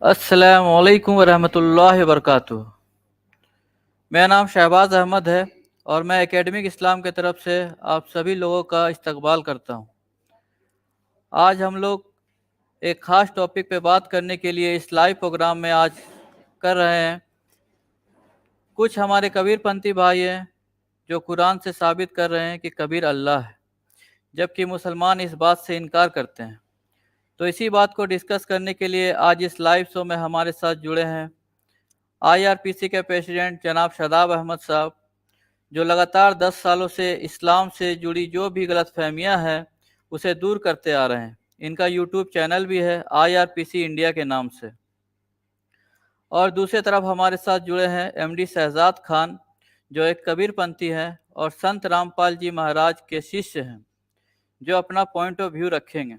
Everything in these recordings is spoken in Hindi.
अस्सलामु अलैकुम वरहमतुल्लाहि वबरकातुहू। मेरा नाम शहबाज अहमद है और मैं एकेडमिक इस्लाम की तरफ से आप सभी लोगों का इस्तकबाल करता हूं। आज हम लोग एक ख़ास टॉपिक पे बात करने के लिए इस लाइव प्रोग्राम में आज कर रहे हैं। कुछ हमारे कबीरपंथी भाई हैं जो कुरान से साबित कर रहे हैं कि कबीर अल्लाह है, जबकि मुसलमान इस बात से इनकार करते हैं। तो इसी बात को डिस्कस करने के लिए आज इस लाइव शो में हमारे साथ जुड़े हैं IRPC के प्रेसिडेंट जनाब शादाब अहमद साहब, जो लगातार 10 सालों से इस्लाम से जुड़ी जो भी गलतफहमियां हैं उसे दूर करते आ रहे हैं। इनका यूट्यूब चैनल भी है IRPC इंडिया के नाम से। और दूसरी तरफ हमारे साथ जुड़े हैं MD शहजाद खान, जो एक कबीरपंथी हैं और संत रामपाल जी महाराज के शिष्य हैं, जो अपना पॉइंट ऑफ व्यू रखेंगे।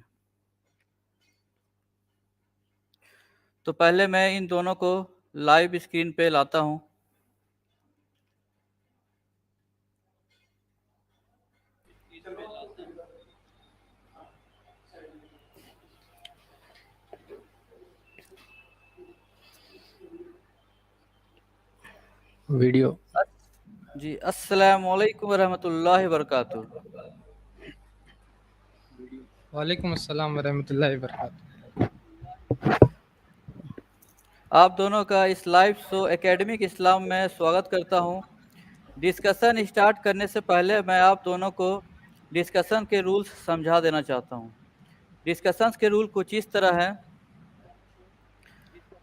तो पहले मैं इन दोनों को लाइव स्क्रीन पे लाता हूं। वीडियो जी, अस्सलामु अलैकुम वरहमतुल्लाहि वबरकातुहू। वालेकुम अस्सलाम वरहमतुल्लाहि वबरकातुहू। आप दोनों का इस लाइव शो एकेडमिक इस्लाम में स्वागत करता हूं। डिस्कशन स्टार्ट करने से पहले मैं आप दोनों को डिस्कशन के रूल्स समझा देना चाहता हूं। डिस्कशन के रूल कुछ इस तरह हैं।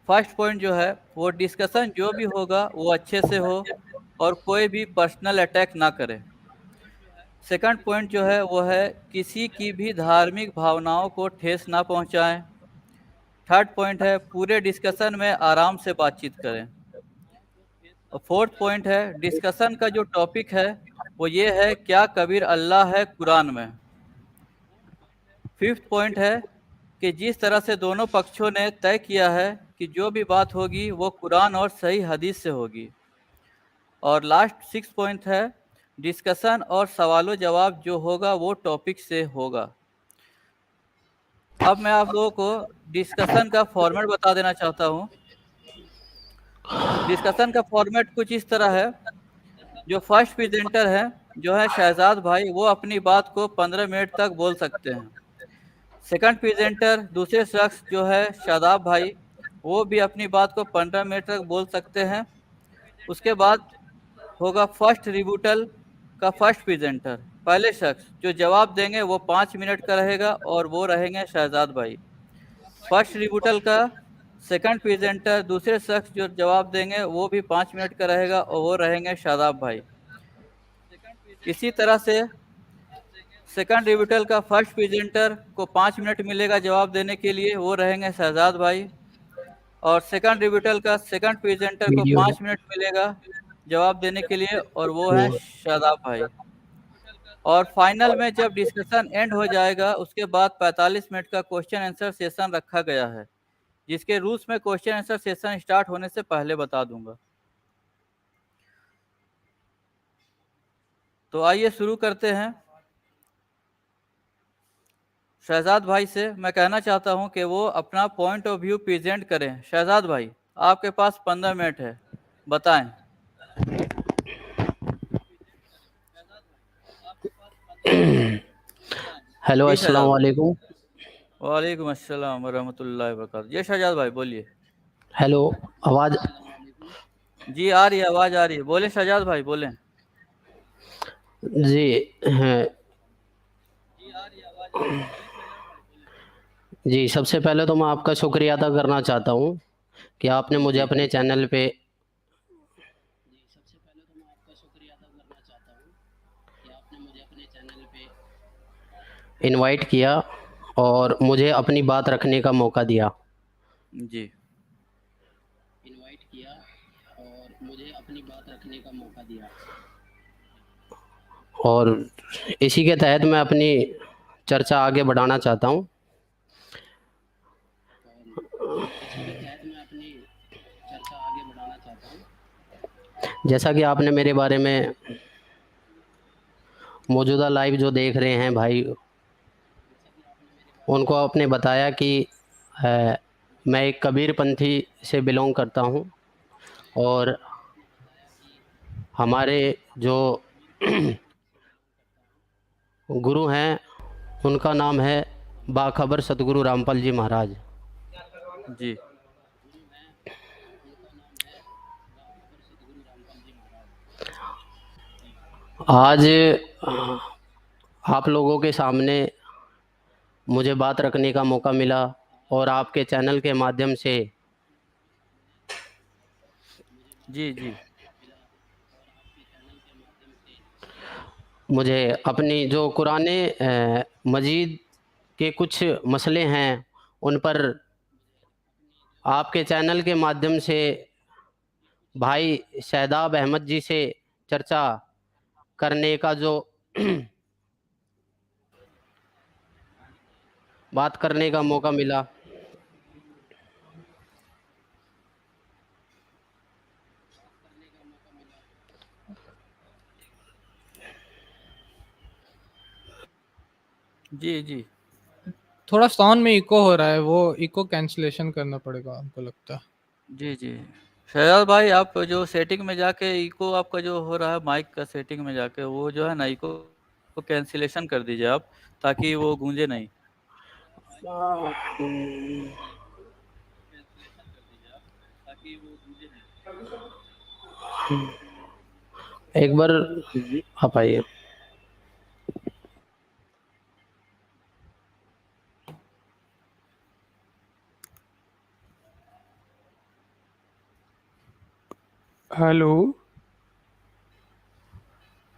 फर्स्ट पॉइंट जो है वो डिस्कशन जो भी होगा वो अच्छे से हो और कोई भी पर्सनल अटैक ना करे। सेकंड पॉइंट जो है वो है किसी की भी धार्मिक भावनाओं को ठेस ना पहुंचाएं। थर्ड पॉइंट है पूरे डिस्कशन में आराम से बातचीत करें। और फोर्थ पॉइंट है डिस्कशन का जो टॉपिक है वो ये है क्या कबीर अल्लाह है कुरान में। फिफ्थ पॉइंट है कि जिस तरह से दोनों पक्षों ने तय किया है कि जो भी बात होगी वो कुरान और सही हदीस से होगी। और लास्ट सिक्स पॉइंट है डिस्कशन और सवालों जवाब जो होगा वो टॉपिक से होगा। अब मैं आप लोगों को डिस्कशन का फॉर्मेट बता देना चाहता हूँ। डिस्कशन का फॉर्मेट कुछ इस तरह है। जो फर्स्ट प्रेजेंटर है जो है शहजाद भाई, वो अपनी बात को 15 मिनट तक बोल सकते हैं। सेकंड प्रेजेंटर दूसरे शख्स जो है शादाब भाई, वो भी अपनी बात को 15 मिनट तक बोल सकते हैं। उसके बाद होगा फर्स्ट रिबूटल का फर्स्ट प्रेजेंटर, पहले शख्स जो जवाब देंगे वो 5 मिनट का रहेगा और वो रहेंगे शहजाद भाई। फर्स्ट रिबूटल का सेकंड प्रेजेंटर दूसरे शख्स जो जवाब देंगे वो भी 5 मिनट का रहेगा और वो रहेंगे शादाब भाई। इसी तरह से सेकंड रिबूटल का फर्स्ट प्रेजेंटर को 5 मिनट मिलेगा जवाब देने के लिए, वो रहेंगे शहजाद भाई। और सेकंड रिबूटल का सेकंड प्रेजेंटर को वीडियो 5 मिनट मिलेगा जवाब देने के लिए और वो है शादाब भाई। और फाइनल में जब डिस्कशन एंड हो जाएगा उसके बाद 45 मिनट का क्वेश्चन आंसर सेशन रखा गया है, जिसके रूल्स में क्वेश्चन आंसर सेशन स्टार्ट होने से पहले बता दूंगा। तो आइए शुरू करते हैं। शहजाद भाई से मैं कहना चाहता हूं कि वो अपना पॉइंट ऑफ व्यू प्रेजेंट करें। शहजाद भाई, आपके पास 15 मिनट है, बताएं। हेलो जी अस्सलाम शहजाद भाई। वालेकुम। वालेकुम अस्सलाम वरहमतुल्लाहि वबरकातुहू। ये शहजाद भाई बोलिए। हेलो, आवाज़ जी आ रही है, आवाज़ आ रही है, बोले शहजाद भाई बोलें। जी हैं। जी, सबसे पहले तो मैं आपका शुक्रिया अदा करना चाहता हूँ कि आपने मुझे जी अपने चैनल पे इनवाइट किया और मुझे अपनी बात रखने का मौका दिया। जी और इसी के तहत मैं अपनी चर्चा आगे बढ़ाना चाहता हूँ। जैसा कि आपने मेरे बारे में मौजूदा लाइव जो देख रहे हैं भाई, उनको आपने बताया कि मैं एक कबीरपंथी से बिलोंग करता हूँ और हमारे जो गुरु हैं उनका नाम है बाखबर सतगुरु रामपाल जी महाराज। जी आज आप लोगों के सामने मुझे बात रखने का मौका मिला और आपके चैनल के माध्यम से जी जी मुझे अपनी जो कुराने मजीद के कुछ मसले हैं उन पर आपके चैनल के माध्यम से भाई शहदाब अहमद जी से चर्चा करने का जो बात करने का मौका मिला। जी जी थोड़ा साउंड में इको हो रहा है, वो इको कैंसिलेशन करना पड़ेगा हमको लगता है। जी जी शहजाद भाई, आप जो सेटिंग में जाके इको आपका जो हो रहा है माइक का सेटिंग में जाके, वो जो है ना इको को कैंसिलेशन कर दीजिए आप, ताकि वो गूंजे नहीं। एक बार आप आइए। हेलो।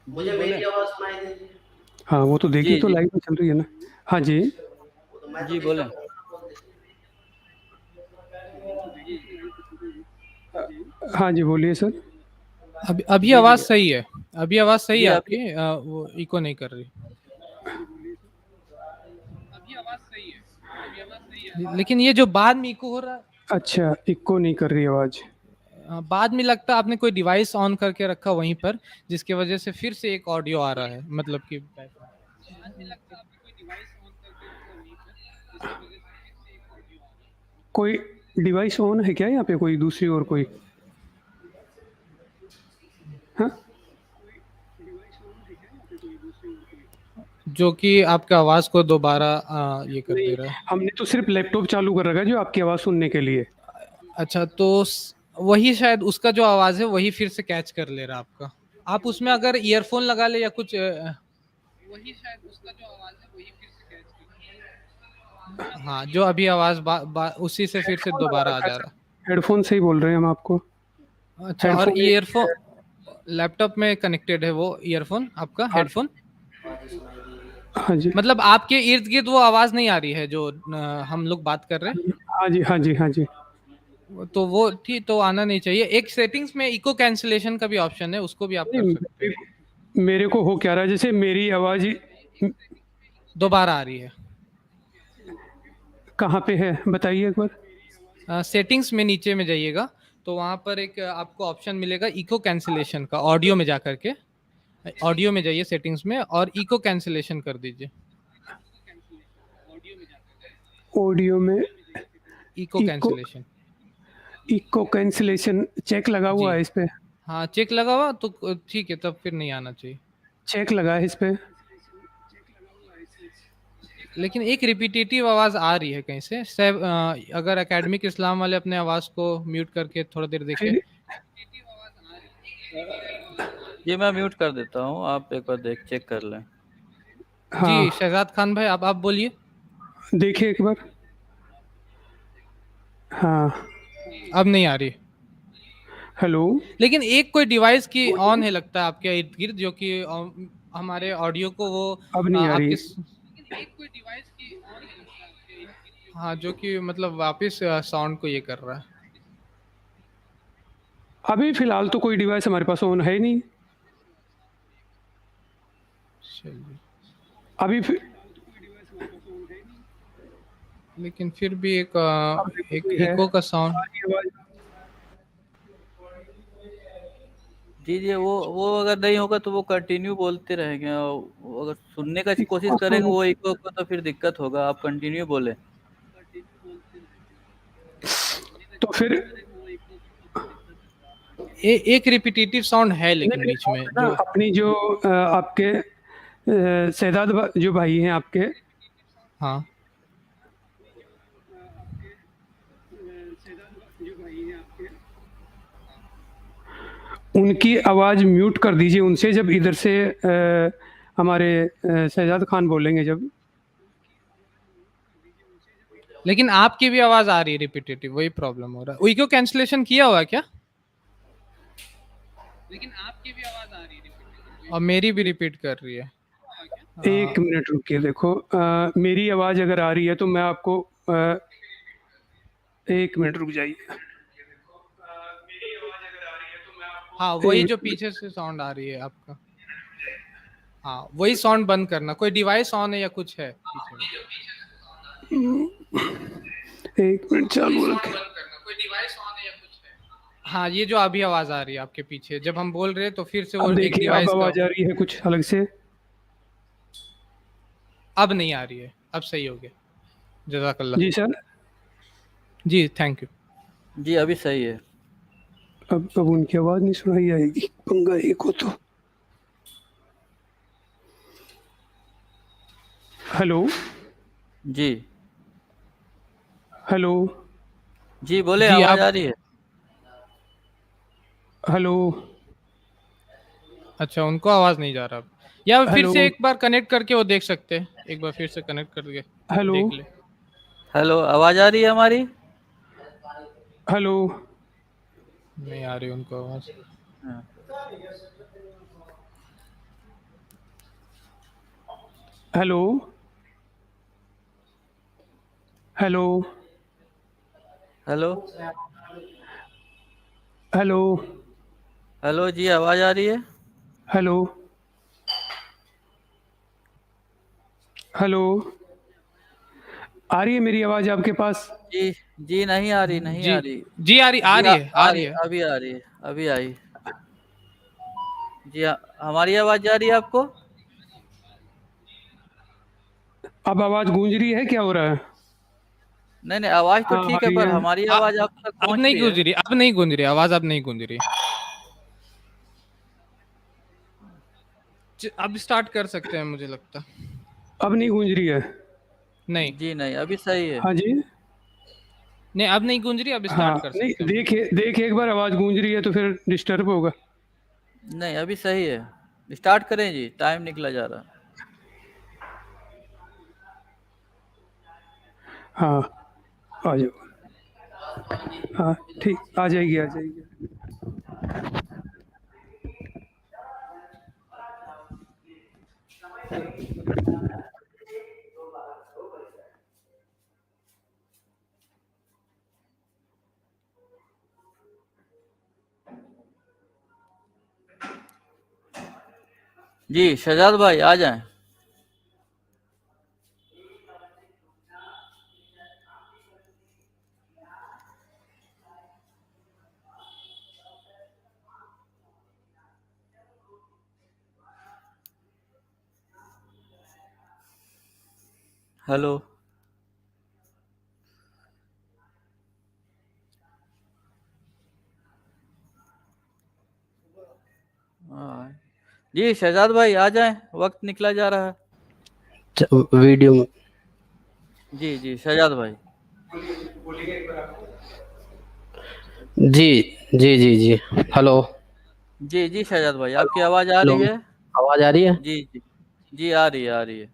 जी मुझे बोले। मेरी आवाज़ सुनाई दे रही है? हाँ, वो तो देखिए, जी तो जी लाइव में चल रही है ना। हाँ जी। तो मैं तो जी नहीं बोले। करूँगा। हाँ जी, बोलिए सर। अभी अभी जी आवाज जी सही है, अभी आवाज सही जी है अभी। आपकी, वो इको नहीं कर रही। लेकिन ये जो बाद में इको हो रहा है, अच्छा, इको नहीं कर रही आवाज़। बाद में लगता है आपने कोई डिवाइस ऑन करके रखा वहीं पर, जिसकी वजह से फिर से एक ऑडियो आ रहा है, मतलब कि कोई डिवाइस ऑन है क्या यहाँ पे, कोई दूसरी और कोई? हाँ, जो कि आपका आवाज को दोबारा ये कर नहीं, दे रहा है। हमने तो सिर्फ लैपटॉप चालू कर रखा है जो आपकी आवाज़ सुनने के लिए। अच्छा, तो वही शायद उसका जो आवाज है वही फिर से कैच कर ले रहा है आपका। आप उसमें अगर ईयरफोन लगा ले या कुछ हाँ, जो अभी आवाज उसी से फिर से हेडफोन लगा दोबारा आ रखा है जा सर, रहा हेडफोन से ही बोल रहे हैं हम आपको। है। अच्छा, और हेडफोन एक ईयरफोन लैपटॉप में कनेक्टेड है वो ईयरफोन आपका हाँ, हेडफोन? हाँ जी, मतलब आपके इर्द गिर्द वो आवाज नहीं आ रही है जो हम लोग बात कर रहे हाँ जी, हाँ जी, हाँ जी। हैं, तो वो ठीक तो आना नहीं चाहिए। एक सेटिंग्स में इको कैंसिलेशन का भी ऑप्शन है, उसको भी आप नहीं, कर सकते हैं। मेरे को हो क्या रहा है, जैसे मेरी आवाज़ दोबारा आ रही है। कहाँ पे है बताइए एक बार। सेटिंग्स में नीचे में जाइएगा, तो वहां पर एक आपको ऑप्शन मिलेगा इको कैंसिलेशन का, ऑडियो में जाकर के ऑडियो में जाइए सेटिंग्स में और इको कैंसिलेशन कर दीजिए। ऑडियो में echo echo cancellation. Echo cancellation check लगा हुआ जी है इस पे। हाँ, चेक लगा हुआ तो ठीक है, तब फिर नहीं आना चाहिए। चेक लगा है इस पे। लेकिन एक रिपीटेटिव आवाज आ रही है कहीं से अगर एकेडमिक इस्लाम वाले अपने आवाज को म्यूट करके थोड़ा देर देखें। फिर जी मैं म्यूट कर देता हूँ, आप एक बार देख चेक कर लें। जी हाँ, शहजाद खान भाई, आप बोलिए। देखिए एक बार। हाँ, अब नहीं आ रही। हेलो। लेकिन एक कोई डिवाइस की ऑन है लगता है आपके इर्द गिर्द, जो कि हमारे ऑडियो को वो अब नहीं आ रही। आपके हाँ, जो कि मतलब वापस साउंड को ये कर रहा है। अभी फिलहाल तो कोई डिवाइस हमारे पास ऑन है नहीं। चलिए, अभी लेकिन फिर भी एक अब देखो एक कोई है। इको का साउंड। आ रही आवाज। जी जी, वो अगर नहीं होगा तो वो कंटिन्यू बोलते रहेंगे, और वो अगर सुनने का कोशिश करेंगे वो इको को, तो फिर दिक्कत होगा। आप कंटिन्यू बोले। तो फिर एक रिपीटेटिव साउंड है नहीं लेकिन नहीं, बीच आप में ना जो। अपनी जो आपके जो भाई हैं आपके, हाँ उनकी आवाज़ म्यूट कर दीजिए उनसे, जब इधर से हमारे शहजाद खान बोलेंगे जब। लेकिन आपकी भी आवाज आ रही है रिपीटेटिव, वही प्रॉब्लम हो रहा है। इको कैंसलेशन किया हुआ है क्या? लेकिन आपकी भी आवाज आ रही है और मेरी भी रिपीट कर रही है। एक मिनट रुकिए, देखो मेरी आवाज़ अगर आ रही है तो मैं आपको एक मिनट रुक जाइए। हाँ वही जो एक पीछे से साउंड आ रही है आपका, हाँ वही साउंड बंद करना। कोई डिवाइस ऑन है या कुछ है पीछे में? एक मिनट चालू रखें। कोई डिवाइस ऑन है या कुछ है? हाँ ये जो अभी आवाज आ रही है आपके पीछे, जब हम बोल रहे हैं तो फिर से वो अब एक देखिए, अब डिवाइस का। आवाज़ आ रही है कुछ अलग से। अब नहीं आ रही है, अब सही हो गया। जज़ाकल्लाह। जी सर। जी थैंक यू। जी अभी सही है। अब उनकी आवाज़ नहीं सुनाई आएगी, पंगा एक हो तो। हेलो जी हेलो जी, बोले, जी आवाज आप, आ रही है। हेलो अच्छा उनको आवाज नहीं जा रहा अब। या फिर हेलो से एक बार कनेक्ट करके वो देख सकते हैं, एक बार फिर से कनेक्ट करके हेलो देख ले। हेलो, आवाज आ रही है हमारी? हेलो नहीं आ रही उनको आवाज। हाँ। Hello hello hello hello hello जी, आवाज आ रही है? हेलो हेलो, आ रही है मेरी आवाज़ आपके पास? जी जी, नहीं आ रही, नहीं जी आ रही। जी आ रही, आ जी रही है, आ आ रही रही, है। अभी आ रही है, अभी आई। जी हमारी आवाज जा रही है आपको? अब आवाज़ गूंज रही है, क्या हो रहा है? नहीं नहीं, आवाज तो हाँ आ ठीक है, रही पर है। हमारी आ, आवाज आप तक अब पहुंच नहीं रही है? गूंज रही, अब नहीं गूंज रही आवाज, अब नहीं गूंज रही। अब स्टार्ट कर सकते हैं मुझे लगता। अब नहीं गूंज रही है? नहीं जी नहीं, अभी सही है। हाँ जी। नहीं अब नहीं गूंज रही, अब हाँ स्टार्ट कर नहीं, सकते हैं। देखिए देखिए, एक बार आवाज़ गूंज रही है तो फिर डिस्टर्ब होगा। नहीं, अभी सही है। स्टार्ट करें जी, टाइम निकला जा रहा। हाँ आ जाओ। हाँ ठीक, आ जाएगी आ जाएगी। जी शहजाद भाई आ जाएं। हेलो। हाँ। जी शहजाद भाई आ जाएं, वक्त निकला जा रहा है। वीडियो में। जी जी शहजाद भाई। जी जी जी जी। हेलो जी जी शहजाद भाई, आपकी आवाज आ हेलो, रही है? आवाज़ आ रही है? जी जी जी, आ रही है, आ रही है।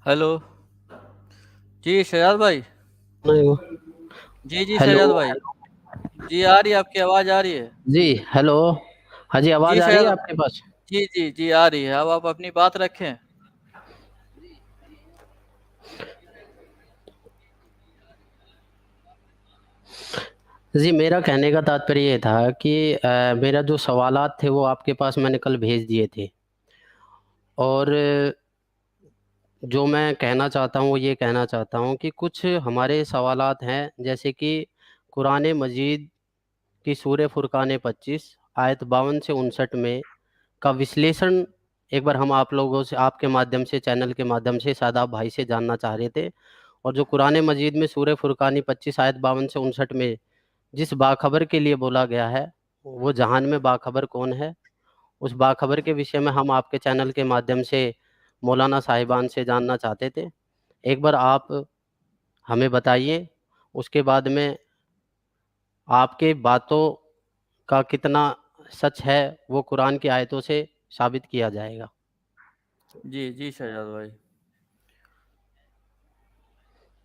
हेलो जी शहजाद भाई। नहीं, जी जी हेलो शहजाद भाई। जी आ रही है, आपकी आवाज़ आ रही है। जी। हेलो। हाँ जी, जी आवाज़ आ रही है शहजाद। आपके पास? जी जी जी आ रही है, अब आप अपनी बात रखें। जी, मेरा कहने का तात्पर्य ये था कि मेरा जो सवालात थे वो आपके पास मैंने कल भेज दिए थे, और जो मैं कहना चाहता हूँ वो ये कहना चाहता हूँ कि कुछ हमारे सवालात हैं, जैसे कि कुरान मजीद की सूरह फुरकान 25 आयत 52 से 59 में का विश्लेषण एक बार हम आप लोगों से, आपके माध्यम से, चैनल के माध्यम से शादाब भाई से जानना चाह रहे थे। और जो कुरान मजीद में सूरह फुरकानी 25 आयत 52 से 59 में जिस बाखबर के लिए बोला गया है, वो जहान में बाखबर कौन है, उस बाखबर के विषय में हम आपके चैनल के माध्यम से मौलाना साहिबान से जानना चाहते थे। एक बार आप हमें बताइए, उसके बाद में आपके बातों का कितना सच है वो कुरान की आयतों से साबित किया जाएगा। जी जी शहजाद भाई।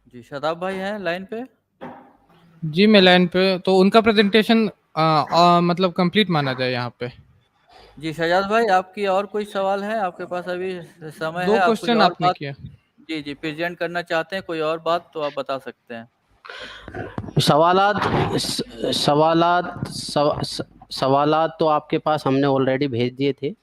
जी शादाब भाई हैं लाइन पे। जी मैं लाइन पे, तो उनका प्रेजेंटेशन मतलब कंप्लीट माना जाए यहाँ पे। जी शहजाद भाई, आपकी और कोई सवाल है? आपके पास अभी समय है, दो आप कोई क्वेश्चन और आपने बात किया। जी जी प्रेजेंट करना चाहते हैं, कोई और बात तो आप बता सकते हैं। सवालात सवालात सवालात तो आपके पास हमने ऑलरेडी भेज दिए थे,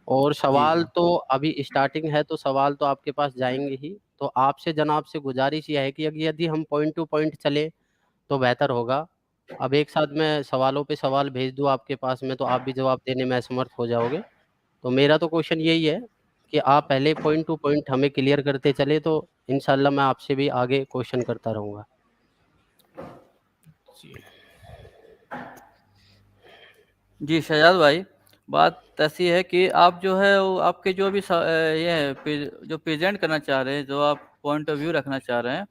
और जी सवाल जी तो अभी स्टार्टिंग है, तो सवाल तो आपके पास जाएंगे ही। तो आपसे, जनाब से गुजारिश यह है कि यदि हम पॉइंट टू पॉइंट चले तो बेहतर होगा। अब एक साथ मैं सवालों पे सवाल भेज दूँ आपके पास में, तो आप भी जवाब देने में असमर्थ हो जाओगे। तो मेरा तो क्वेश्चन यही है कि आप पहले पॉइंट टू पॉइंट हमें क्लियर करते चले, तो इंशाल्लाह मैं आपसे भी आगे क्वेश्चन करता रहूँगा। जी जी शहजाद भाई, बात ऐसी है कि आप जो है वो आपके जो भी ये है जो प्रेजेंट करना चाह रहे हैं, जो आप पॉइंट ऑफ व्यू रखना चाह रहे हैं,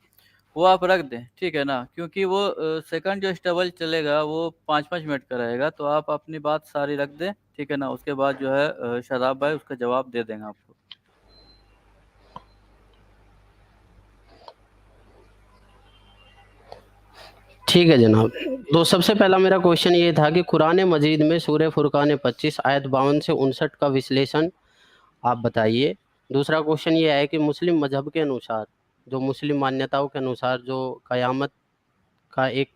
वो आप रख दें, ठीक है ना? क्योंकि वो सेकंड जो इंटरवल चलेगा वो 5-5 मिनट का रहेगा, तो आप अपनी बात सारी रख दें, ठीक है ना? उसके बाद जो है शादाब भाई उसका जवाब दे देंगे आपको। ठीक है जनाब। तो सबसे पहला मेरा क्वेश्चन ये था कि कुरान मजीद में सूरह फुरकान 25 आयत 52 से 59 का विश्लेषण आप बताइए। दूसरा क्वेश्चन ये है कि मुस्लिम मजहब के अनुसार, जो मुस्लिम मान्यताओं के अनुसार, जो क़यामत का एक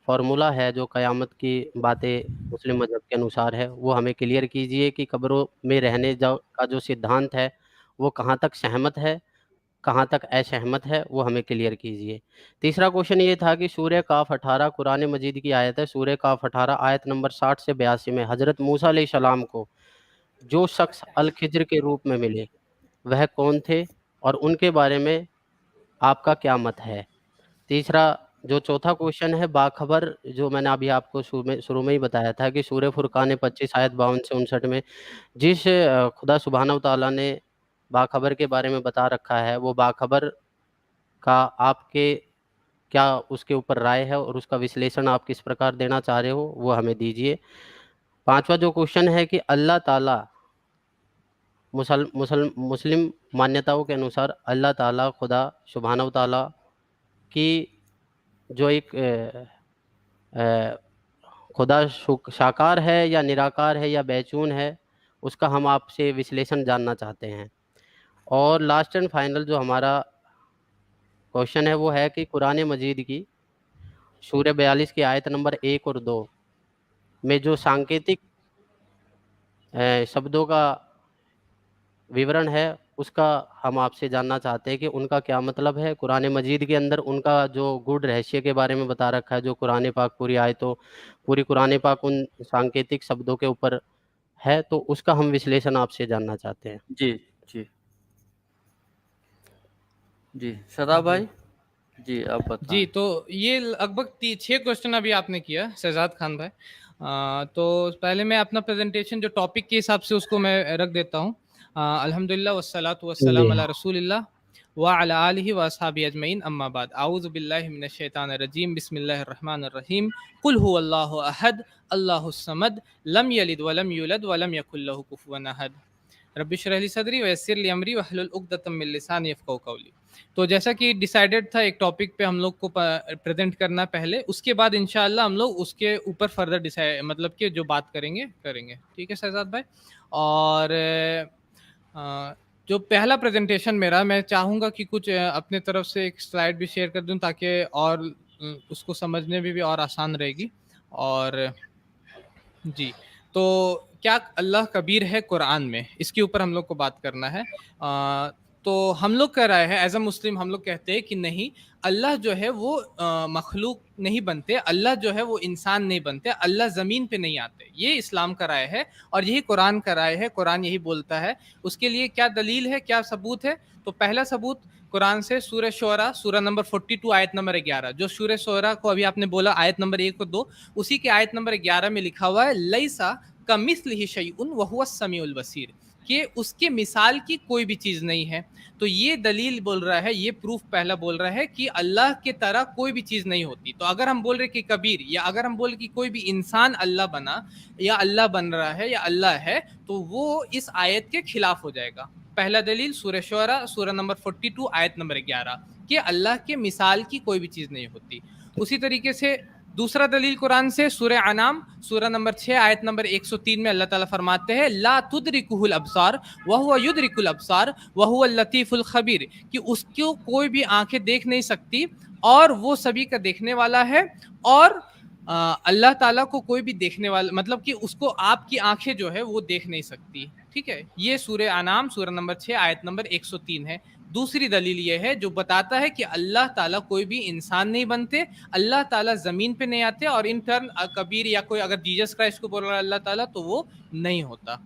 फार्मूला है, जो क़यामत की बातें मुस्लिम मजहब के अनुसार है, वो हमें क्लियर कीजिए कि कब्रों में रहने जो का जो सिद्धांत है वो कहाँ तक सहमत है, कहाँ तक असहमत है, वो हमें क्लियर कीजिए। तीसरा क्वेश्चन ये था कि सूरह काफ 18 कुरान मजीद की आयत है, सूरह काफ 18 आयत नंबर 60 से 82 में हज़रत मूसा अलैहिस्सलाम को जो शख्स अल खिज्र के रूप में मिले वह कौन थे, और उनके बारे में आपका क्या मत है। तीसरा, जो चौथा क्वेश्चन है बाखबर, जो मैंने अभी आपको शुरू में ही बताया था कि सूरह फुरकान 25 आयत 52 से 59 में जिस खुदा सुब्हानहू तआला ने बाखबर के बारे में बता रखा है, वो बाखबर का आपके क्या उसके ऊपर राय है, और उसका विश्लेषण आप किस प्रकार देना चाह रहे हो, वो हमें दीजिए। पांचवा जो क्वेश्चन है कि अल्लाह ताला मुस्लिम मान्यताओं के अनुसार अल्लाह ताला खुदा सुब्हानहू तआला की जो एक अ, खुदा साकार है या निराकार है या बैचून है, उसका हम आपसे विश्लेषण जानना चाहते हैं। और लास्ट एंड फाइनल जो हमारा क्वेश्चन है वो है कि कुरान मजीद की सूरह 42 की आयत नंबर 1 और 2 में जो सांकेतिक शब्दों का विवरण है, उसका हम आपसे जानना चाहते हैं कि उनका क्या मतलब है। कुरान मजीद के अंदर उनका जो गूढ़ रहस्य के बारे में बता रखा है, जो कुरान पाक पूरी आयतों, पूरी कुरान पाक उन सांकेतिक शब्दों के ऊपर है, तो उसका हम विश्लेषण आपसे जानना चाहते हैं। जी जी जी शादाब जी भाई, जी आप जी, बताएं। तो ये लगभग 6 क्वेश्चन अभी आपने किया शहजाद खान भाई। तो पहले मैं अपना प्रेजेंटेशन जो टॉपिक के हिसाब से उसको मैं रख देता हूँ। अल्हम्दुलिल्लाह वस्सलातु जी। वस्सलाम अला रसूलिल्लाह व अला आलिहि व अस्हाबी अजमईन, अम्मा बाद। औज़ु बिल्लाहि मिनश शैतानिर रजीम, बिस्मिल्लाहिर रहमानिर रहीम। कुल हुवल्लाहु अहद, अल्लाहुस समद, लम यलिद व लम यूलद व लम यकुल लहू कुफुवन अहद। रब्बि इश्रह ली सदरी व यस्सिर ली अमरी वहलुल उक़दतम मिन लिसानी यफ़क़हू क़ौली। तो जैसा कि डिसाइडेड था एक टॉपिक पे हम लोग को प्रेजेंट करना पहले, उसके बाद इंशाअल्लाह हम लोग उसके ऊपर फर्दर डिसाइड मतलब कि जो बात करेंगे ठीक है शहजाद भाई। और जो पहला प्रेजेंटेशन मेरा, मैं चाहूँगा कि कुछ अपने तरफ से एक स्लाइड भी शेयर कर दूँ ताकि और उसको समझने में भी और आसान रहेगी। और जी, तो क्या अल्लाह कबीर है कुरान में, इसके ऊपर हम लोग को बात करना है। तो हम लोग कह रहे हैं एज अ मुस्लिम, हम लोग कहते हैं कि नहीं, अल्लाह जो है वो मखलूक नहीं बनते, अल्लाह जो है वो इंसान नहीं बनते, अल्लाह ज़मीन पे नहीं आते। ये इस्लाम का राय है और यही कुरान का राय है, कुरान यही बोलता है। उसके लिए क्या दलील है, क्या सबूत है? तो पहला सबूत कुरान से सूरह शुअरा सूरह नंबर 42 आयत नंबर 11, जो सूरह शुअरा को अभी आपने बोला आयत नंबर 1 और 2, उसी के आयत नंबर 11 में लिखा हुआ है लैसा कमिस्लिही शैउन व हुवस समीउल बसीर, कि उसके मिसाल की कोई भी चीज नहीं है। तो ये दलील बोल रहा है, ये प्रूफ पहला बोल रहा है कि अल्लाह के तरह कोई भी चीज नहीं होती। तो अगर हम बोल रहे कि कबीर, या अगर हम बोल कि कोई भी इंसान अल्लाह बना या अल्लाह बन रहा है या अल्लाह है, तो वो इस आयत के खिलाफ हो जाएगा। पहला दलील सूरह शुअरा सूरह नंबर 42 आयत नंबर 11 कि अल्लाह के मिसाल की कोई भी चीज नहीं होती। उसी तरीके से दूसरा दलील कुरान से सूरह अनाम सूरह नंबर 6 आयत नंबर 103 में अल्लाह ताला फरमाते हैं ला तुदरिकुहुल अब्सार व हुवा युदरिकुल अब्सार व हुवल लतीफुल खबीर, कि उसको कोई भी आंखें देख नहीं सकती और वो सभी का देखने वाला है। और अल्लाह ताला को कोई भी देखने वाला, मतलब कि उसको आपकी आंखें जो है वो देख नहीं सकती। ठीक है, ये सूरह अनाम सूरह नंबर 6 आयत नंबर 103 है। दूसरी दलील ये है जो बताता है कि अल्लाह ताला कोई भी इंसान नहीं बनते, अल्लाह ताला जमीन पे नहीं आते, और इन टर्न कबीर या कोई अगर जीसस क्राइस्ट को बोल रहा है अल्लाह ताला, तो वो नहीं होता।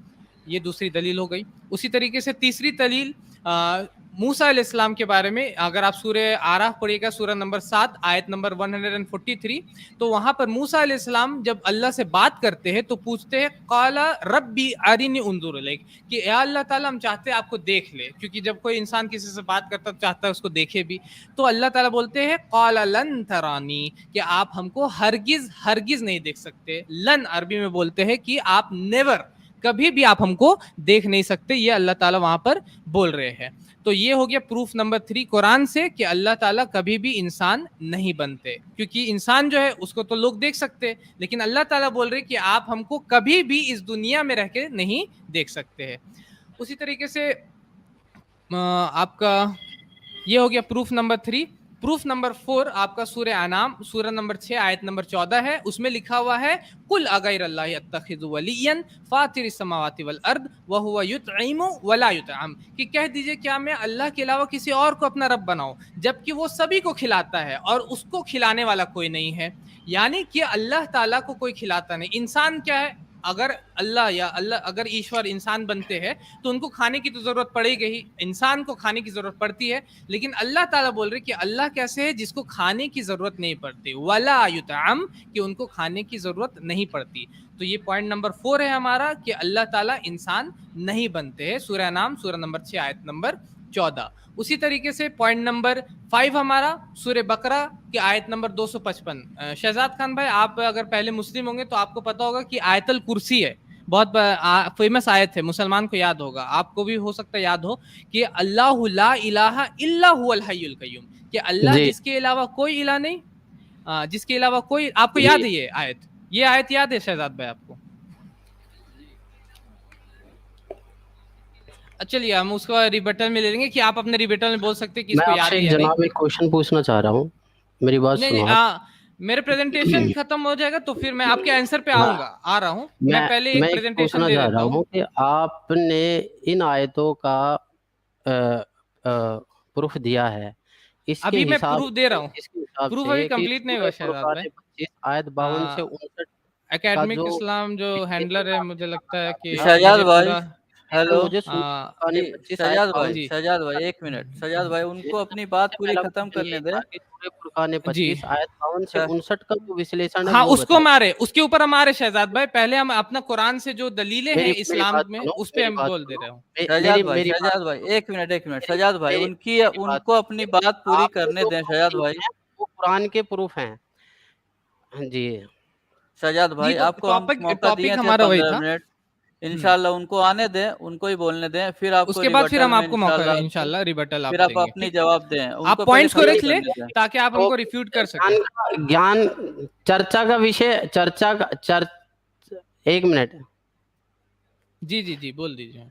ये दूसरी दलील हो गई। उसी तरीके से तीसरी दलील मूसा अलैहिस्सलाम के बारे में, अगर आप सूरह आराफ पढ़िएगा सूरह नंबर 7 आयत नंबर 143, तो वहां पर मूसा अलैहिस्सलाम जब अल्लाह से बात करते हैं तो पूछते हैं काला रब्बी अरिनी उंजुर इलैक, कि या अल्लाह ताला हम चाहते हैं आपको देख ले, क्योंकि जब कोई इंसान किसी से बात करता तो चाहता है उसको देखे भी। तो अल्लाह ताला बोलते हैं काला लन तरानी, कि आप हमको हरगिज हरगिज नहीं देख सकते। लन अरबी में बोलते हैं कि आप नेवर, कभी भी आप हमको देख नहीं सकते, ये अल्लाह ताला वहां पर बोल रहे हैं। तो ये हो गया प्रूफ नंबर 3 कुरान से कि अल्लाह ताला कभी भी इंसान नहीं बनते, क्योंकि इंसान जो है उसको तो लोग देख सकते, लेकिन अल्लाह ताला बोल रहे कि आप हमको कभी भी इस दुनिया में रह के नहीं देख सकते हैं। उसी तरीके से आपका ये हो गया प्रूफ नंबर 3। प्रूफ नंबर 4 आपका सूरह अनाम सूरह नंबर 6 आयत नंबर 14 है। उसमें लिखा हुआ है कुल अगैर अल्लाहि अत्तखिज़ु वलियन फातिरिस समावाति वल अर्द व हुवा युतइमु वला युतअम, कि कह दीजिए क्या मैं अल्लाह के अलावा किसी और को अपना रब बनाऊं, जबकि वो सभी को खिलाता है और उसको खिलाने वाला कोई नहीं है। यानी कि अल्लाह ताला को कोई खिलाता नहीं। इंसान क्या है, अगर अगर ईश्वर इंसान बनते हैं तो उनको खाने की तो जरूरत पड़ेगी ही, इंसान को खाने की जरूरत पड़ती है। लेकिन अल्लाह ताला बोल रहे कि अल्लाह कैसे है जिसको खाने की जरूरत नहीं पड़ती, वला युतअम, कि उनको खाने की जरूरत नहीं पड़ती। तो ये पॉइंट नंबर 4 है हमारा कि अल्लाह ताला इंसान नहीं बनते हैं, सूरह नाम सूरह नंबर 6 आयत नंबर 14। उसी तरीके से पॉइंट नंबर 5 हमारा सूरह बकरा की आयत नंबर 255। शहजाद खान भाई, आप अगर पहले मुस्लिम होंगे तो आपको पता होगा कि आयतल कुर्सी है, बहुत फेमस आयत है, मुसलमान को याद होगा, आपको भी हो सकता है याद हो, कि अल्लाहु ला इलाहा इल्ला हुवल हय्युल कय्यूम, कि अल्लाह जी जिसके अलावा कोई इला नहीं, जिसके अलावा कोई, आपको जी याद है ये आयत याद है शहजाद भाई आपको? चलिए हम उसको रिबटल में ले लेंगे, कि आप अपने रिबटल में बोल सकते हैं कि मैं इसको याद आपसे है एक या नहीं। जनाब एक क्वेश्चन पूछना चाह रहा हूँ, मेरी बात नहीं सुनो नहीं, आप। मेरे प्रेजेंटेशन खत्म हो जाएगा तो फिर मैं आपके आंसर पे हाँ, आऊंगा, आ रहा हूँ। मैं पहले मैं एक एक प्रेजेंटेशन पूछना दे चाह देता रहा हूँ। हूँ कि आपने इन आयतों का प्रूफ दिया है, इसके अभी मैं हिसाब प्रूफ दे रहा से हूँ, इसके हिसाब प्रूफ अभी से कि कंप्लीट नहीं हुआ सूरह शहजाद फुरकान भाई। 25 आयत 52 से 59 का एकेडमिक जो इस्लाम जो हैंडलर है, मुझे लगता है कि शहजाद मुझे भाई, पूरा हेलो मुझे सूरह आ, फुरकान जी, 25 आयत 52 जी शहजाद भाई एक मिनट, शहजाद भाई उनको अपनी बात सबसे पूरी पहला खत्म क्वेश्चन करने यही दे। था कि सूरह फुरकान जी 25 आयत 52 से श- 59 का जो विश्लेषण है हाँ, वो उसको बताइए। मारे, उसके ऊपर हमारे शहजाद भाई, पहले हम अपना कुरान से जो दलीलें हैं मेरी मेरी इस्लाम बात में सुनो, उस पे मेरी हम बात बोल दे सुनो, रहे हूँ। मेरी मेरी बात शहजाद भाई सुनो, एक मिनट, मेरी शहजाद भाई मेरी उनकी मेरी बात उनको अपनी सुनिए। बात पूरी आपने करने जो दें प्रूफ शहजाद दिए भाई। हैं वो कुरान के प्रूफ हैं। हाँ जी शहजाद जी, भाई तो आपको हम टॉपिक मौका दिए टॉपिक थे हमारा वही 15 था। मिनट इंशाल्लाह उनको आने दें, उनको ही बोलने दें, फिर आपको उसके बाद फिर रिबटल हम में आपको मौका इंशाल्लाह इंशाल्लाह रिबटल आप फिर आप देंगे, अपनी ठीक? जवाब दें। आप उनको पहले पॉइंट्स को खत्म लिख लें करने दें। ताकि आप तो हमको रिफ्यूट कर सकें। ज्ञान चर्चा का विषय एक मिनट। जी, जी, जी, बोल दीजिए।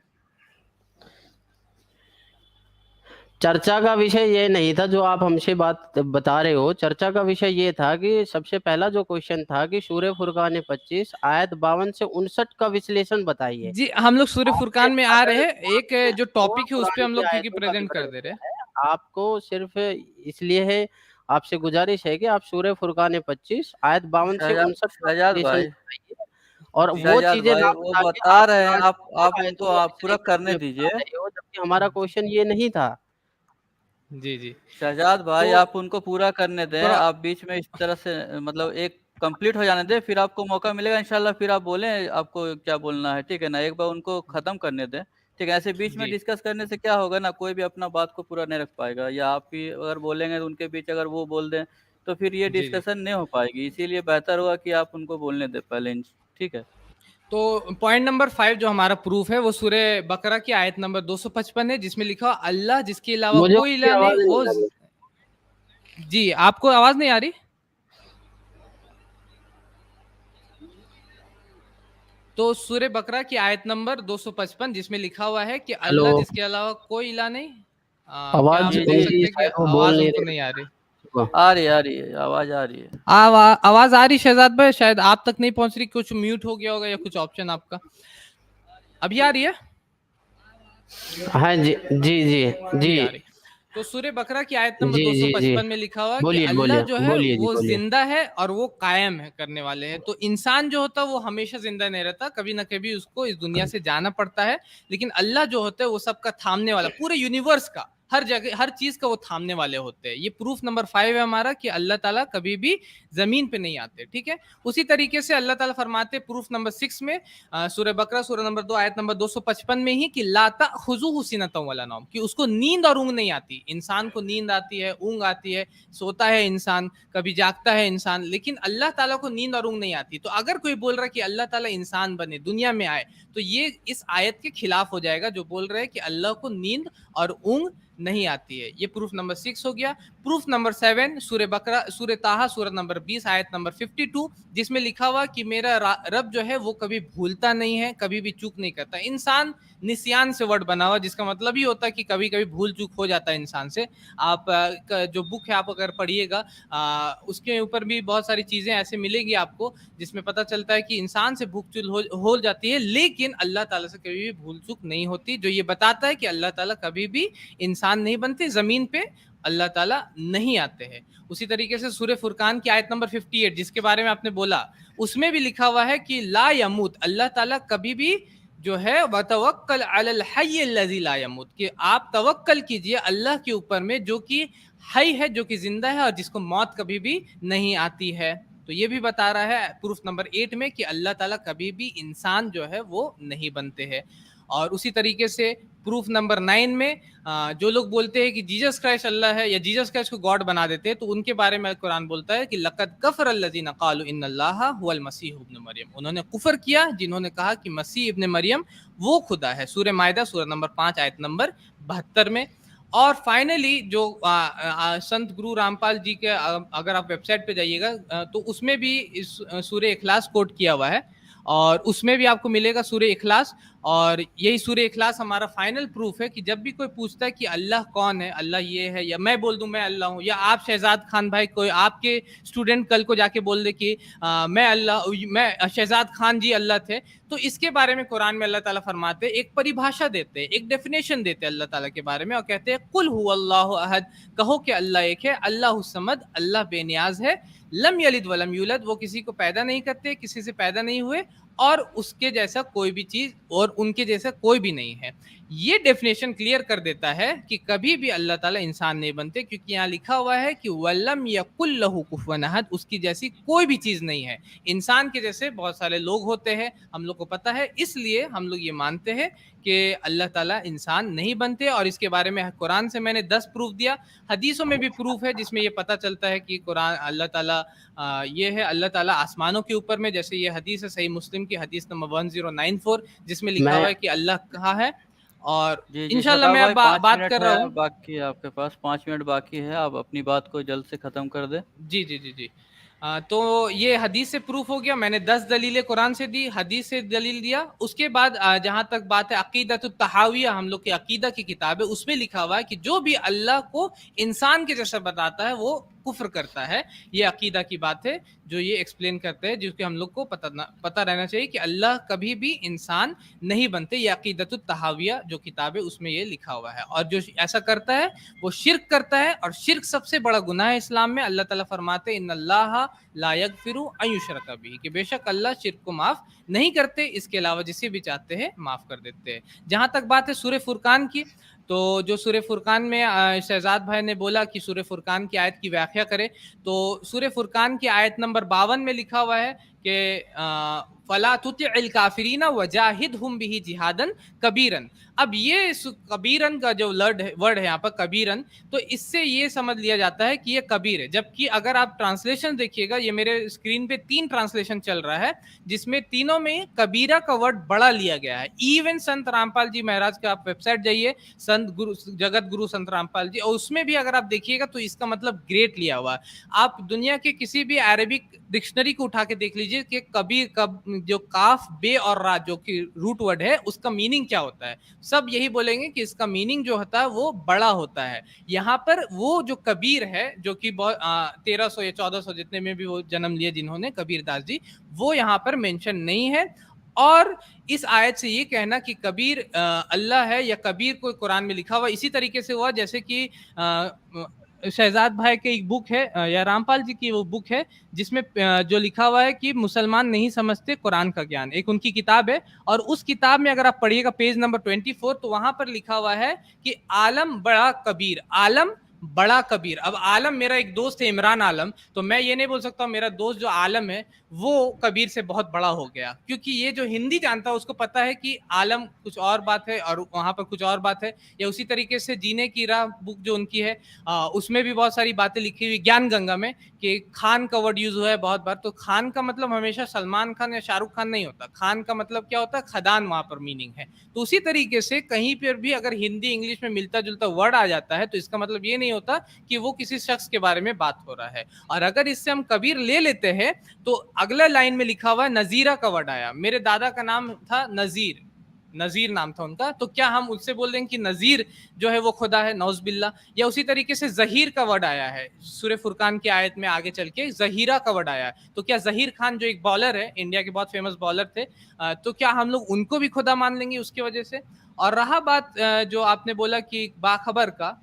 चर्चा का विषय ये नहीं था जो आप हमसे बात बता रहे हो। चर्चा का विषय ये था कि सबसे पहला जो क्वेश्चन था कि सूरह फुरकान 25 आयत 52 से 59 का विश्लेषण बताइए। जी, हम लोग सूरह फुरकान में आ रहे हैं। एक जो तो टॉपिक है उस पे कुरान हम की लोग क्योंकि आयतों का प्रेज़ेंट कर विवरण दे रहे हैं। किया है। आपको सिर्फ इसलिए है, आपसे गुजारिश है कि आप सूरह फुरकान 25 आयत 52 से 59 का शहजाद विश्लेषण भाई, बताइए और जी। वो शहजाद चीजें भाई ना वो बता के बता आप रहे हैं, कुरान आप की उनको आयतों का आप पूरा विश्लेषण करने हमें बता दीजिए। रहे हो, जबकि हमारा क्वेश्चन ये नहीं था। जी, जी। शहजाद भाई तो आप उनको पूरा करने दें, थोड़ा आप बीच में इस तरह से मतलब एक कंप्लीट हो जाने दें, फिर आपको मौका मिलेगा इंशाल्लाह, फिर आप बोलें आपको क्या बोलना है, ठीक है ना? एक बार उनको ख़त्म करने दें, ठीक है? ऐसे बीच में जी, डिस्कस करने से क्या होगा ना, कोई भी अपना बात को पूरा नहीं रख पाएगा, या आप ही अगर बोलेंगे तो उनके बीच अगर वो बोल दें, तो फिर ये जी, जी। डिस्कशन नहीं हो पाएगी। इसीलिए बेहतर होगा कि आप उनको बोलने दें पहले ठीक है? तो पॉइंट नंबर 5 जो हमारा प्रूफ है वो सूरह बकरा की आयत नंबर 255 है जिसमें लिखा हुआ अल्लाह जिसके अलावा मुझे कोई उनकी इलाह नहीं आवाज नहीं वो आ रही। जी, आपको आवाज़ नहीं आ रही? तो सूरह बकरा की आयत नंबर 255 जिसमें लिखा हुआ है कि हेलो, अल्लाह जिसके अलावा कोई इलाह नहीं। क्या आवाज हम जी, बोल जी। उनकी सकते हैं कि शायद वो बोल आवाज़ नहीं उनको नहीं आ रही? रहे। आ रही है, आवाज़ आ रही है। आवाज़ आ रही शहज़ाद भाई? शायद आप तक नहीं पहुँच रही, कुछ म्यूट हो गया होगा या कुछ ऑप्शन आपका। अभी आ रही है? हाँ जी, जी, जी, जी, आ जी, रही। तो सूरह बकरा की आयत नंबर जी, जी, जी। 255 में लिखा हुआ कि बोलिए, अल्लाह बोलिए, जो है बोलिए जी, वो बोलिए। ज़िंदा है और वो कायम है करने वाले हैं। तो इंसान जो होता है वो हमेशा ज़िंदा नहीं रहता, कभी न कभी उसको इस दुनिया से जाना पड़ता है। लेकिन अल्लाह जो होता है वो सबका थामने वाला, पूरे यूनिवर्स का, हर जगह हर चीज़ का वो थामने वाले होते हैं। ये प्रूफ नंबर 5 है हमारा कि अल्लाह ताला कभी भी ज़मीन पे नहीं आते, ठीक है? उसी तरीके से अल्लाह ताला फरमाते हैं प्रूफ नंबर 6 में सूरह बकरा सूरह नंबर 2 आयत नंबर 255 में ही कि ला ताखुज़ुहु सिनतुम वला नौम, कि उसको नींद और ऊँग नहीं आती। इंसान को नींद आती है, ऊँग आती है, सोता है इंसान, कभी जागता है इंसान, लेकिन अल्लाह ताला को नींद और ऊँग नहीं आती। तो अगर कोई बोल रहा है कि अल्लाह ताला इंसान बने, दुनिया में आए, तो ये इस आयत के खिलाफ हो जाएगा जो बोल रहे हैं कि अल्लाह को नींद और ऊँग नहीं आती है। ये प्रूफ नंबर 6 हो गया। प्रूफ नंबर 7 सूरह बकरा सूरह ताहा सूरह नंबर 20 आयत नंबर 52 जिसमें लिखा हुआ कि मेरा रब जो है वो कभी भूलता नहीं है, कभी भी चूक नहीं करता। इंसान निस्यान से वर्ड बना हुआ जिसका मतलब ही होता है कि कभी-कभी भूल चूक हो जाता है इंसान से। आप जो बुक है आप अगर पढ़िएगा उसके ऊपर भी बहुत सारी चीज़ें ऐसे मिलेगी आपको जिसमें पता चलता है कि इंसान से भूल चूक हो जाती है, लेकिन अल्लाह ताला से कभी भी भूल चूक नहीं होती, जो ये बताता है कि अल्लाह ताला कभी भी इंसान नहीं बनते, ज़मीन पे अल्लाह ताला नहीं आते हैं। उसी तरीके से सूरह फुरकान की आयत नंबर 58 जिसके बारे में आपने बोला, उसमें भी लिखा हुआ है कि ला यमूत, अल्लाह ताला कभी भी जो है वतवक्कल अलल हय्य लज़ी ला यमूत, कि आप तवक्कल कीजिए अल्लाह के ऊपर में जो कि हय है, जो कि ज़िंदा है और जिसको मौत कभी भी नहीं आती है। तो ये भी बता रहा है प्रूफ नंबर 8 में कि अल्लाह ताला कभी भी इंसान जो है वो नहीं बनते हैं। और उसी तरीके से प्रूफ नंबर 9 में जो लोग बोलते हैं कि जीसस क्राइस्ट अल्लाह है या जीसस क्राइस्ट को गॉड बना देते हैं, तो उनके बारे में कुरान बोलता है कि लक़द कफ़र अल्लज़ीना क़ालू इन्नल्लाहा हुवल मसीह इब्न मरियम, उन्होंने कुफ़र किया जिन्होंने कहा कि मसीह इब्न मरियम वो खुदा है। सूरह माइदा सूरह नंबर 5 आयत नंबर 72 में। और फाइनली जो संत गुरु रामपाल जी के अगर आप वेबसाइट पे जाइएगा तो उसमें भी इस सूरह इखलास कोट किया हुआ है और उसमें भी आपको मिलेगा सूरह इखलास। और यही सूरह इखलास हमारा फाइनल प्रूफ है कि जब भी कोई पूछता है कि अल्लाह कौन है, अल्लाह ये है, या मैं बोल दूं मैं अल्लाह हूं, या आप शहजाद खान भाई कोई आपके स्टूडेंट कल को जाके बोल दे कि मैं शहजाद खान जी अल्लाह थे, तो इसके बारे में कुरान में अल्लाह ताला फरमाते हैं, एक परिभाषा देते हैं, एक डेफिनेशन देते हैं अल्लाह ताला के बारे में और कहते हैं कुल हुवल्लाहु अहद, कहो कि अल्लाह एक है, अल्लाहु समद, अल्लाह बेनियाज है, लम यलिद वलम यूलद, वो किसी को पैदा नहीं करते, किसी से पैदा नहीं हुए और उसके जैसा कोई भी चीज और उनके जैसा कोई भी नहीं है। ये डेफिनेशन क्लियर कर देता है कि कभी भी अल्लाह ताला इंसान नहीं बनते, क्योंकि यहाँ लिखा हुआ है कि वल्लम यकुल लहू कुफुवन अहद, उसकी जैसी कोई भी चीज नहीं है। इंसान के जैसे बहुत सारे लोग होते हैं, हम लोग को पता है, इसलिए हम लोग ये मानते हैं कि अल्लाह ताला इंसान नहीं बनते। और इसके बारे में कुरान से मैंने 10 प्रूफ दिया, हदीसों में भी प्रूफ है जिसमें ये पता चलता है कि कुरान अल्लाह ताला ये है, अल्लाह ताला आसमानों के ऊपर में, जैसे ये हदीस है सही मुस्लिम की हदीस नंबर 1094, जिसमें लिखा मैं हुआ है कि अल्लाह कहाँ है। और जी जी इंशाल्लाह शदाब मैं भाई, अब 5 बात मिनट कर है रहा हूँ। बाकी है आपके पास, 5 मिनट बाकी है, आप अपनी बात को जल्द से ख़त्म कर दें। जी जी जी जी। तो ये हदीस से प्रूफ हो गया, मैंने 10 दलीलें कुरान से दी, हदीस से दलील दिया। उसके बाद जहां तक बात है अकीदतुत तहाविया, हम लोग की अकीदा की किताब है, उसमें लिखा हुआ है कि जो भी अल्लाह को इंसान के जैसा बताता है वो कुफ्र करता है। ये अकीदा की बात है जो ये एक्सप्लेन करते हैं, जिसके हम लोग को पता रहना चाहिए कि अल्लाह कभी भी इंसान नहीं बनते। ये अकीदतुत तहाविया जो किताब है उसमें ये लिखा हुआ है। और जो ऐसा करता है वो शिर्क करता है, और शिर्क सबसे बड़ा गुनाह है इस्लाम में। अल्लाह ताला फरमाते हैं इन्नल्लाह ला यगफिरु अन युशरका बिही, कि बेशक अल्लाह शिर्क को माफ नहीं करते, इसके अलावा जिसे भी चाहते हैं माफ कर देते हैं। जहां तक बात है सूरह फुरकान की, तो जो सूरह फुरकान में शहजाद भाई ने बोला कि सूरह फुरकान की आयत की व्याख्या करे, तो सूरह फुरकान की आयत नंबर 52 में लिखा हुआ है कि फला तुतिल काफिरीना वजाहिदहुम बिही जिहादन कबीरन। अब ये कबीरन का जो वर्ड है यहाँ पर कबीरन, तो इससे ये समझ लिया जाता है कि ये कबीर है। जबकि अगर आप ट्रांसलेशन देखिएगा, ये मेरे स्क्रीन पे 3 ट्रांसलेशन चल रहा है, जिसमें तीनों में कबीरा का वर्ड बड़ा लिया गया है। इवन संत रामपाल जी महाराज का आप वेबसाइट जाइए, संत गुरु जगत गुरु संत रामपाल जी, और उसमें भी अगर आप देखिएगा तो इसका मतलब ग्रेट लिया हुआ है। आप दुनिया के किसी भी अरेबिक डिक्शनरी को उठा के देख लीजिए कि कबीर कब जो काफ बे और रा जो कि रूट वर्ड है उसका मीनिंग क्या होता है, सब यही बोलेंगे कि इसका मीनिंग जो होता है वो बड़ा होता है। यहाँ पर वो जो कबीर है, जो कि 1300 या 1400 जितने में भी वो जन्म लिए जिन्होंने, कबीर दास जी, वो यहाँ पर मेंशन नहीं है। और इस आयत से ये कहना कि कबीर अल्लाह है या कबीर कोई कुरान में लिखा हुआ, इसी तरीके से हुआ जैसे कि शहजाद भाई की एक बुक है या रामपाल जी की वो बुक है जिसमें जो लिखा हुआ है कि मुसलमान नहीं समझते कुरान का ज्ञान, एक उनकी किताब है। और उस किताब में अगर आप पढ़िएगा पेज नंबर 24, तो वहां पर लिखा हुआ है कि आलम बड़ा कबीर, आलम बड़ा कबीर। अब आलम, मेरा एक दोस्त है इमरान आलम, तो मैं ये नहीं बोल सकता मेरा दोस्त जो आलम है वो कबीर से बहुत बड़ा हो गया, क्योंकि ये जो हिंदी जानता है उसको पता है कि आलम कुछ और बात है और वहां पर कुछ और बात है। या उसी तरीके से जीने की राह बुक जो उनकी है, उसमें भी बहुत सारी बातें लिखी हुई, ज्ञान गंगा में, कि खान का वर्ड यूज हुआ है बहुत बार। तो खान का मतलब हमेशा सलमान खान या शाहरुख खान नहीं होता, खान का मतलब क्या होता है, खदान, वहां पर मीनिंग है। तो उसी तरीके से कहीं पर भी अगर हिंदी इंग्लिश में मिलता जुलता वर्ड आ जाता है तो इसका मतलब ये नहीं होता कि वो किसी शख्स के बारे में बात हो रहा है। और अगर इससे हम कबीर ले लेते हैं तो अगला लाइन में लिखा हुआ है नजीरा का वर्ड आया, मेरे दादा का नाम था नजीर, नजीर नाम था उनका, तो क्या हम उससे बोल देंगे कि नजीर जो है वो खुदा है, नौज बिल्ला। या उसी तरीके से जहीर का वर्ड आया है सूरह फुरकान की आयत में, आगे चल के जहीरा का वर्ड आया है, तो क्या जहीर खान जो एक बॉलर है, इंडिया के बहुत फेमस बॉलर थे, तो क्या हम लोग उनको भी खुदा मान लेंगे उसकी वजह से। और रहा बात जो आपने बोला कि बाखबर का,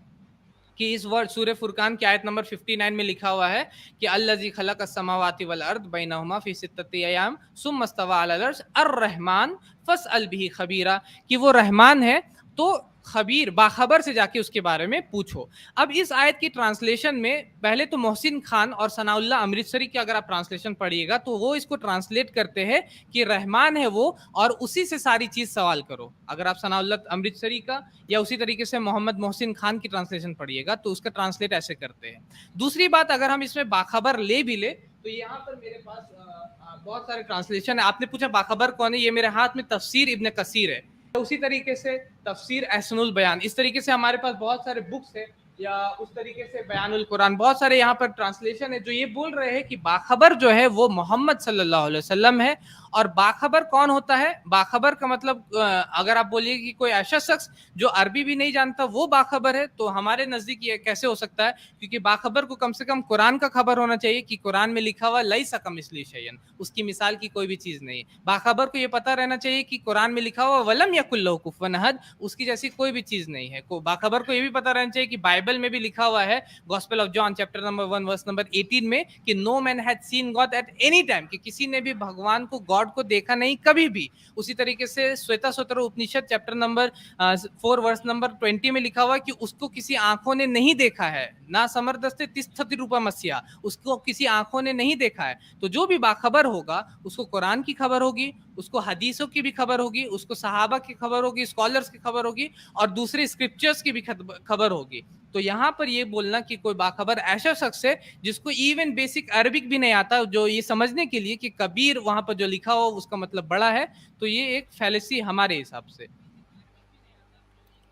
कि इस वर्ड सूरह फुरकान की आयत नंबर 59 में लिखा हुआ है कि अल्लज़ी खलक़स समावाति वल अर्द बैनहुमा फी सित्तति अय्याम सुम्मा इस्तवा अलल अर्श अर्रहमान फस्अल बिही खबीरा, कि वो रहमान है तो खबीर बाखबर से जाके उसके बारे में पूछो। अब इस आयत की ट्रांसलेशन में पहले तो मोहसिन खान और सनाउल्लाह अमृतसरी की अगर आप ट्रांसलेशन पढ़िएगा तो वो इसको ट्रांसलेट करते हैं कि रहमान है वो और उसी से सारी चीज सवाल करो। अगर आप सनाउल्लाह अमृतसरी का या उसी तरीके से मोहम्मद मोहसिन खान की ट्रांसलेशन पढ़िएगा तो उसका ट्रांसलेट ऐसे करते हैं। दूसरी बात, अगर हम इसमें बाखबर ले भी ले तो यहाँ पर मेरे पास बहुत सारे ट्रांसलेशन है। आपने पूछा बाखबर कौन है, ये मेरे हाथ में तफसीर इब्न कसीर है, उसी तरीके से तफसीर अहसनुल बयान, इस तरीके से हमारे पास बहुत सारे बुक्स है, या उस तरीके से बयानुल कुरान, बहुत सारे यहाँ पर ट्रांसलेशन है जो ये बोल रहे हैं कि बाखबर जो है वो मोहम्मद सल्लल्लाहु अलैहि वसल्लम है। और बाखबर कौन होता है, बाखबर का मतलब अगर आप बोलिए कि कोई ऐसा शख्स जो अरबी भी नहीं जानता वो बाखबर है, तो हमारे नजदीक ये कैसे हो सकता है, क्योंकि बाखबर को कम से कम कुरान का खबर होना चाहिए कि कुरान में लिखा हुआ लैसा कमिस्लिही शैअन, उसकी मिसाल की कोई भी चीज नहीं। बाखबर को ये पता रहना चाहिए कि कुरान में लिखा हुआ वलम यकुल लहू कुफुवन अहद, उसकी जैसी कोई भी चीज नहीं है। बाखबर को ये भी पता रहना चाहिए कि बाइबल बाइबल में भी लिखा हुआ है, gospel of John chapter number 1 verse number 18 में, कि no man had seen God at any time, कि किसी ने भी भगवान को, गॉड को देखा नहीं कभी भी। उसी तरीके से श्वेताश्वतर उपनिषद चैप्टर नंबर 4 वर्स नंबर 20 में लिखा हुआ है कि उसको किसी आंखों ने नहीं देखा है, ना समर्दस्ते तिष्ठति रूपमस्या, उसको किसी आंखों ने नहीं देखा है। तो जो भी बाखबर होगा उसको कुरान की खबर होगी, उसको हदीसों की भी खबर होगी, उसको सहाबा की खबर होगी, स्कॉलर्स की खबर होगी, और दूसरे स्क्रिप्चर्स की भी खबर होगी। तो यहाँ पर ये बोलना कि कोई बाखबर ऐसा शख्स है जिसको इवन बेसिक अरबिक भी नहीं आता, जो ये समझने के लिए कि कबीर वहां पर जो लिखा हो उसका मतलब बड़ा है, तो ये एक फैलेसी हमारे हिसाब से।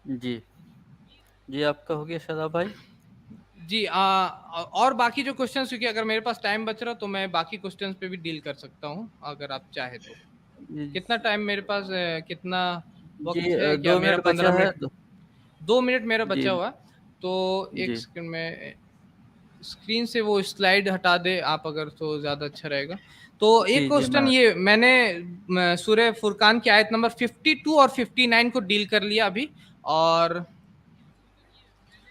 जी जी, आपका हो गया शादाब भाई? जी और बाकी जो क्वेश्चंस, क्योंकि अगर मेरे पास टाइम बच रहा तो मैं बाकी क्वेश्चंस पे भी डील कर सकता हूँ अगर आप चाहे तो। कितना टाइम मेरे पास, कितना जी, वक्त है क्या? 2 मेरा मिनट 15 बचा है। मिनट, 2 मिनट मेरा जी बचा हुआ। तो एक जी सेकंड में स्क्रीन से वो स्लाइड हटा दे आप अगर, तो ज्यादा अच्छा रहेगा। तो एक जी जी, क्वेश्चन मैं ये मैंने सूरह फुरकान की आयत नंबर 52 और 59 को डील कर लिया अभी।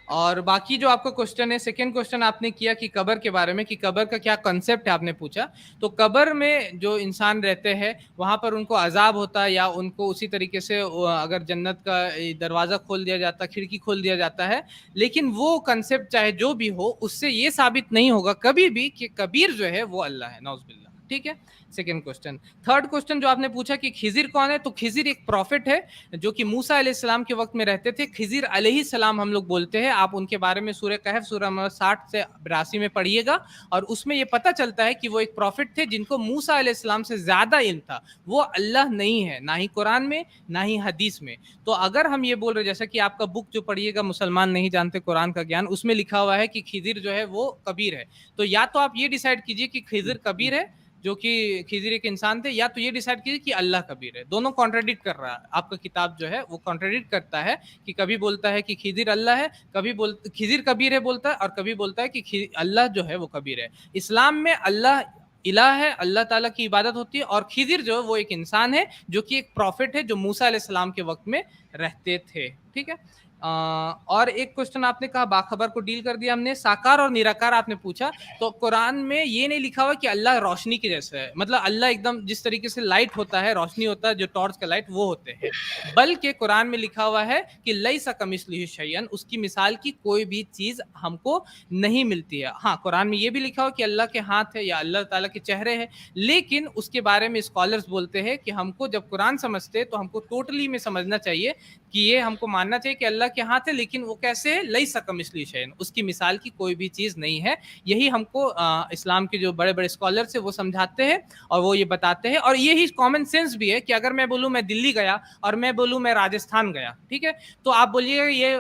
और बाकी जो आपका क्वेश्चन है, सेकंड क्वेश्चन आपने किया कि कब्र के बारे में, कि कब्र का क्या कॉन्सेप्ट है आपने पूछा। तो कब्र में जो इंसान रहते हैं वहां पर उनको अजाब होता है, या उनको उसी तरीके से अगर जन्नत का दरवाजा खोल दिया जाता, खिड़की खोल दिया जाता है, लेकिन वो कॉन्सेप्ट चाहे जो भी हो उससे ये साबित नहीं होगा कभी भी कि कबीर जो है वो अल्लाह है, नौजुबिल्लाह। ठीक है, सेकंड क्वेश्चन। थर्ड क्वेश्चन जो आपने पूछा कि खिजिर कौन है, तो खिजिर एक प्रॉफिट है जो कि मूसा अलैहिस्सलाम के वक्त में रहते थे। खिजिर अलैहिस्सलाम हम लोग बोलते हैं। आप उनके बारे में सूरह कहफ सूरह नंबर 60 से 82 में पढ़िएगा, और उसमें ये पता चलता है कि वो एक प्रॉफिट थे जिनको मूसा अलैहिस्सलाम से ज्यादा इल्म था। वो अल्लाह नहीं है, ना ही कुरान में ना ही हदीस में। तो अगर हम ये बोल रहे, जैसा कि आपका बुक जो पढ़िएगा मुसलमान नहीं जानते कुरान का ज्ञान, उसमें लिखा हुआ है कि खिजिर जो है वो कबीर है, तो या तो आप ये डिसाइड कीजिए कि खिजिर कबीर है, जो कि खिजिर एक इंसान थे, या तो ये डिसाइड कीजिए कि अल्लाह कबीर है। दोनों कॉन्ट्राडिक्ट कर रहा है, आपका किताब जो है वो कॉन्ट्राडिक्ट करता है कि कभी बोलता है कि खिजिर अल्लाह है, कभी खिजिर कबीर है बोलता है, और कभी बोलता है कि अल्लाह जो है वो कबीर है। इस्लाम में अल्लाह इलाह है, अल्लाह ताला की इबादत होती है, और खिजिर जो है वो एक इंसान है जो कि एक प्रॉफिट है जो मूसा अलैहिस्सलाम के वक्त में रहते थे। ठीक है। और एक क्वेश्चन आपने कहा बाखबर को डील कर दिया हमने। साकार और निराकार आपने पूछा, तो कुरान में ये नहीं लिखा हुआ कि अल्लाह रोशनी के जैसा है, मतलब अल्लाह एकदम जिस तरीके से लाइट होता है, रोशनी होता है, जो टॉर्च का लाइट वो होते हैं, बल्कि कुरान में लिखा हुआ है कि लैसा कमिस्लिही शैअन, उसकी मिसाल की कोई भी चीज हमको नहीं मिलती है। हाँ, कुरान में ये भी लिखा हुआ कि अल्लाह के हाथ है या अल्लाह ताला के चेहरे हैं, लेकिन उसके बारे में स्कॉलर्स बोलते हैं कि हमको जब कुरान समझते हैं तो हमको टोटली में समझना चाहिए कि ये हमको मानना चाहिए कि अल्लाह के हाथ है, लेकिन वो कैसे है, लैसा कमिस्लिही शैअन, उसकी मिसाल की कोई भी चीज नहीं है। यही हमको इस्लाम के जो बड़े बड़े स्कॉलर्स है वो समझाते हैं और वो ये बताते हैं, और यही कॉमन सेंस भी है कि अगर मैं बोलूं मैं दिल्ली गया और मैं बोलूं मैं राजस्थान गया, ठीक है, तो आप बोलिएगा ये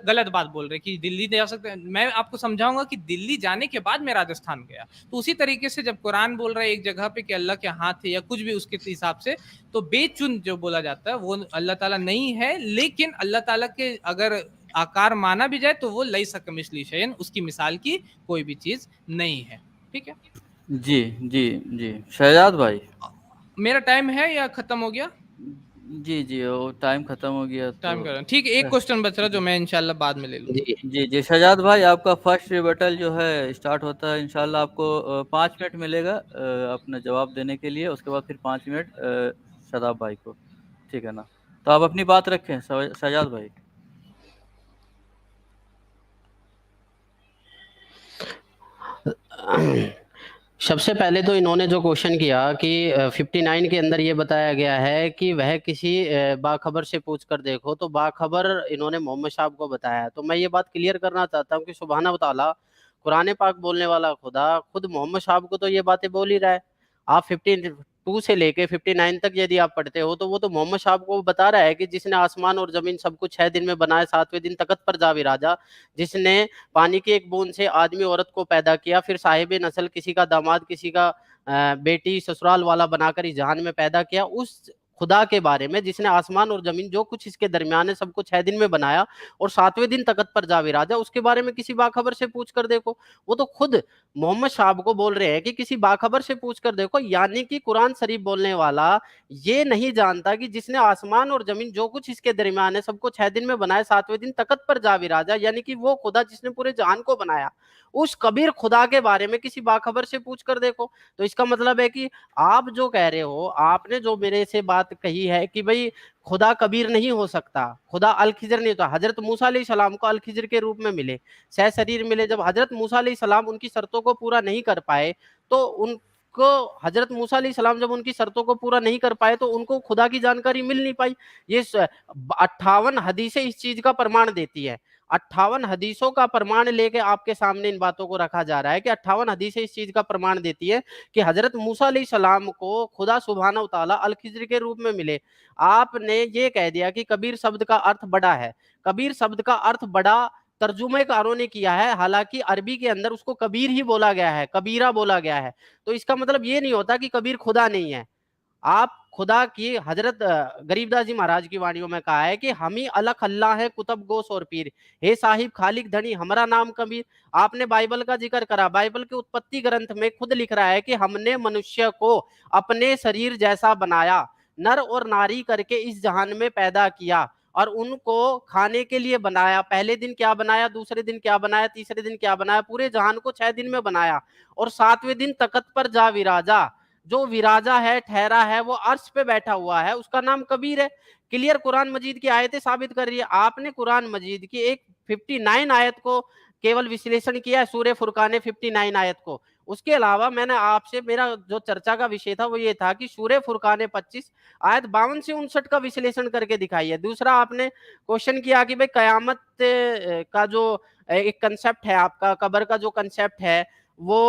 गलत बात बोल रहे कि दिल्ली जा सकते हैं। मैं आपको समझाऊंगा कि दिल्ली जाने के बाद मैं राजस्थान गया। तो उसी तरीके से जब कुरान बोल रहा है एक जगह पे कि अल्लाह के हाथ है या कुछ भी उसके हिसाब से, तो बेचुन जो बोला जाता है वो अल्लाह ताला नहीं है, लेकिन अल्लाह ताला के अगर आकार माना भी जाए तो वो लैसा कमिस्लिही शैअन, उसकी मिसाल की कोई भी चीज नहीं है। ठीक है जी जी जी, शहजाद भाई। मेरा टाइम है या खत्म हो गया? जी जी, वो टाइम खत्म हो गया तो। टाइम कर, ठीक है, एक क्वेश्चन बच रहा जो मैं इंशाल्लाह बाद में ले लूँ। जी जी जी, शहजाद भाई, आपका फर्स्ट रिबटल जो है स्टार्ट होता है इंशाल्लाह। आपको 5 मिनट मिलेगा अपना जवाब देने के लिए, उसके बाद फिर 5 मिनट शहजाद भाई को, ठीक है ना? तो आप अपनी बात रखें शहजाद भाई। सबसे पहले तो इन्होंने जो क्वेश्चन किया कि 59 के अंदर ये बताया गया है कि वह किसी बाखबर से पूछ कर देखो, तो बाखबर इन्होंने मोहम्मद साहब को बताया। तो मैं ये बात क्लियर करना चाहता हूँ कि सुभान अल्लाह ताला, कुरान पाक बोलने वाला खुदा खुद मोहम्मद साहब को तो ये बातें बोल ही रहा है। आप 52 से लेके 59 तक यदि आप पढ़ते हो तो वो तो मोहम्मद साहब को बता रहा है कि जिसने आसमान और जमीन सब कुछ 6 दिन में बनाया, 7वें दिन तख्त पर जा विराजा, जिसने पानी की एक बूंद से आदमी औरत को पैदा किया, फिर साहिब नस्ल किसी का दामाद किसी का बेटी ससुराल वाला बनाकर इस जहान में पैदा किया, उस खुदा के बारे में जिसने आसमान और जमीन जो कुछ इसके दरमियान है सबको 6 दिन में बनाया और 7वें दिन तख्त पर जा विराजा, उसके बारे में किसी बाखबर से पूछ कर देखो। वो तो खुद मोहम्मद साहब को बोल रहे हैं कि किसी बाखबर से पूछ कर देखो, यानी कि कुरान शरीफ बोलने वाला ये नहीं जानता कि जिसने आसमान और जमीन जो कुछ इसके दरमियान है सबको 6 दिन में बनाया, 7वें दिन तख्त पर जा विराजा, यानी कि वो खुदा जिसने पूरे जहान को बनाया, उस कबीर खुदा के बारे में किसी बाखबर से पूछ कर देखो। तो इसका मतलब है कि आप जो कह रहे हो, आपने जो मेरे से बात कही है कि भाई खुदा कबीर नहीं हो सकता, खुदा अल खिजर नहीं होता। हजरत मूसा अलैहिस्सलाम को अल खिजर के रूप में मिले, सह शरीर मिले। जब हजरत मूसा अलैहिस्सलाम उनकी शर्तों को पूरा नहीं कर पाए तो उनको हजरत मूसा अलैहिस्सलाम जब उनकी शर्तों को पूरा नहीं कर पाए तो उनको खुदा की जानकारी मिल नहीं पाई। ये 58 हदीसें इस चीज का प्रमाण देती है। 58 हदीसों का प्रमाण लेके आपके सामने इन बातों को रखा जा रहा है कि 58 हदीसें इस चीज का प्रमाण देती है कि हजरत मूसा अलैहिस्सलाम को खुदा सुब्हानहू तआला अल खिजर के रूप में मिले। आपने ये कह दिया कि कबीर शब्द का अर्थ बड़ा है। कबीर शब्द का अर्थ बड़ा तर्जुमेकारों ने किया है, हालांकि अरबी के अंदर उसको कबीर ही बोला गया है, कबीरा बोला गया है। तो इसका मतलब ये नहीं होता कि कबीर खुदा नहीं है। आप खुदा की हजरत गरीबदास जी महाराज की वाणियों में कहा है कि हम ही अलग अल्लाह है कुतब गोस और पीर, हे साहिब खालिक धनी हमारा नाम कबीर। आपने बाइबल का जिक्र करा, बाइबल के उत्पत्ति ग्रंथ में खुद लिख रहा है कि हमने मनुष्य को अपने शरीर जैसा बनाया, नर और नारी करके इस जहान में पैदा किया और उनको खाने के लिए बनाया। पहले दिन क्या बनाया, दूसरे दिन क्या बनाया, तीसरे दिन क्या बनाया, पूरे जहान को 6 दिन में बनाया और 7वें दिन तख्त पर जा विराजा। जो विराजा है, ठहरा है, वो अर्श पे बैठा हुआ है, उसका नाम कबीर है। क्लियर कुरान मजीद की आयतें साबित कर रही है। आपने कुरान मजीद की एक 59 आयत को केवल विश्लेषण किया है, सूरह फुरकान 59 आयत को। उसके अलावा मैंने आपसे, मेरा जो चर्चा का विषय था वो ये था कि सूरह फुरकान 25 आयत 52 से 59 का विश्लेषण करके दिखाइए। दूसरा आपने क्वेश्चन किया कि भाई कयामत का जो एक कंसेप्ट है, आपका कब्र का जो कंसेप्ट है वो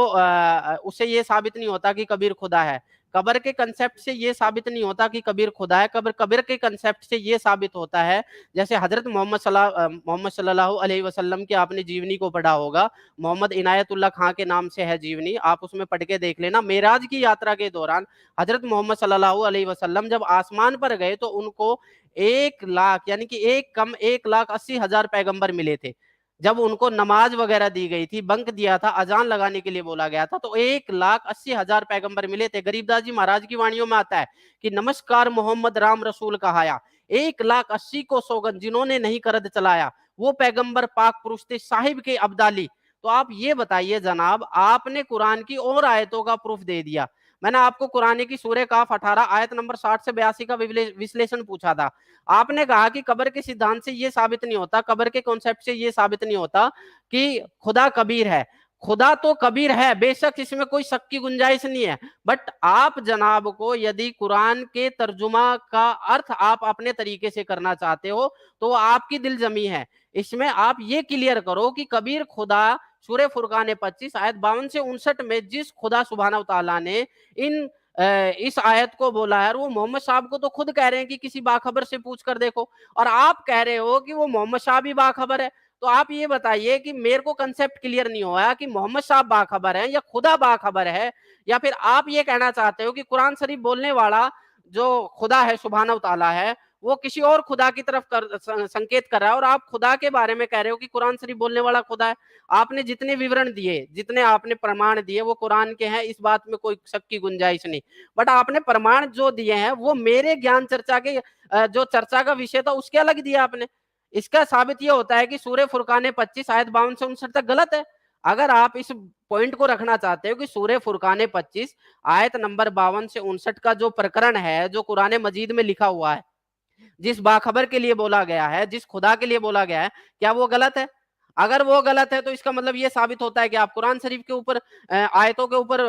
उससे ये साबित नहीं होता कि कबीर खुदा है। कब्र के कंसेप्ट से ये साबित नहीं होता कि कबीर खुदा है। कब्र के कंसेप्ट से ये साबित होता है, जैसे हजरत मोहम्मद सल्लल्लाहु अलैहि वसल्लम की आपने जीवनी को पढ़ा होगा, मोहम्मद इनायतुल्लाह खां के नाम से है जीवनी, आप उसमें पढ़ के देख लेना। मेराज की यात्रा के दौरान हजरत मोहम्मद सल्लल्लाहु अलैहि वसल्लम जब आसमान पर गए तो उनको 1 लाख यानी कि 1,80,000 पैगंबर मिले थे। जब उनको नमाज वगैरह दी गई थी, बंक दिया था, अजान लगाने के लिए बोला गया था, तो 1,80,000 पैगंबर मिले थे। गरीबदास जी महाराज की वाणियों में आता है कि नमस्कार मोहम्मद राम रसूल कहाया, 1,80,000 को सौगन जिन्होंने नहीं करद चलाया, वो पैगंबर पाक पुरुष थे साहिब के अब्दाली। तो आप ये बताइए जनाब, आपने कुरान की और आयतों का प्रूफ दे दिया। मैंने आपको कुरान की सूरह काफ 18 आयत नंबर 60 से 82 का विश्लेषण पूछा था। आपने कहा कि कब्र के सिद्धांत से ये साबित नहीं होता, कब्र के कॉन्सेप्ट से ये साबित नहीं होता कि खुदा कबीर है। खुदा तो कबीर है, बेशक इसमें कोई शक की गुंजाइश नहीं है, बट आप जनाब को यदि कुरान के तर्जुमा का अर्थ आप अपने तरीके से करना चाहते हो तो वो आपकी दिल जमी है। इसमें आप ये क्लियर करो कि कबीर खुदा सूरह फुरकान 25 आयत 52 से 59 में जिस खुदा सुब्हानहू तआला ने इस आयत को बोला है, और वो मोहम्मद साहब को तो खुद कह रहे हैं कि किसी बाखबर से पूछ कर देखो, और आप कह रहे हो कि वो मोहम्मद साहब ही बाखबर है। तो आप ये बताइए कि मेरे को कंसेप्ट क्लियर नहीं हुआ कि मोहम्मद साहब बाखबर है या खुदा बाखबर है, या फिर आप ये कहना चाहते हो कि कुरान शरीफ बोलने वाला जो खुदा है सुब्हानहू तआला है वो किसी और खुदा की तरफ संकेत कर रहा है, और आप खुदा के बारे में कह रहे हो कि कुरान शरीफ बोलने वाला खुदा है। आपने जितने विवरण दिए, जितने आपने प्रमाण दिए वो कुरान के हैं, इस बात में कोई शक की गुंजाइश नहीं, बट आपने प्रमाण जो दिए हैं वो मेरे ज्ञान चर्चा के जो चर्चा का विषय था उसके अलग दिया आपने। इसका साबित ये होता है कि सूरह फुरकान 25 आयत 52 से 59 तक गलत है। अगर आप इस पॉइंट को रखना चाहते हो कि सूरह फुरकान 25 आयत नंबर 52 से 59 का जो प्रकरण है, जो कुरान मजीद में लिखा हुआ है, जिस बाखबर के लिए बोला गया है, जिस खुदा के लिए बोला गया है, क्या वो गलत है? अगर वो गलत है तो इसका मतलब ये साबित होता है कि आप कुरान शरीफ के ऊपर आयतों के ऊपर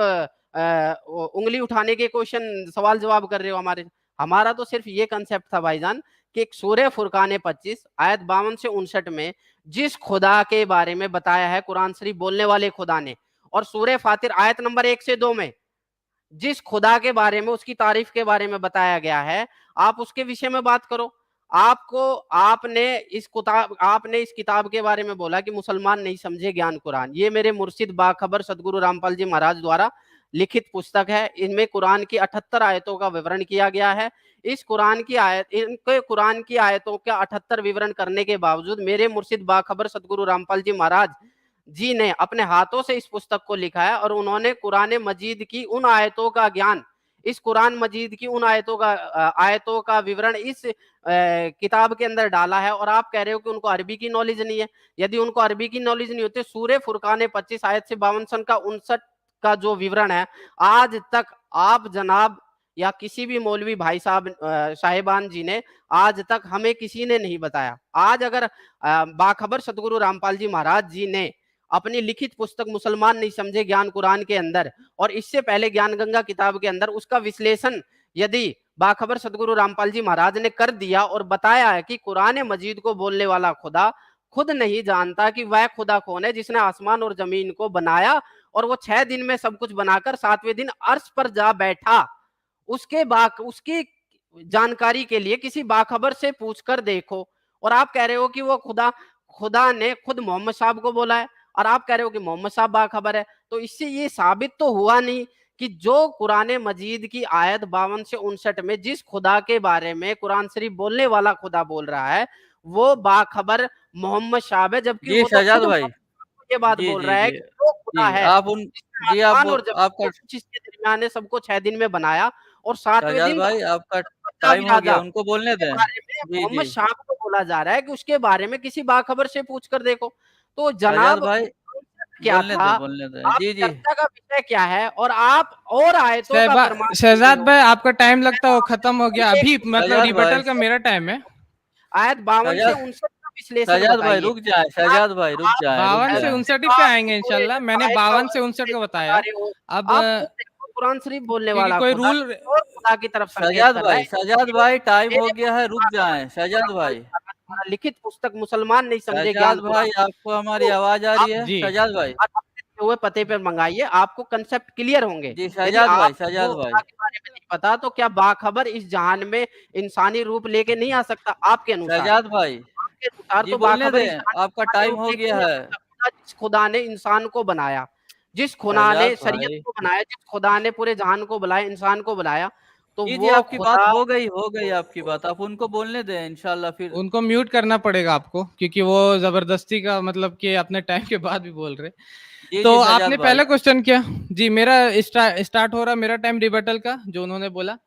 उंगली उठाने के क्वेश्चन सवाल जवाब कर रहे हो हमारे। हमारा तो सिर्फ ये कंसेप्ट था भाईजान कि सूरह फुरकान 25 आयत 52 से 59 में जिस खुदा के बारे में बताया है कुरान शरीफ बोलने वाले खुदा ने, और सूरह फातिर आयत नंबर 1 से 2 में जिस खुदा के बारे में, उसकी तारीफ के बारे में बताया गया है, आप उसके विषय में बात करो। आपने इस किताब के बारे में बोला कि मुसलमान नहीं समझे ज्ञान कुरान। ये मेरे मुर्शिद बाखबर सदगुरु रामपाल जी महाराज द्वारा लिखित पुस्तक है। इनमें कुरान की 78 आयतों का विवरण किया गया है। इनके कुरान की आयतों का 78 विवरण करने के बावजूद मेरे मुर्शिद बाखबर सदगुरु रामपाल जी महाराज जी ने अपने हाथों से इस पुस्तक को लिखा है और उन्होंने कुरान मजीद की उन आयतों का ज्ञान, इस कुरान मजीद की उन आयतों का विवरण इस किताब के अंदर डाला है। और आप कह रहे हो कि उनको अरबी की नॉलेज नहीं है। यदि उनको अरबी की नॉलेज नहीं होती, सूरे फुरकान 25 आयत से 52 सन का 59 का जो विवरण है, आज तक आप जनाब या किसी भी मौलवी भाई साहब साहिबान जी ने आज तक हमें किसी ने नहीं बताया। आज अगर बाखबर सतगुरु रामपाल जी महाराज जी ने अपनी लिखित पुस्तक मुसलमान नहीं समझे ज्ञान कुरान के अंदर, और इससे पहले ज्ञान गंगा किताब के अंदर उसका विश्लेषण यदि बाखबर सतगुरु रामपाल जी महाराज ने कर दिया और बताया है कि कुरान मजीद को बोलने वाला खुदा खुद नहीं जानता कि वह खुदा कौन है जिसने आसमान और जमीन को बनाया और वो 6 दिन में सब कुछ बनाकर 7वें दिन अर्श पर जा बैठा, उसकी जानकारी के लिए किसी बाखबर से पूछकर देखो। और आप कह रहे हो कि वो खुदा ने खुद मोहम्मद साहब को बोला है, और आप कह रहे हो कि मोहम्मद साहब बाखबर है। तो इससे ये साबित तो हुआ नहीं कि जो कुरान मजीद की आयत 52 से 59 में जिस खुदा के बारे में कुरान शरीफ बोलने वाला खुदा बोल रहा है, वो बाखबर मोहम्मद साहब है, जबकि जी वो तो शहजाद खुद भाई, ये बात जी बोल जी रहा है जी कि जो खुदा जी है आप उन जिसने जी आप आसमान और जमीन आपका को कुछ इसके दरमियान है सबको 6 दिन में बनाया और 7वें शहजाद दिन भाई आपका टाइम हो राजा, गया, उनको बोलने उसके दें। बारे में जी मोहम्मद जी साहब को बोला जा रहा है कि उसके बारे में किसी बाखबर से पूछकर देखो। तो शहजाद जनाब भाई क्या बोलने था, दें, बोलने दें। आप जी जी चर्चा का विषय क्या है, और आप और आयतों का प्रमाण दे रहे शहजाद हो। भाई आपका टाइम लगता है वो खत्म हो गया अभी, मतलब शहजाद भाई, रिबटल का मेरा टाइम है। आयत 52 से शहजाद 59 का विश्लेषण शहजाद भाई बताइए। रुक जाए, आप शहजाद भाई रुक आप जाए, रुक 52 से जाए। 59 पे आएंगे इंशाल्लाह, मैंने 52 से 59 का बता बताया। रहे हो, अब आप खुद देखो कुरान शरीफ बोलने क्योंकि वाला कोई खुदा रूल, और खुदा की तरफ संकेत कर रहा है। शहजाद भाई टाइम हो मेरे गया है, रुक जाएं शहजाद भाई। द्वारा लिखित पुस्तक मुसलमान नहीं समझे शहजाद ज्ञान भाई कुरान, आपको हमारी तो आवाज आ आप रही है जी शहजाद भाई? अपने हुए पते पर मंगाइए, आपको कंसेप्ट क्लियर होंगे। जी यदि शहजाद भाई, आपको शहजाद भाई, खुदा के बारे में नहीं पता तो क्या बाखबर इस जहान में इंसानी रूप लेके नहीं आ सकता? आपके अनुसार, शहजाद भाई आपके अनुसार जी तो बोलने बाखबर इस दें, जहान में आपका इंसानी टाइम रूप हो लेके गया नहीं आ है। सकता। जिस खुदा ने इंसान को बनाया, जिस खुदा ने शहजाद शरीयत भाई को बनाया, जिस खुदा ने पूरे जहान को बनाया, इंसान को बनाया, तो जी जी वो आपकी बात खुदा हो गई आपकी बात, आप उनको बोलने दें इंशाल्लाह फिर। उनको म्यूट करना पड़ेगा आपको, क्योंकि वो जबरदस्ती का मतलब कि अपने टाइम के बाद भी बोल रहे। जी तो जी शहजाद आपने भाई। पहला क्वेश्चन किया जी, मेरा स्टार्ट हो रहा मेरा टाइम रिबटल का, जो उन्होंने बोला।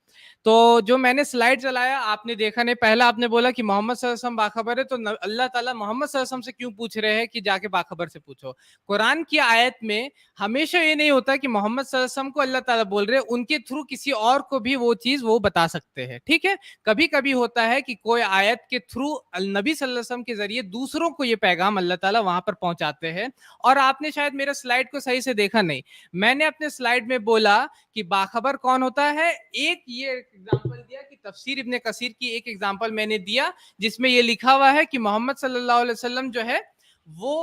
तो जो मैंने स्लाइड चलाया आपने देखा नहीं, पहला आपने बोला कि मोहम्मद सल्लल्लाहु अलैहि वसल्लम बाखबर है, तो अल्लाह ताला मोहम्मद सल्लल्लाहु अलैहि वसल्लम से क्यों पूछ रहे हैं कि जाके बाखबर से पूछो। कुरान की आयत में हमेशा ये नहीं होता कि मोहम्मद सल्लल्लाहु अलैहि वसल्लम को अल्लाह ताला बोल रहे हैं, उनके थ्रू किसी और को भी वो चीज वो बता सकते हैं, ठीक है। कभी कभी होता है कि कोई आयत के थ्रू नबी सल्लल्लाहु अलैहि वसल्लम के जरिए दूसरों को ये पैगाम अल्लाह ताला वहां पर पहुंचाते हैं। और आपने शायद मेरा स्लाइड को सही से देखा नहीं, मैंने अपने स्लाइड में बोला कि बाखबर कौन होता है। एक ये एग्जांपल दिया कि तफसीर इब्ने कसीर की एक एग्जांपल मैंने दिया, जिसमें ये लिखा हुआ है कि मोहम्मद सल्लल्लाहु अलैहि वसल्लम जो है वो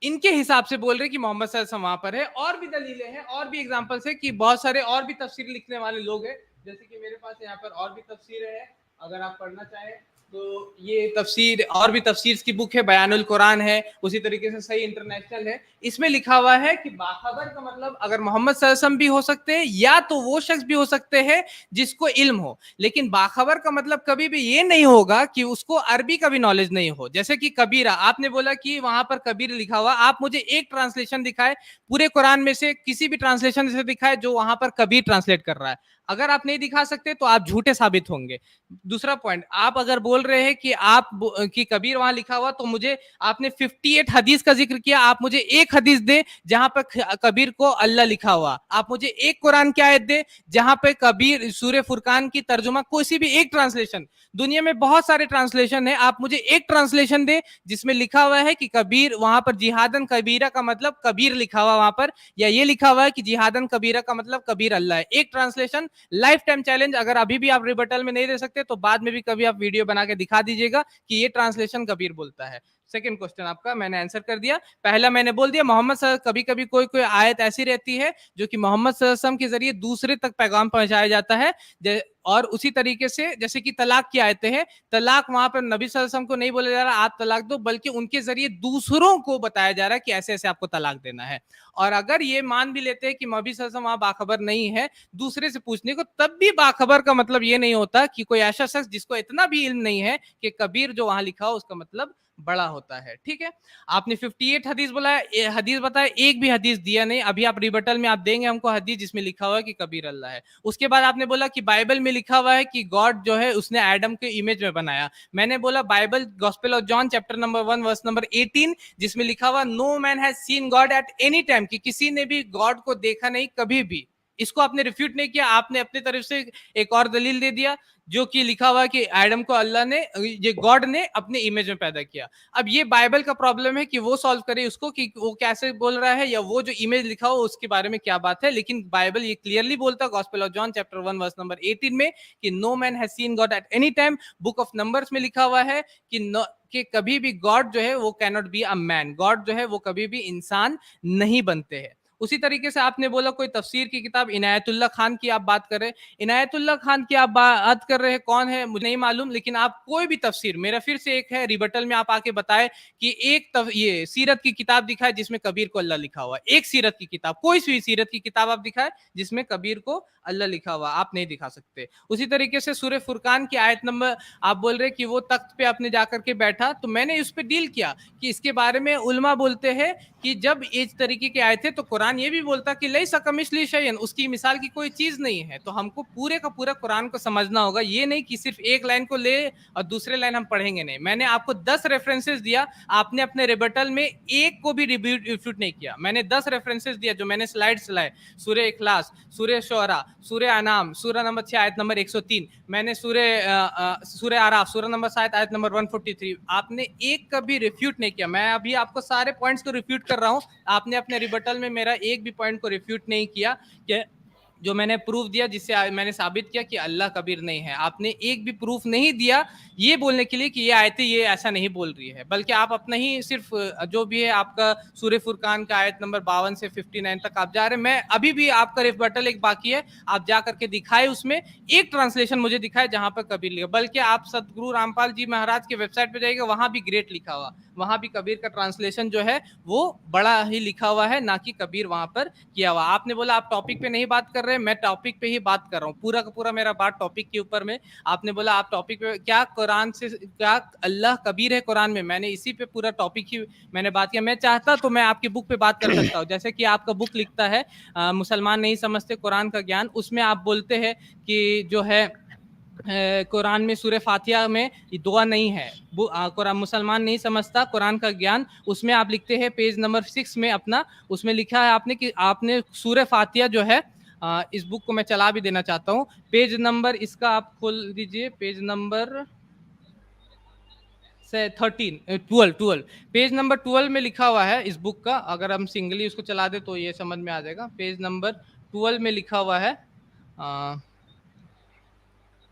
इनके हिसाब से बोल रहे कि मोहम्मद सल्लल्लाहु अलैहि वसल्लम वहां पर है। और भी दलीलें हैं, और भी एग्जांपल्स है कि बहुत सारे और भी तफसीर लिखने वाले लोग हैं, जैसे कि मेरे पास यहाँ पर और भी तफसीर है, अगर आप पढ़ना चाहें तो ये तफसीर और भी तफसीर की बुक है, बयानुल कुरान है, उसी तरीके से सही इंटरनेशनल है। इसमें लिखा हुआ है कि बाखबर का मतलब अगर मोहम्मद सल्लल्लाहु अलैहि वसल्लम भी हो सकते हैं, या तो वो शख्स भी हो सकते हैं जिसको इल्म हो। लेकिन बाखबर का मतलब कभी भी ये नहीं होगा कि उसको अरबी का भी नॉलेज नहीं हो। जैसे कि कबीरा, आपने बोला कि वहां पर कबीर लिखा हुआ, आप मुझे एक ट्रांसलेशन दिखाए पूरे कुरान में से, किसी भी ट्रांसलेशन से दिखाए जो वहां पर कबीर ट्रांसलेट कर रहा है। अगर आप नहीं दिखा सकते तो आप झूठे साबित होंगे। दूसरा पॉइंट, आप अगर बोल रहे हैं कि कबीर वहां लिखा हुआ, तो मुझे आपने 58 हदीस का जिक्र किया, आप मुझे एक हदीस दे जहां पर कबीर को अल्लाह लिखा हुआ। आप मुझे एक कुरान की आयत दे जहां पे कबीर सूरे फुरकान की तर्जुमा, कोई भी एक ट्रांसलेशन, दुनिया में बहुत सारे ट्रांसलेशन है, आप मुझे एक ट्रांसलेशन दे जिसमें लिखा हुआ है कि कबीर वहां पर जिहादन कबीरा का मतलब कबीर लिखा हुआ वहां पर, या ये लिखा हुआ है कि जिहादन कबीरा का मतलब कबीर अल्लाह है। एक ट्रांसलेशन, लाइफ टाइम चैलेंज। अगर अभी भी आप रिबटल में नहीं दे सकते तो बाद में भी कभी आप वीडियो बना के दिखा दीजिएगा कि ये ट्रांसलेशन कबीर बोलता है। सेकंड क्वेश्चन आपका मैंने आंसर कर दिया। पहला मैंने बोल दिया मोहम्मद कभी कभी कोई कोई आयत ऐसी रहती है जो कि मोहम्मद सल्लल्लाहु अलैहि वसल्लम के जरिए दूसरे तक पैगाम पहुंचाया जाता है। और उसी तरीके से जैसे कि तलाक की आयतें हैं, तलाक वहां पर नबी सल्लल्लाहु अलैहि वसल्लम को नहीं बोला जा रहा आप तलाक दो, बल्कि उनके जरिए दूसरों को बताया जा रहा है कि ऐसे ऐसे आपको तलाक देना है। और अगर ये मान भी लेते हैं कि नबी सल्लल्लाहु अलैहि वसल्लम वहां बाखबर नहीं है दूसरे से पूछने को, तब भी बाखबर का मतलब ये नहीं होता कि कोई ऐसा शख्स जिसको इतना भी इल्म नहीं है कि कबीर जो वहां लिखा हो उसका मतलब बड़ा होता है। ठीक है, आपने 58 हदीस बोला, हदीस बताया, एक भी हदीस दिया नहीं। अभी आप रिबटल में आप देंगे हमको हदीस जिसमें लिखा हुआ है कि कबीर अल्लाह है। उसके बाद आपने बोला कि बाइबल में लिखा हुआ है कि गॉड जो है उसने एडम के इमेज में बनाया। मैंने बोला Bible gospel of John chapter number 1 verse number 18 जिसमें लिखा हुआ no man has seen God at any time, कि किसी ने भी गॉड को देखा नहीं कभी भी। इसको आपने रिफ्यूट नहीं किया, आपने अपनी तरफ से एक और दलील दे दिया जो कि लिखा हुआ कि एडम को अल्लाह ने, ये गॉड ने अपने इमेज में पैदा किया। अब ये बाइबल का प्रॉब्लम है कि वो सॉल्व करे उसको कि वो कैसे बोल रहा है या वो जो इमेज लिखा हो उसके बारे में क्या बात है। लेकिन बाइबल ये क्लियरली बोलता है gospel of John chapter 1 verse number 18 में कि no man has seen God at any time. Book of Numbers में लिखा हुआ है कि कभी भी गॉड जो है वो cannot be a man, God जो है वो कभी भी इंसान नहीं बनते हैं। उसी तरीके से आपने बोला कोई तफसीर की किताब, इनायतुल्लाह खान की आप बात कर रहे हैं। इनायतुल्लाह खान की आप बात कर रहे हैं, कौन है मुझे नहीं मालूम, लेकिन आप कोई भी तफसीर, मेरा फिर से एक है रिबटल में आप आके बताए कि एक ये सीरत की किताब दिखाए जिसमें कबीर को अल्लाह लिखा हुआ है। एक सीरत की किताब, कोई सी सीरत की किताब आप दिखाए जिसमें कबीर को अल्लाह लिखा हुआ, आप नहीं दिखा सकते। उसी तरीके से सूरह फुरकान की आयत नंबर आप बोल रहे कि वो तख्त पे आपने जाकर के बैठा, तो मैंने उस पर डील किया कि इसके बारे में उलमा बोलते हैं कि जब इस तरीके के आए थे तो कुरान ये भी बोलता कि लैसा कमिस्लिही शैयन, उसकी मिसाल की कोई चीज नहीं है। तो हमको पूरे का पूरा कुरान को समझना होगा, ये नहीं कि सिर्फ एक लाइन को ले और दूसरे लाइन हम पढ़ेंगे नहीं। मैंने आपको 10 रेफरेंसेस दिया, आपने अपने रिबटल में एक को भी रिफ्यूट नहीं किया। मैंने 10 रेफरेंसेस दिया जो मैंने स्लाइड्स लाए, सूरह इखलास, सूरह शुअरा, सूरह अनाम, सूरह नंबर 6 आयत नंबर 103, मैंने सूरह आराफ सूरह नंबर 7 आयत नंबर 143, आपने एक का भी रिफ्यूट नहीं किया। मैं अभी आपको सारे पॉइंट्स को रिफ्यूट कर रहा हूं, आपने अपने रिबटल में मेरा एक भी पॉइंट को रिफ्यूट नहीं किया कि जो मैंने प्रूफ दिया जिससे मैंने साबित किया कि अल्लाह कबीर नहीं है। आपने एक भी प्रूफ नहीं दिया ये बोलने के लिए कि ये आयतें ये ऐसा नहीं बोल रही है, बल्कि आप अपना ही सिर्फ जो भी है आपका सूरह फुरकान का आयत नंबर 52 से 59 तक आप जा रहे हैं। मैं अभी भी आपका रिबटल एक बाकी है, आप जा करके दिखाए, उसमें एक ट्रांसलेशन मुझे दिखाए जहां पर कबीर लिखा, बल्कि आप सदगुरु रामपाल जी महाराज के वेबसाइट पे जाइएगा, वहां भी ग्रेट लिखा हुआ, वहां भी कबीर का ट्रांसलेशन जो है वो बड़ा ही लिखा हुआ है, ना कि कबीर वहां पर किया हुआ। आपने बोला आप टॉपिक पे नहीं बात कर रहे, मैं टॉपिक पे ही बात कर रहा हूँ, पूरा का पूरा मेरा बात टॉपिक के ऊपर में। आपने बोला आप टॉपिक पे, क्या कुरान से क्या अल्लाह कबीर है कुरान में? मैंने इसी पे पूरा टॉपिक ही मैंने बात किया। मैं चाहता तो मैं आपकी बुक पे बात कर सकता हूँ, जैसे कि आपका बुक लिखता है मुसलमान नहीं समझते कुरान का ज्ञान, उसमें आप बोलते हैं कि जो है कुरान में सूरह फातिहा में दुआ नहीं है, कुरान मुसलमान नहीं समझता कुरान का ज्ञान, उसमें आप लिखते हैं पेज नंबर 6 में अपना, उसमें लिखा है आपने कि आपने सूरह फातिहा जो है इस बुक को मैं चला भी देना चाहता हूँ, पेज नंबर इसका आप खोल दीजिए, पेज नंबर 12 पेज नंबर 12 में लिखा हुआ है इस बुक का। अगर हम सिंगली उसको चला दे तो ये समझ में आ जाएगा। पेज नंबर 12 में लिखा हुआ है,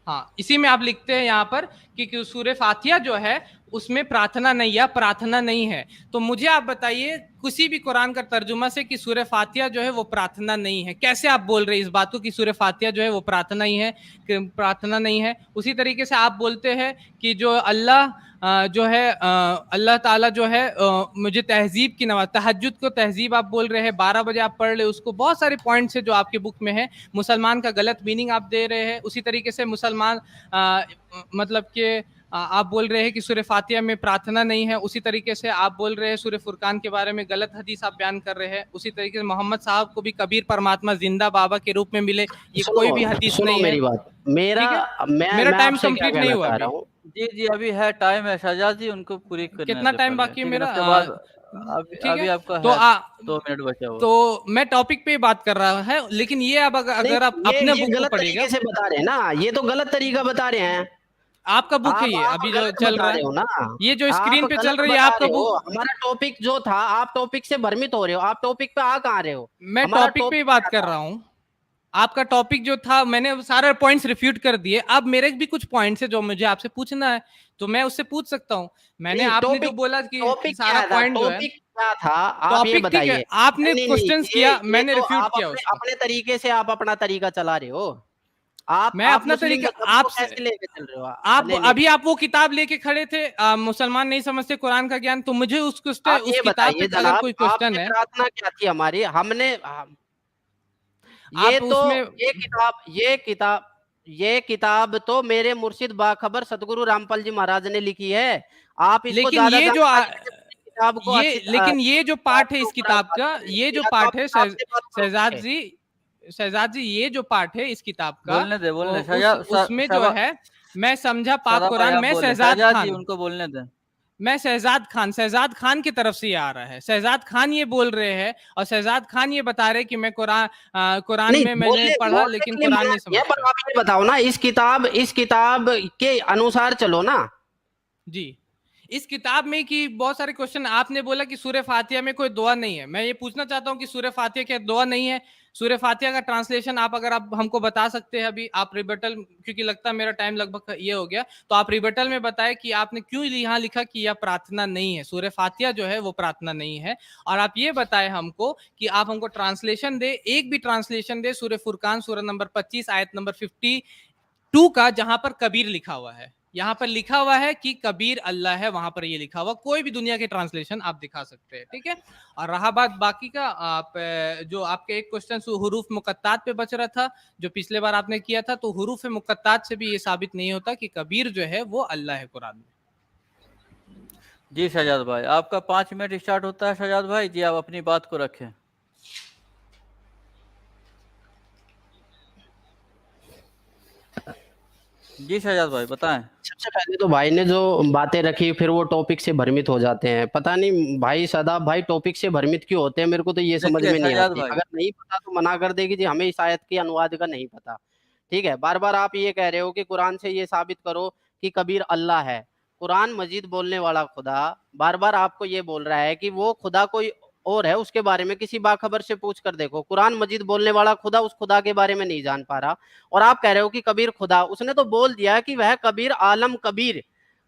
हाँ इसी में आप लिखते हैं यहाँ पर कि सूरह फातिहा जो है उसमें प्रार्थना नहीं है, प्रार्थना नहीं है। तो मुझे आप बताइए किसी भी कुरान का तर्जुमा से कि सूरह फातिहा जो है वो प्रार्थना नहीं है, कैसे आप बोल रहे हैं इस बात को कि सूरह फातिहा जो है वो प्रार्थना ही है, प्रार्थना नहीं है। उसी तरीके से आप बोलते हैं कि जो अल्लाह जो है अल्लाह ताला जो है मुझे तहजीब की नमाज, तहज्जुद को तहजीब आप बोल रहे हैं, 12 बजे आप पढ़ ले उसको, बहुत सारे पॉइंट्स है जो आपके बुक में है। मुसलमान का गलत मीनिंग आप दे रहे हैं। उसी तरीके से मुसलमान मतलब कि आप बोल रहे हैं कि सूरह फातिहा में प्रार्थना नहीं है। उसी तरीके से आप बोल रहे हैं सूरह फुरकान के बारे में गलत हदीस आप बयान कर रहे हैं। उसी तरीके से मोहम्मद साहब को भी कबीर परमात्मा जिंदा बाबा के रूप में मिले, ये कोई भी हदीस नहीं है। मेरी बात, मेरा टाइम कंप्लीट नहीं हुआ अभी। जी जी अभी है, टाइम है शहजाद जी, उनको पूरी करने कितना टाइम बाकी है मेरा? अभी आपका तो है 2 मिनट बचा हुआ। तो मैं टॉपिक पे बात कर रहा है, लेकिन ये अब अगर आप अपने बुक को पढ़िएगा, से बता रहे हैं ना, ये तो गलत तरीका बता रहे हैं। आपका बुक है ये अभी जो चल रहा है ना, ये जो स्क्रीन पे चल रही है आपका बुक। हमारा टॉपिक जो था, आप टॉपिक से भ्रमित हो रहे हो, आप टॉपिक पे आ कहाँ रहे हो? मैं टॉपिक पे ही बात कर रहा हूँ। आपका टॉपिक जो था मैंने सारे पॉइंट्स रिफ्यूट कर दिए, अब मेरे भी कुछ पॉइंट्स है जो मुझे आपसे पूछना है, तो मैं उससे पूछ सकता हूँ। मैंने आपने जो बोला कि सारा पॉइंट जो है क्या था, आप ये बताइए। आपने क्वेश्चंस किया, मैंने रिफ्यूट किया उसको। अपने तरीके से आप अपना तरीका चला रहे हो। मैं अपना तरीका आप कैसे लेके चल रहे हो? आप अभी आप वो किताब लेके खड़े थे मुसलमान नहीं समझते कुरान का ज्ञान, तो मुझे उस किताब पे अगर कोई क्वेश्चन है। प्रार्थना क्या थी हमारी? हमने ये किताब तो मेरे मुर्शिद बाखबर सदगुरु रामपाल जी महाराज ने लिखी है। आप इसको लेकिन ज्यादा ये जो किताब को ये अच्छी लेकिन ये जो पार्ट है इस किताब का, ये जो पार्ट है शहजाद शहजाद जी, शहजाद जी, ये जो पार्ट है इस किताब का, बोलने दे, वो बोलने शहजाद उसमें जो है, मैं समझा पाक सदा भाई कुरान आप में बोले, शहजाद शहजाद जी खान, उनको बोलने दें। मैं शहजाद खान की तरफ से ये आ रहा है, शहजाद खान ये बोल रहे हैं और शहजाद खान ये बता रहे हैं कि मैं कुरान नहीं, में मैंने पढ़ा बोलने लेकिन के लिए कुरान मना नहीं नहीं है, समझ पर पाया। आप ये बताओ ना, इस किताब के अनुसार चलो ना। जी, इस किताब में कि बहुत सारे क्वेश्चन आपने बोला कि सूरह फातिहा में कोई दुआ नहीं है, मैं ये पूछना चाहता हूँ कि सूरह फातिहा क्या दुआ नहीं है? सूरह फातिहा का ट्रांसलेशन आप अगर आप हमको बता सकते हैं अभी, आप रिबटल, क्योंकि लगता है मेरा टाइम लगभग ये हो गया, तो आप रिबटल में बताएं कि आपने क्यों यहाँ लिखा कि यह प्रार्थना नहीं है, सूरह फातिहा जो है वो प्रार्थना नहीं है। और आप ये बताएं हमको कि आप हमको ट्रांसलेशन दे, एक भी ट्रांसलेशन दे सूरह फुरकान सूरह नंबर 25 आयत नंबर 52 का, जहां पर कबीर लिखा हुआ है। यहाँ पर लिखा हुआ है कि कबीर अल्लाह है, वहां पर ये लिखा हुआ, कोई भी दुनिया के ट्रांसलेशन आप दिखा सकते हैं, ठीक है। और रहा बात बाकी का, आप जो आपके एक क्वेश्चन हुरूफ मुकत्तात पे बच रहा था, जो पिछले बार आपने किया था, तो हुरूफ मुकत्तात से भी ये साबित नहीं होता कि कबीर जो है वो अल्लाह है कुरान में। जी शहजाद भाई, आपका 5 मिनट स्टार्ट होता है शहजाद भाई जी, आप अपनी बात को रखें। जी शहजाद भाई बताएं। सबसे पहले तो भाई ने जो बातें रखी, फिर वो टॉपिक से भ्रमित हो जाते हैं। पता नहीं भाई सदाब भाई टॉपिक से भ्रमित क्यों होते हैं, मेरे को तो ये समझ देखिए में नहीं शहजाद आती। भाई, अगर नहीं पता तो मना कर देगी जी, हमें इस आयत के अनुवाद का नहीं पता। ठीक है, बार बार आप ये कह रहे हो कि कुरान से ये साबित करो कि कबीर अल्लाह है। कुरान मजीद बोलने वाला खुदा बार बार आपको ये बोल रहा है कि वो खुदा कोई और है, उसके बारे में किसी बाखबर से पूछ कर देखो। कुरान मजीद बोलने वाला खुदा उस खुदा के बारे में नहीं जान पा रहा, और आप कह रहे हो कि कबीर खुदा। उसने तो बोल दिया कि वह कबीर आलम कबीर,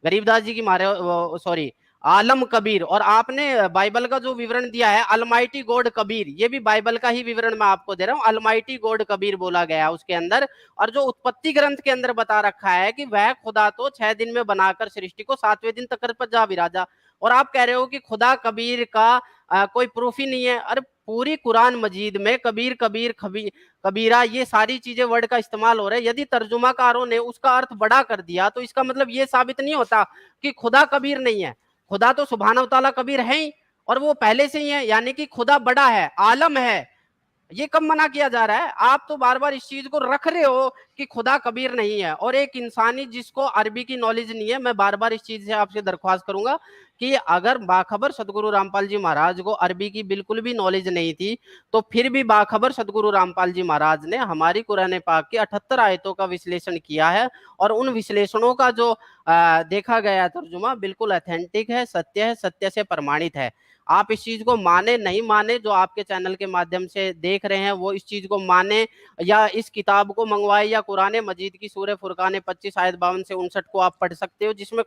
गरीबदास जी की मारे, सॉरी, आलम कबीर। और आपने बाइबल का जो विवरण दिया है अलमाइटी गॉड कबीर, ये भी बाइबल का ही विवरण मैं आपको दे रहा हूँ। अलमाइटी गॉड कबीर बोला गया है उसके अंदर। और जो उत्पत्ति ग्रंथ के अंदर बता रखा है कि वह खुदा तो 6 दिन में बनाकर सृष्टि को 7वें दिन तक पर जा विराजा। और आप कह रहे हो कि खुदा कबीर का कोई प्रूफ ही नहीं है। अरे पूरी कुरान मजीद में कबीर कबीर कबीरा ये सारी चीजें वर्ड का इस्तेमाल हो रहा है। यदि तर्जुमाकारों ने उसका अर्थ बड़ा कर दिया तो इसका मतलब ये साबित नहीं होता कि खुदा कबीर नहीं है। खुदा तो सुभान तआला कबीर है ही, और वो पहले से ही है, यानी कि खुदा बड़ा है, आलम है। ये कब मना किया जा रहा है? आप तो बार बार इस चीज को रख रहे हो कि खुदा कबीर नहीं है। और एक इंसानी जिसको अरबी की नॉलेज नहीं है, मैं बार बार इस चीज से आपसे दरख्वास्त करूंगा कि अगर बाखबर सदगुरु रामपाल जी महाराज को अरबी की बिल्कुल भी नॉलेज नहीं थी, तो फिर भी बाखबर सदगुरु रामपाल जी महाराज ने हमारी कुरान पाक की 78 आयतों का विश्लेषण किया है। और उन विश्लेषणों का जो देखा गया तर्जुमा बिल्कुल ऑथेंटिक है, सत्य से प्रमाणित है। आप इस चीज को माने नहीं माने, जो आपके चैनल के माध्यम से देख रहे हैं वो इस चीज को माने या इस किताब को मंगवाए, या कुरान मजीद की सूरह फुरकान 25 आयत 52 से 59 को आप पढ़ सकते हो, जिसमें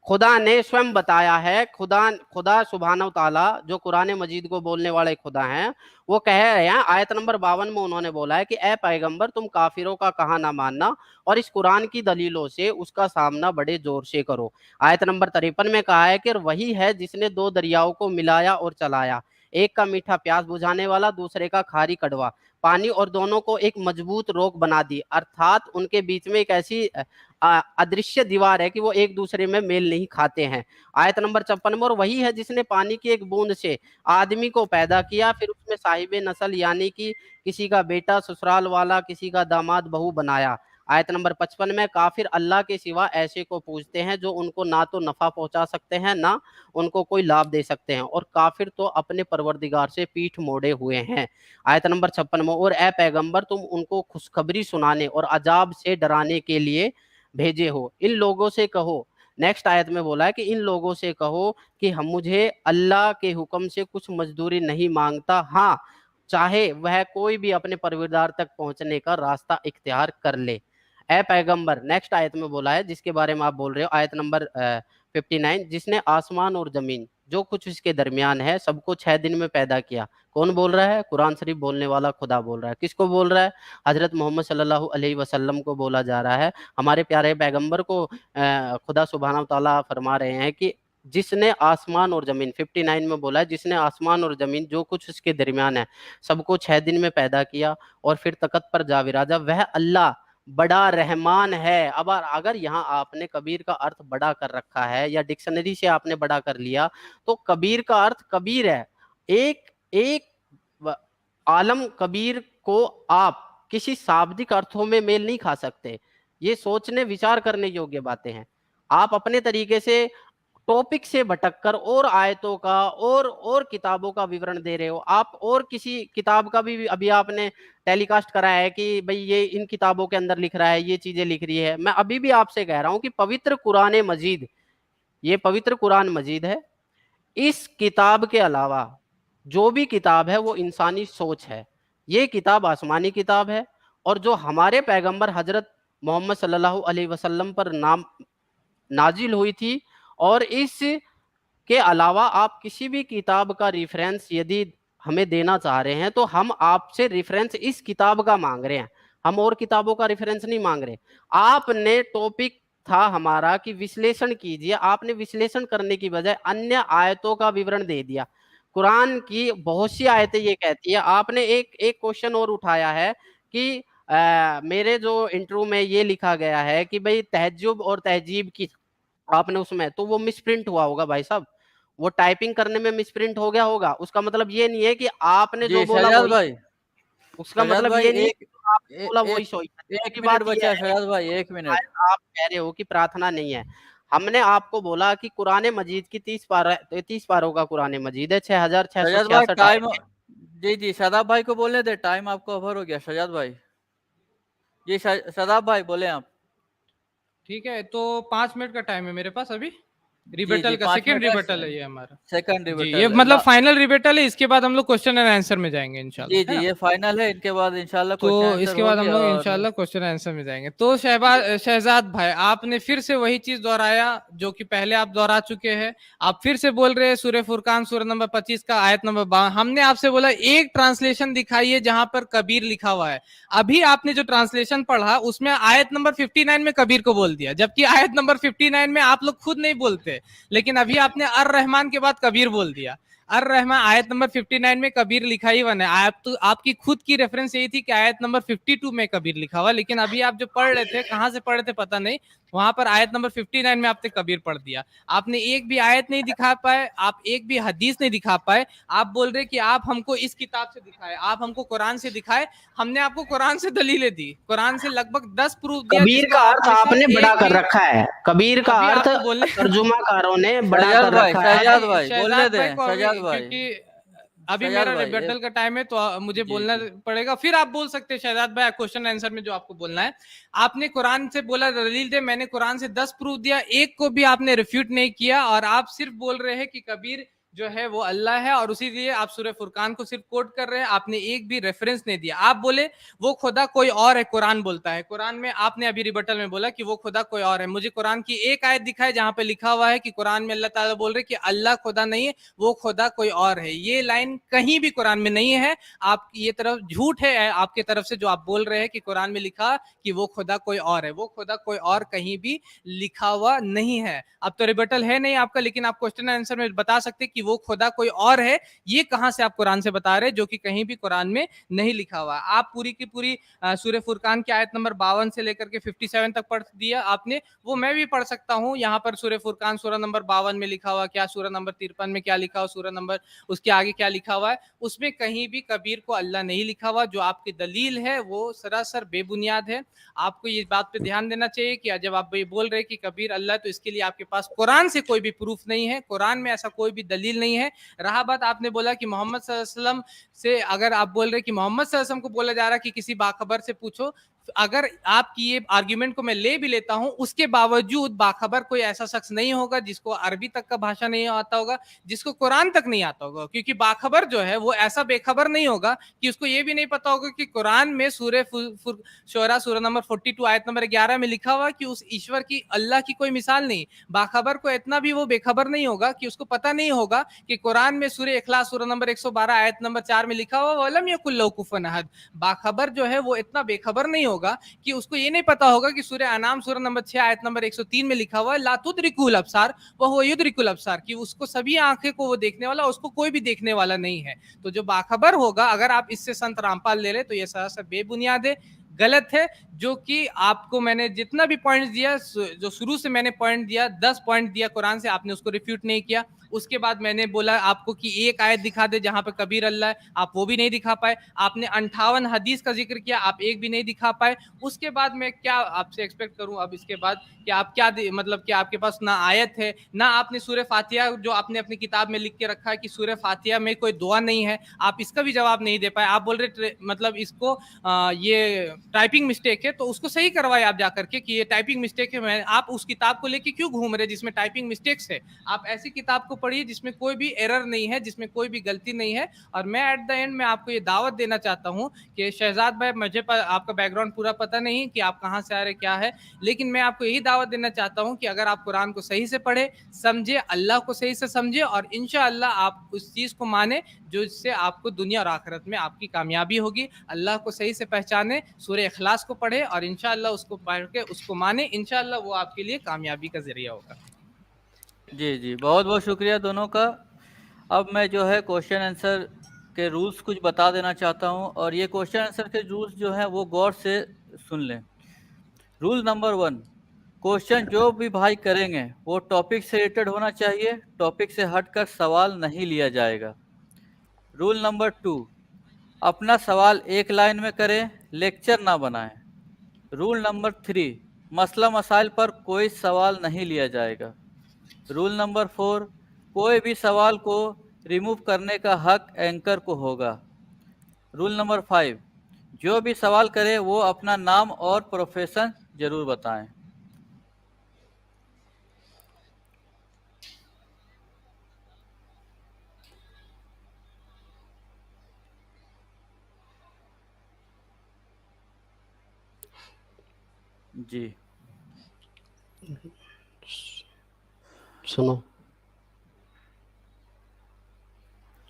खुदा ने स्वयं बताया है। खुदा सुभान ताला जो कुरान मजीद को बोलने वाले खुदा हैं, वो कह रहे हैं आयत नंबर 52 में उन्होंने बोला है कि ए पैगंबर तुम काफिरों का कहा ना मानना और इस कुरान की दलीलों से उसका सामना बड़े जोर से करो। आयत नंबर 53 में कहा है कि वही है जिसने 2 दरियाओं को मिलाया और चलाया, एक का मीठा प्यास बुझाने वाला, दूसरे का खारी कड़वा पानी, और दोनों को एक मजबूत रोक बना दी। अर्थात उनके बीच में एक ऐसी अदृश्य दीवार है कि वो एक दूसरे में मेल नहीं खाते हैं। आयत नंबर 56 में, और वही है जिसने पानी की एक बूंद से आदमी को पैदा किया, फिर उसमें साहिबे नस्ल यानी कि किसी का बेटा ससुराल वाला, किसी का दामाद बहू बनाया। आयत नंबर 55 में, काफिर अल्लाह के सिवा ऐसे को पूजते हैं जो उनको ना तो नफा पहुंचा सकते हैं ना उनको कोई लाभ दे सकते हैं, और काफिर तो अपने परवरदिगार से पीठ मोड़े हुए हैं। आयत नंबर 56 में, और ए पैगंबर तुम उनको खुशखबरी सुनाने और अजाब से डराने के लिए भेजे हो। इन लोगों से कहो, नेक्स्ट आयत में बोला है कि इन लोगों से कहो कि हम मुझे अल्लाह के हुक्म से कुछ मजदूरी नहीं मांगता, हाँ चाहे वह कोई भी अपने परवरदिगार तक पहुंचने का रास्ता इख्तियार कर ले। ए पैगंबर, नेक्स्ट आयत में बोला है जिसके बारे में आप बोल रहे हो, आयत नंबर 59, जिसने आसमान और जमीन जो कुछ इसके दरमियान है सबको 6 दिन में पैदा किया। कौन बोल रहा है? कुरान शरीफ बोलने वाला खुदा बोल रहा है। किसको बोल रहा है? हजरत मोहम्मद सल्लल्लाहु अलैहि वसल्लम को बोला जा रहा है। हमारे प्यारे पैगंबर को खुदा सुभान तआला फरमा रहे हैं कि जिसने आसमान और जमीन, 59 में बोला है जिसने आसमान और जमीन जो कुछ इसके दरमियान है सबको 6 दिन में पैदा किया और फिर तकत पर जा विराजा, वह अल्लाह बड़ा रहमान है। अब अगर यहाँ आपने कबीर का अर्थ बड़ा कर रखा है या डिक्शनरी से आपने बड़ा कर लिया, तो कबीर का अर्थ कबीर है। एक एक आलम कबीर को आप किसी शाब्दिक अर्थों में मेल नहीं खा सकते। ये सोचने विचार करने योग्य बातें हैं। आप अपने तरीके से टॉपिक से भटककर और आयतों का और किताबों का विवरण दे रहे हो। आप और किसी किताब का भी अभी आपने टेलीकास्ट करा है कि भाई ये इन किताबों के अंदर लिख रहा है, ये चीजें लिख रही है। मैं अभी भी आपसे कह रहा हूं कि पवित्र कुरान मजीद, ये पवित्र कुरान मजीद है। इस किताब के अलावा जो भी किताब है वो इंसानी सोच है। ये किताब आसमानी किताब है, और जो हमारे पैगंबर हजरत मोहम्मद सल्लल्लाहु अलैहि वसल्लम पर नाजिल हुई थी। और इस के अलावा आप किसी भी किताब का रेफरेंस यदि हमें देना चाह रहे हैं, तो हम आपसे रेफरेंस इस किताब का मांग रहे हैं, हम और किताबों का रेफरेंस नहीं मांग रहे। आपने टॉपिक था हमारा कि विश्लेषण कीजिए, आपने विश्लेषण करने की बजाय अन्य आयतों का विवरण दे दिया। कुरान की बहुत सी आयतें ये कहती है। आपने एक एक क्वेश्चन और उठाया है कि मेरे जो इंटरव्यू में ये लिखा गया है कि भाई तहज्जुब और तहजीब की आपने उसमें, तो वो मिसप्रिंट हुआ होगा भाई साहब, वो टाइपिंग करने में मिसप्रिंट हो गया होगा। उसका मतलब ये नहीं है कि आपने जो जी बोला शहजाद वही, भाई, उसका शहजाद मतलब भाई ये नहीं है एक कि जो आपने ए, बोला वही एक सही है। एक की मिनट बात ये बचा है है शहजाद भाई, एक कि मिनट। आप कह रहे हो कि प्रार्थना नहीं है। हमने आपको बोला कि कुरान मजीद की 30 पारों का कुरान मजीद है, शहजाद भाई 6666 टाइम, आयतें। जी जी शादाब भाई को बोलने दे, टाइम आपको ओवर हो गया शहजाद भाई। जी शादाब भाई बोले आप। ठीक है, तो 5 मिनट का टाइम है मेरे पास अभी। जी रिबेटल जी का 5 मिनट सेकंड का रिबेटल है ये हमारा। सेकंड जी, ये रिबेटल मतलब फाइनल रिबेटल है। इसके बाद हम लोग क्वेश्चन एंड आंसर में जाएंगे इंशाल्लाह, जी है जी ना? ये फाइनल है, इनके बाद इंशाल्लाह तो क्वेश्चन आंसर इसके बाद हम होगी। लोग और इंशाल्लाह क्वेश्चन आंसर में जाएंगे। तो शहजाद भाई, आपने फिर से वही चीज दोहराया जो कि पहले आप दोहरा चुके हैं। आप फिर से बोल रहे हैं सूरह फुरकान सूरह नंबर 25 का आयत नंबर 52। हमने आपसे बोला एक ट्रांसलेशन दिखाइए जहां पर कबीर लिखा हुआ है। अभी आपने जो ट्रांसलेशन पढ़ा उसमें आयत नंबर 59 में कबीर को बोल दिया, जबकि आयत नंबर 59 में आप लोग खुद नहीं बोलते। लेकिन अभी आपने अर रहमान के बाद कबीर बोल दिया। अर रहमान आयत नंबर 59 में कबीर लिखा ही हुआ है। आप तो आपकी खुद की रेफरेंस यही थी कि आयत नंबर 52 में कबीर लिखा हुआ, लेकिन अभी आप जो पढ़ रहे थे, कहां से पढ़ रहे थे पता नहीं, वहां पर आयत नंबर 59 में आपने कबीर पढ़ दिया। आपने एक भी आयत नहीं दिखा पाए, आप एक भी हदीस नहीं दिखा पाए। आप बोल रहे कि आप हमको इस किताब से दिखाए, आप हमको कुरान से दिखाए। हमने आपको कुरान से दलीलें दी, कुरान से लगभग 10 प्रूफ दिया, कबीर जिसमें का आप अर्थ में से आपने बड़ा एक कर भी। रखा है, कबीर का अभी अर्थ आपको बोलने तर्जुमाकारों ने बड़ा कर रखा है। शहजाद अभी भाई बोलने शहजाद भाई दें, को अभी, शहजाद भाई, क्योंकि अभी शहजाद मेरा भाई रिबेटल का टाइम है, तो मुझे जी बोलना जी पड़ेगा। फिर आप बोल सकते हैं शहजाद भाई क्वेश्चन आंसर में जो आपको बोलना है। आपने कुरान से बोला दलील दे, मैंने कुरान से 10 प्रूफ दिया, एक को भी आपने रिफ्यूट नहीं किया, और आप सिर्फ बोल रहे हैं कि कबीर जो है वो अल्लाह है, और उसी लिए आप सूरह फुरकान को सिर्फ कोट कर रहे हैं। आपने एक भी रेफरेंस नहीं दिया। आप बोले वो खुदा कोई और है, कुरान बोलता है। कुरान में आपने अभी रिबटल में बोला कि वो खुदा कोई और है। मुझे कुरान की एक आयत दिखाए जहां पे लिखा हुआ है कि कुरान में अल्लाह ताला बोल रहे कि अल्लाह खुदा नहीं है, वो खुदा कोई और है। ये लाइन कहीं भी कुरान में नहीं है। आपकी ये तरफ झूठ है आपके तरफ से, जो आप बोल रहे हैं कि कुरान में लिखा कि वो खुदा कोई और है। वो खुदा कोई और कहीं भी लिखा हुआ नहीं है। अब तो रिबटल है नहीं आपका, लेकिन आप क्वेश्चन आंसर में बता सकते कि वो खुदा कोई और है। ये कहां से आप कुरान से बता रहे हैं, जो कि कहीं भी कुरान में नहीं लिखा हुआ। आप पूरी की पूरी सूरह फुरकान की आयत नंबर 52 से लेकर के 57 तक पढ़ दिया आपने। वो मैं भी पढ़ सकता हूं। यहाँ पर सूरह फुरकान सूरह नंबर 52 में लिखा हुआ क्या, सूरह नंबर 53 में क्या लिखा हुआ, सूरह नंबर उसके आगे क्या लिखा हुआ है, उसमें कहीं भी कबीर को अल्लाह नहीं लिखा हुआ। जो आपकी दलील है वो सरासर बेबुनियाद है। आपको ये बात पे ध्यान देना चाहिए कि जब आप ये बोल रहे हैं कि कबीर अल्लाह, तो इसके लिए आपके पास कुरान से कोई भी प्रूफ नहीं है, कुरान में ऐसा कोई भी दलील नहीं है। रहा बात, आपने बोला कि मोहम्मद सल्लल्लाहु अलैहि वसल्लम से, अगर आप बोल रहे कि मोहम्मद सल्लल्लाहु अलैहि वसल्लम को बोला जा रहा है कि किसी बाखबर से पूछो, अगर आपकी ये आर्ग्यूमेंट को मैं ले भी लेता हूं, उसके बावजूद बाखबर कोई ऐसा शख्स नहीं होगा जिसको अरबी तक का भाषा नहीं आता होगा, जिसको कुरान तक नहीं आता होगा। क्योंकि बाखबर जो है वो ऐसा बेखबर नहीं होगा कि उसको ये भी नहीं पता होगा कि कुरान में सूरह शोरा सूरह नंबर 42 आयत नंबर 11 में लिखा हुआ कि उस ईश्वर की, अल्लाह की कोई मिसाल नहीं। बाखबर को इतना भी वो बेखबर नहीं होगा कि उसको पता नहीं होगा कि कुरान में सूरह इखलास सूरह नंबर 112 आयत नंबर 4 में लिखा हुआ वलम यकुल लहू कुफुवन अहद। बाखबर जो है वो इतना बेखबर नहीं होगा कि उसको ये नहीं पता होगा कि सूरह अनाम सूरह नंबर 6 आयत नंबर 103 में लिखा हुआ है ला तुदरिकुल अब्सार व हुवा युदरिकुल अब्सार, कि उसको सभी आंखें को वो देखने वाला, उसको कोई भी देखने वाला नहीं है। तो जो बाखबर होगा, अगर आप इससे संत रामपाल ले ले, तो ये सरासर बेबुनियाद है, गलत है, जो कि आपको मैंने जितना भी पॉइंट्स दिया, जो शुरू से मैंने पॉइंट दिया, 10 पॉइंट दिया कुरान से, आपने उसको रिफ्यूट नहीं किया। उसके बाद मैंने बोला आपको कि एक आयत दिखा दे जहां पे कबीर अल्लाह है, आप वो भी नहीं दिखा पाए। आपने 58 हदीस का जिक्र किया, आप एक भी नहीं दिखा पाए। उसके बाद मैं क्या आपसे एक्सपेक्ट करूं अब इसके बाद कि आप क्या मतलब कि आपके पास ना आयत है, ना आपने सूरह फातिहा, जो आपने अपनी किताब में लिख के रखा है कि सूरह फातिहा में कोई दुआ नहीं है, आप इसका भी जवाब नहीं दे पाए। आप बोल रहे मतलब इसको ये टाइपिंग मिस्टेक है, तो उसको सही करवाए आप जाकर के कि ये टाइपिंग मिस्टेक है। मैं आप उस किताब को लेके क्यों घूम रहे जिसमें टाइपिंग मिस्टेक्स है? आप ऐसी किताब को पढ़िए जिसमें कोई भी एरर नहीं है, जिसमें कोई भी गलती नहीं है। और मैं एट द एंड में आपको ये दावत देना चाहता हूँ कि शहजाद भाई, मुझे आपका बैकग्राउंड पूरा पता नहीं कि आप कहाँ से आ रहे क्या है, लेकिन मैं आपको यही दावत देना चाहता हूँ कि अगर आप कुरान को सही से पढ़े, समझे, अल्लाह को सही से समझे, और इंशाअल्लाह आप उस चीज को माने जो इससे आपको दुनिया और आखिरत में आपकी कामयाबी होगी। अल्लाह को सही से पहचाने, सूरह इखलास को पढ़े और इंशाअल्लाह उसको पढ़ के उसको माने, इंशाअल्लाह वो आपके लिए कामयाबी का जरिया होगा। जी जी, बहुत बहुत शुक्रिया दोनों का। अब मैं जो है क्वेश्चन आंसर के रूल्स कुछ बता देना चाहता हूं, और ये क्वेश्चन आंसर के रूल्स जो हैं वो गौर से सुन लें। रूल नंबर 1, क्वेश्चन जो भी भाई करेंगे वो टॉपिक से रिलेटेड होना चाहिए, टॉपिक से हटकर सवाल नहीं लिया जाएगा। रूल नंबर 2, अपना सवाल एक लाइन में करें, लेक्चर ना बनाएं। रूल नंबर 3, मसला मसाइल पर कोई सवाल नहीं लिया जाएगा। रूल नंबर 4, कोई भी सवाल को रिमूव करने का हक एंकर को होगा। रूल नंबर 5, जो भी सवाल करे वो अपना नाम और प्रोफेशन जरूर बताएं। जी सुनो।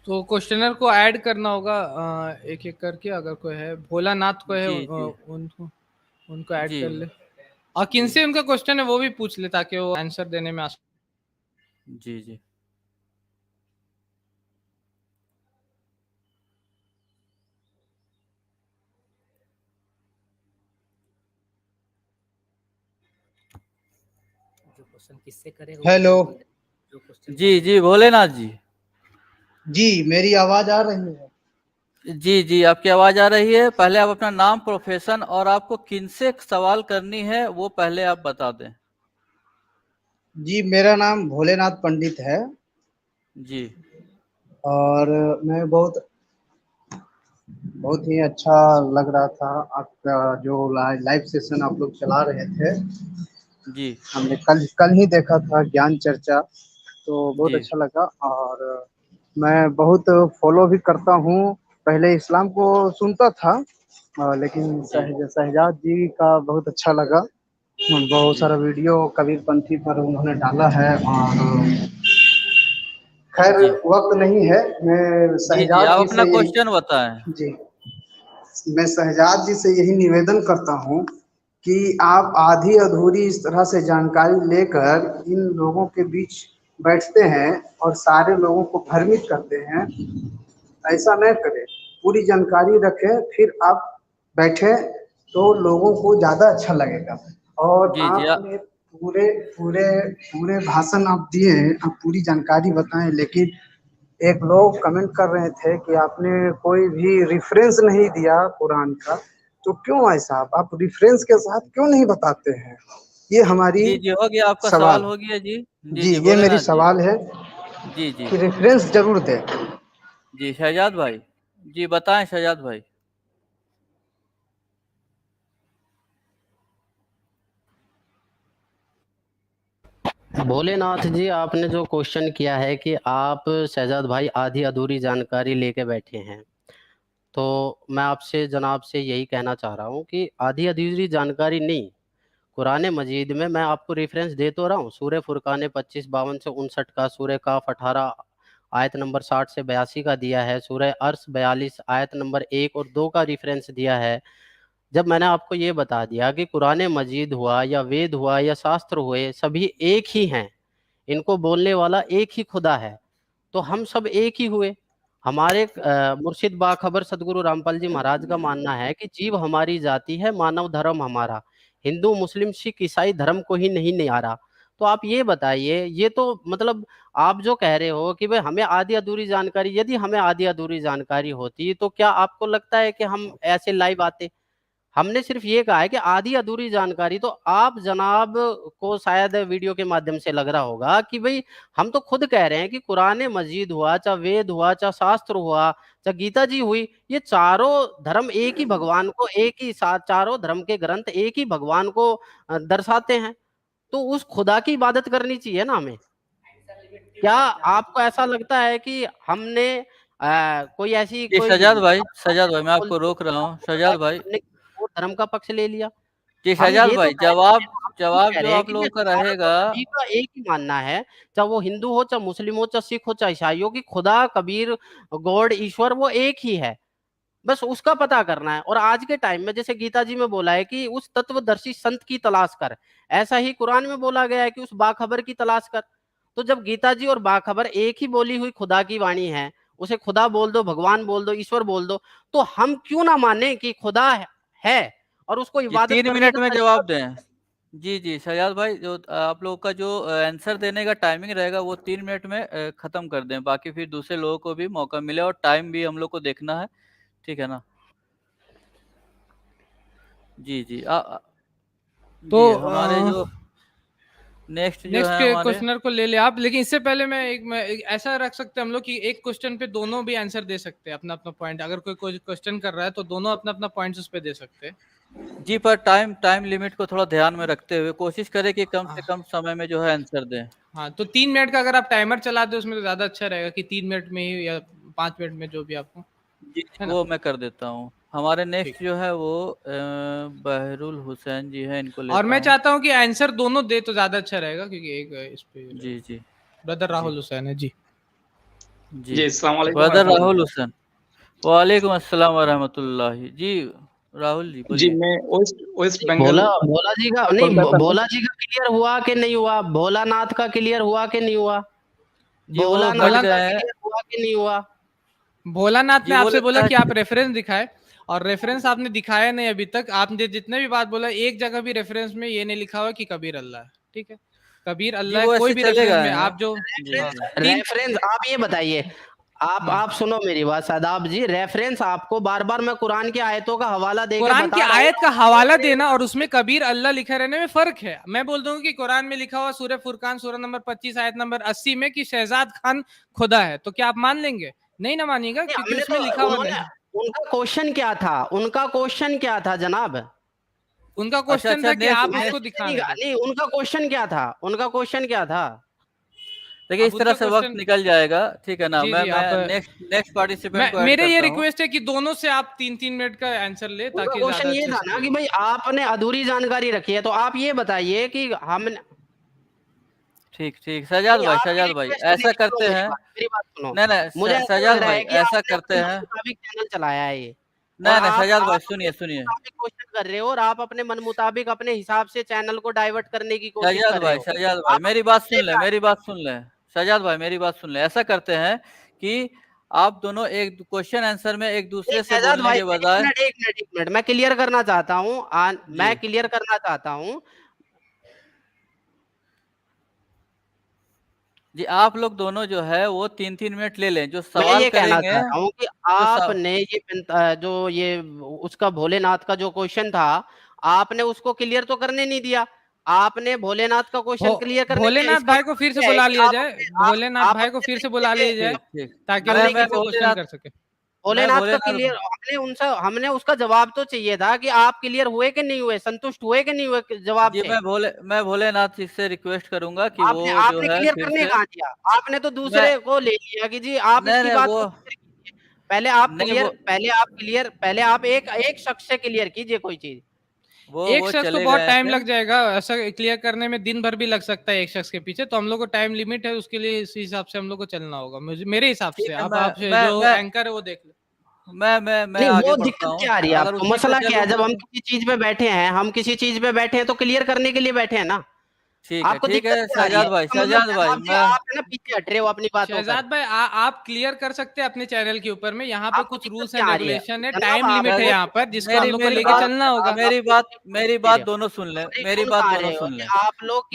तो क्वेश्चनर को ऐड करना होगा एक एक करके। अगर कोई है, भोलानाथ को है, जी जी उनको ऐड जी कर ले, और किनसे उनका क्वेश्चन है वो भी पूछ ले ताकि वो आंसर देने में आसान। जी जी जो क्वेश्चन किससे करेगा। हेलो जी जी, भोलेनाथ जी। जी, मेरी आवाज आ रही है? जी जी, आपकी आवाज़ आ रही है। पहले आप अपना नाम, प्रोफेशन और आपको किनसे सवाल करनी है वो पहले आप बता दें। जी, मेरा नाम भोलेनाथ पंडित है जी और मैं बहुत बहुत ही अच्छा लग रहा था आपका जो लाइव सेशन आप लोग चला रहे थे। जी हमने कल ही देखा था ज्ञान चर्चा, तो बहुत जी अच्छा लगा। और मैं बहुत फॉलो भी करता हूँ। पहले इस्लाम को सुनता था, लेकिन जी शहजाद जी का बहुत अच्छा लगा। बहुत जी सारा वीडियो कबीरपंथी पर उन्होंने डाला है। और खैर जी वक्त नहीं है, मैं जी जी, शहजाद आप जी अपना से क्वेश्चन बताएं। जी मैं शहजाद जी से यही निवेदन करता हूँ कि आप आधी अधूरी इस तरह से जानकारी लेकर इन लोगों के बीच बैठते हैं और सारे लोगों को भ्रमित करते हैं। ऐसा न करें, पूरी जानकारी रखें, फिर आप बैठे तो लोगों को ज़्यादा अच्छा लगेगा। और जी जी आपने पूरे पूरे पूरे भाषण आप दिए, आप पूरी जानकारी बताएं, लेकिन एक लोग कमेंट कर रहे थे कि आपने कोई भी रेफरेंस नहीं दिया कुरान का। तो क्यों ऐसा, आप रेफरेंस के साथ क्यों नहीं बताते हैं? ये हमारी जी जी, हो गया आपका सवाल। सवाल, हो गया जी। जी जी, जी, ये मेरी भोलेनाथ जी। सवाल है जी जी कि रेफरेंस जरूर दें। जी, शहजाद भाई जी, बताएं शहजाद भाई। भोलेनाथ जी, आपने जो क्वेश्चन किया है कि आप शहजाद भाई आधी अधूरी जानकारी लेके बैठे हैं, तो मैं आपसे जनाब से यही कहना चाह रहा हूँ कि आधी अधूरी जानकारी नहीं। कुरान मजीद में मैं आपको रेफरेंस दे तो रहा हूँ, सूरह फुरकान 25-52 से 59 का, सूरह काफ 18 आयत नंबर 60 से 82 का दिया है, सूरह अर्श 42 आयत नंबर 1 और 2 का रेफरेंस दिया है। जब मैंने आपको ये बता दिया कि कुरान मजीद हुआ या वेद हुआ या शास्त्र हुए, सभी एक ही हैं, इनको बोलने वाला एक ही खुदा है, तो हम सब एक ही हुए। हमारे मुर्शिद बाखबर सदगुरु रामपाल जी महाराज का मानना है कि जीव हमारी जाति है, मानव धर्म हमारा, हिंदू मुस्लिम सिख ईसाई धर्म को ही नहीं निहारा। तो आप ये बताइए, ये तो मतलब आप जो कह रहे हो कि भाई हमें आधी अधूरी जानकारी, यदि हमें आधी अधूरी जानकारी होती तो क्या आपको लगता है कि हम ऐसे लाइव आते? हमने सिर्फ ये कहा है कि आधी अधूरी जानकारी, तो आप जनाब को शायद वीडियो के माध्यम से लग रहा होगा कि भाई हम तो खुद कह रहे हैं कि कुरान मजीद हुआ, चाहे वेद हुआ, चाहे शास्त्र हुआ, चाहे गीता जी हुई, ये चारों धर्म एक ही भगवान को, एक ही साथ चारों धर्म के ग्रंथ एक ही भगवान को दर्शाते हैं। तो उस खुदा की इबादत करनी चाहिए ना हमें। क्या आपको ऐसा लगता है कि हमने कोई ऐसी जी कोई सजाद भाई, मैं बोल आपको रोक रहा हूँ। सजाद भाई, हमने वो धर्म का पक्ष ले लिया। जी हम सजाद ये तो भाई, कह रहे हैं, हम ये जवाब कह जो रहे हैं आप कि लोगों ये का हमारा रहेगा। तो सभी का एक ही मानना है, चाहे वो हिंदू हो, चाहे मुस्लिम हो, चाहे सिख हो, चाहे ईसाई हो, कि खुदा, कबीर, गॉड, ईश्वर वो एक ही है। बस उसका पता करना है। और आज के टाइम में जैसे गीता जी में बोला है कि उस तत्वदर्शी संत की तलाश कर, ऐसा ही कुरान में बोला गया है कि उस बाखबर की तलाश कर। तो जब गीता जी और बाखबर एक ही बोली हुई खुदा की वाणी है, उसे खुदा बोल दो, भगवान बोल दो, ईश्वर बोल दो, तो हम क्यों ना माने कि खुदा है और उसको जी इबादत 3 करने मिनट का में तरीका। जवाब दें। जी सजाद भाई, जो आप लोगों का जो आंसर देने का टाइमिंग रहेगा वो 3 मिनट में खत्म कर दें, बाकी फिर दूसरे लोगों को भी मौका मिले और टाइम भी हम लोग को देखना है, ठीक है ना? जी तो जी हमारे जो नेक्स्ट जो नेक्स्ट है हमारे, क्वेश्चनर को ले ले आप, लेकिन इससे पहले मैं एक ऐसा रख सकते हैं हम लोग कि एक क्वेश्चन पे दोनों भी आंसर दे सकते हैं अपना अपना पॉइंट। अगर कोई क्वेश्चन कर रहा है तो दोनों अपना अपना पॉइंट्स उस पे दे सकते हैं। जी पर टाइम लिमिट को थोड़ा ध्यान में रखते हुए कोशिश करें कि कम से कम समय में जो है आंसर दें। हाँ, तो 3 मिनट का अगर आप टाइमर चला दे उसमें तो ज्यादा अच्छा रहेगा कि 3 मिनट में ही या 5 मिनट में, जो भी आपको जी है ना। वो मैं कर देता हूँ। हमारे ठीक। नेक्स्ट जो है वो बहरुल हुसैन जी है, इनको और लेता मैं हूँ। चाहता हूँ कि आंसर दोनों दे तो ज्यादा अच्छा रहेगा, क्योंकि एक इस पे जी ब्रदर जी राहुल हुसैन है जी। जी जी अस्सलाम वालेकुम ब्रदर अरफाज राहुल भाई। हुसैन, वालेकुम अस्सलाम वरहमतुल्लाहि। जी राहुल जी जी बोलिए। मैं वेस्ट वेस्ट बंगाल भोला भोला जी का नहीं, कोलकाता में। भोला जी का क्लियर हुआ कि नहीं हुआ? भोलानाथ का क्लियर हुआ कि नहीं हुआ? जी वो भोलानाथ बढ़ भोला का गए हैं। क्लियर हुआ कि नहीं हुआ? भोलानाथ ने जी वो आपसे बोला लगता कि आप है रेफरेंस दिखाए, और रेफरेंस आपने दिखाया नहीं अभी तक। आपने जितने भी बात बोला, एक जगह भी रेफरेंस में ये नहीं लिखा हुआ कि कबीर अल्लाह है। ठीक है, कबीर जी अल्लाह है, वो कोई ऐसे भी चले रेफरेंस गए में हैं। आप जो हाँ, तीन रेफरेंस आप ये बताइए, आप सुनो मेरी बात शादाब जी, रेफरेंस आपको बार बार मैं कुरान की आयतों का हवाला देके कुरान की बता रहा आयत का हूँ। हवाला देना और उसमें कबीर अल्लाह लिखा रहने में फर्क है। मैं बोल दूंगा कि कुरान में लिखा हुआ सूरह फुरकान सूरह नंबर 25 आयत नंबर 80 में कि शहजाद खान खुदा है, तो क्या आप मान लेंगे? नहीं ना मानिएगा, नहीं, क्योंकि हमने उसमें लिखा तो हुआ उन्होंने नहीं। उनका क्वेश्चन क्या था? उनका क्वेश्चन क्या था जनाब? उनका अच्छा क्वेश्चन था कि नेक्स्ट आप मैं उसको नेक्स्ट नहीं दिखाने दो। नहीं, उनका क्वेश्चन क्या था? उनका क्वेश्चन क्या था? देखिए अब इस तरह उनका से वक्त क्वेश्चन, निकल जाएगा, ठीक है ना? जी मैं जी मैं आप, नेक्स्ट पार्टिसिपेंट मैं को ऐड मेरे ये करता हूँ। रिक्वेस्ट है कि दोनों से आप 3-3 मिनट का आंसर ले, उनका ताकि क्वेश्चन ज्यादा ये अच्छे था से ना कि क्लियर। भाई आपने अधूरी जानकारी रखी है, तो आप ये बताइए कि हमने ठीक नहीं, आपकी सजाद भाई रिक्वेस्ट नहीं, ऐसा सुनो करते मेरी हैं। बात, मेरी बात सुनो। नहीं मुझे ऐसा सजाद लग रहा भाई है कि ऐसा आपने करते अपने मन हैं। मुताबिक चैनल चलाया है ये, और सजाद भाई आप अपने सुनिए मन मुताबिक क्वेश्चन कर रहे हो, और आप अपने मन मुताबिक अपने हिसाब से चैनल को डाइवर्ट करने की कोशिश कर रहे हो। सजाद भाई आप मेरी अपने बात मसले सुन ले, पे मेरी बात सुन ले। सजाद भाई मेरी बात सुन ले। ऐसा करते हैं कि आप दोनों एक क्वेश्चन आंसर में एक नहीं, दूसरे से शहजाद बोलने भाई, के बजाय। एक मिनट, मैं क्लियर करना चाहता हूँ। जी मैं क्लियर करना चाहता हूँ। जी आप लोग दोनों जो है वो 3-3 मिनट ले लें, जो मैं सवाल ये कहना करेंगे। चाह रहा हूँ कि जो स... आपने जो ये उसका भोलेनाथ का जो क्वेश्चन था, आपने उसको क्लियर तो करने नहीं दिया। आपने भोलेनाथ का क्वेश्चन क्लियर करने दिया, भोलेनाथ इसका भाई को मतलब फिर से ये है बुला कि लिया आप जाए, अपने भोलेनाथ आप भाई को अपने फिर से तरीके बुला लिया से जाए, ठीक ताकि वो करने की मैं फिर से कोशिश क्वेश्चन भोलेनाथ कर सके। मैं भोलेनाथ का भोलेनाथ क्लियर हमने उसका जवाब तो चाहिए था कि आप क्लियर हुए कि नहीं हुए, संतुष्ट हुए कि नहीं हुए जवाब जी से। मैं भोलेनाथ जी से रिक्वेस्ट करूंगा कि वो आपने जो आपने है क्लियर फिर करने से। कहाँ दिया? आपने तो मैं दूसरे को ले लिया कि जी आप इसकी नहीं बात वो को क्लियर कीजिए। नहीं वो पहले आप एक एक शख्स से क्लियर कीजिए कोई चीज। एक वो शख्स को चले बहुत गए टाइम थे। लग जाएगा, ऐसा क्लियर करने में दिन भर भी लग सकता है एक शख्स के पीछे, तो हम लोग को टाइम लिमिट है, उसके लिए इस हिसाब से हम लोग को चलना होगा। मुझे मेरे हिसाब ठीक से है आप जो एंकर है वो देख ले। मैं नहीं, आगे वो बढ़ता दिक्कत हूँ। क्या आ रही है अगर आपको? उसी पे मसला क्या है? चलूंगा जब हम तो किसी चीज पे बैठे हैं, हम किसी चीज पे बैठे हैं तो क्लियर करने के लिए बैठे हैं ना। ठीक है आपको ठीक दिक्कत है क्या आ रही है? शहजाद भाई इसका मतलब शहजाद भाई शहजाद जी मैं आप है ना पीछे हट रहे हो अपनी बातों पर। शहजाद भाई आप क्लियर कर सकते हैं अपने चैनल के ऊपर में, यहाँ पे आपको कुछ दिक्कत रूल्स क्या एंड आ रही है? रेगुलेशन है, जनाब टाइम आप लिमिट है शहजाद यहाँ पर, जिसको हम मेरी लोग को मेरी लेके बात चलना होगा। मेरी दे रहे बात हो। दोनों सुन ले सॉरी मेरी क्यों बात गा रहे दोनों हो सुन कि ले आप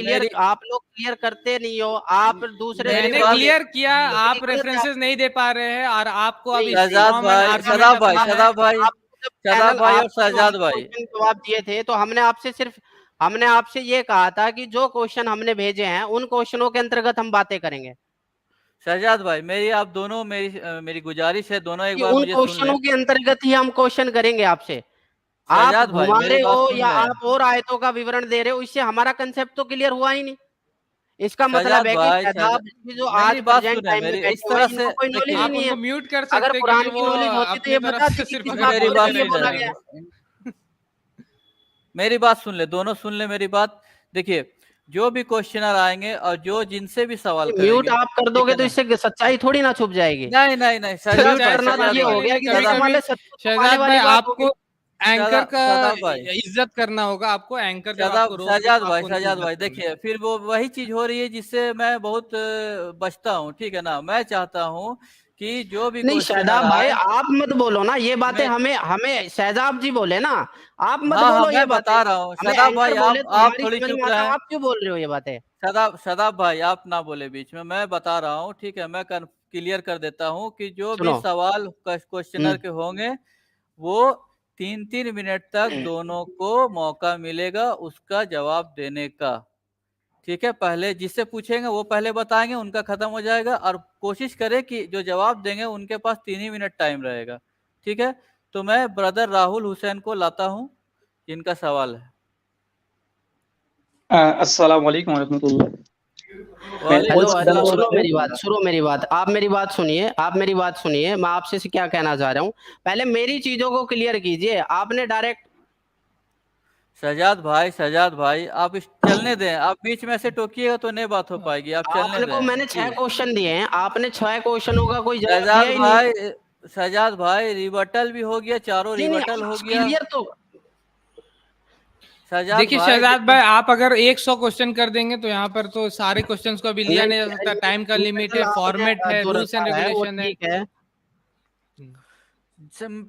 मेरी लोग क्लियर करते नहीं हो, आप दूसरे मेरी मैंने बंदे को बात ले क्लियर किया, ये आप गलत है रेफरेंसेस नहीं दे पा रहे हैं और आपको अब नहीं, नहीं। शहजाद स्ट्रॉ मैन भाई आर्गुमेंट अपना है। आपको जब चैनल भाई और आपको जो शहजाद हमने भाई क्वेश्चन जवाब दिए थे तो हमने आपसे ये कहा था कि जो क्वेश्चन हमने भेजे हैं उन क्वेश्चनों के अंतर्गत हम बातें करेंगे शहजाद भाई मेरी आप दोनों मेरी गुजारिश है दोनों एक कि बार उन मुझे सुन लें क्वेश्चनों के अंतर्गत ही हम क्वेश्चन करेंगे आपसे। आप शहजाद भाई घुमा मेरी रहे बात हो सुन या लें आप और आयतों का विवरण दे रहे हो, इससे हमारा कंसेप्ट तो क्लियर हुआ ही नहीं। इसका मतलब शहजाद है कि भाई शहजाद जी जो मेरी आज बात प्रेजेंट सुने टाइम में मेरी इस बैठे हुए तरह हैं से इनको कोई नॉलेज देखिए ही आप नहीं है। उनको म्यूट कर अगर सकते हैं, कुरान क्योंकि की वो नॉलेज होती तो ये अपनी तरफ बताते से कि सिर्फ किस हमें बात मेरी को बोल बात के इसलिए नहीं सुन बोला जा गया रहे है। हैं। मेरी बात सुन ले दोनों सुन ले मेरी बात देखिए जो भी क्वेश्चनर आएंगे और जो जिनसे भी सवाल म्यूट करेंगे आप कर ठीक दोगे है तो ना इससे सच्चाई थोड़ी ना छुप जाएगी। नहीं नहीं नहीं शहजाद म्यूट भाई करना तो सच्चाई शहजाद ये हो भाई नहीं गया है, कि कभी म्यूट कभी वाले सत्य छुपाने शहजाद भाई वाली बात होगी। आपको एंकर का शहजाद भाई इज्जत करना होगा, आपको एंकर जब आपको रोक दे तो आपको उनकी शहजाद इज्जत भाई करनी है। देखिए फिर वो वही चीज हो रही है जिससे मैं बहुत बचता हूँ ठीक है ना मैं चाहता हूँ कि जो भी नहीं क्वेश्चनर शहजाद भाई आए आप मत बोलो ना ये बातें, मैं हमें हमें शहजाद जी बोले ना, आप मत हाँ हाँ बोलो ये मैं बातें। बता रहा हूँ हमें शहजाद एंकर भाई बोले तो आप हमारी थोड़ी समझ में चुप आता है, रहे आप क्यों बोल रहे हो ये बातें? शदाब भाई आप ना बोले बीच में मैं बता रहा हूँ ठीक है मैं क्लियर कर देता हूँ कि जो भी सुनो सवाल क्वेश्चनर के होंगे वो 3-3 मिनट तक दोनों को मौका मिलेगा उसका जवाब देने का ठीक है पहले जिससे पूछेंगे वो पहले बताएंगे उनका खत्म हो जाएगा और कोशिश करें कि जो जवाब देंगे उनके पास 3 ही मिनट टाइम रहेगा ठीक है तो मैं ब्रदर राहुल हुसैन को लाता हूँ जिनका सवाल है अस्सलाम वालेकुम रहमतुल्लाह। मैं वालेकुम हेलो होस्ट हेलो अस्सलाम बंगल सुनो से मेरी बात, रहमतुल्लाह सुनो मेरी बात, आप मेरी बात सुनिए, मैं आपसे से क्या कहना चाह रहा हूँ। पहले मेरी चीजों को क्लियर कीजिए, आपने डायरेक्ट शहजाद भाई आप चलने दें आप बीच में से टोकिएगा तो नहीं बात हो पाएगी आप चलने आपने को दें मैंने 6 जी क्वेश्चन दिए हैं, आपने 6 क्वेश्चनों का कोई जवाब दिया शहजाद ही नहीं। भाई शहजाद भाई रिबटल भी हो गया चारों नहीं रिबटल हो नहीं गया क्लियर तो शहजाद देखिए भाई शहजाद देखिए भाई आप अगर 100 क्वेश्चन कर देंगे तो यहाँ पर तो सारे क्वेश्चंस को अभी लिया नहीं नहीं जा सकता, टाइम का लिमिट रिबटल है, आपने फॉर्मेट है, जो रूल्स एंड रखा है वो रेगुलेशन है। ठीक है।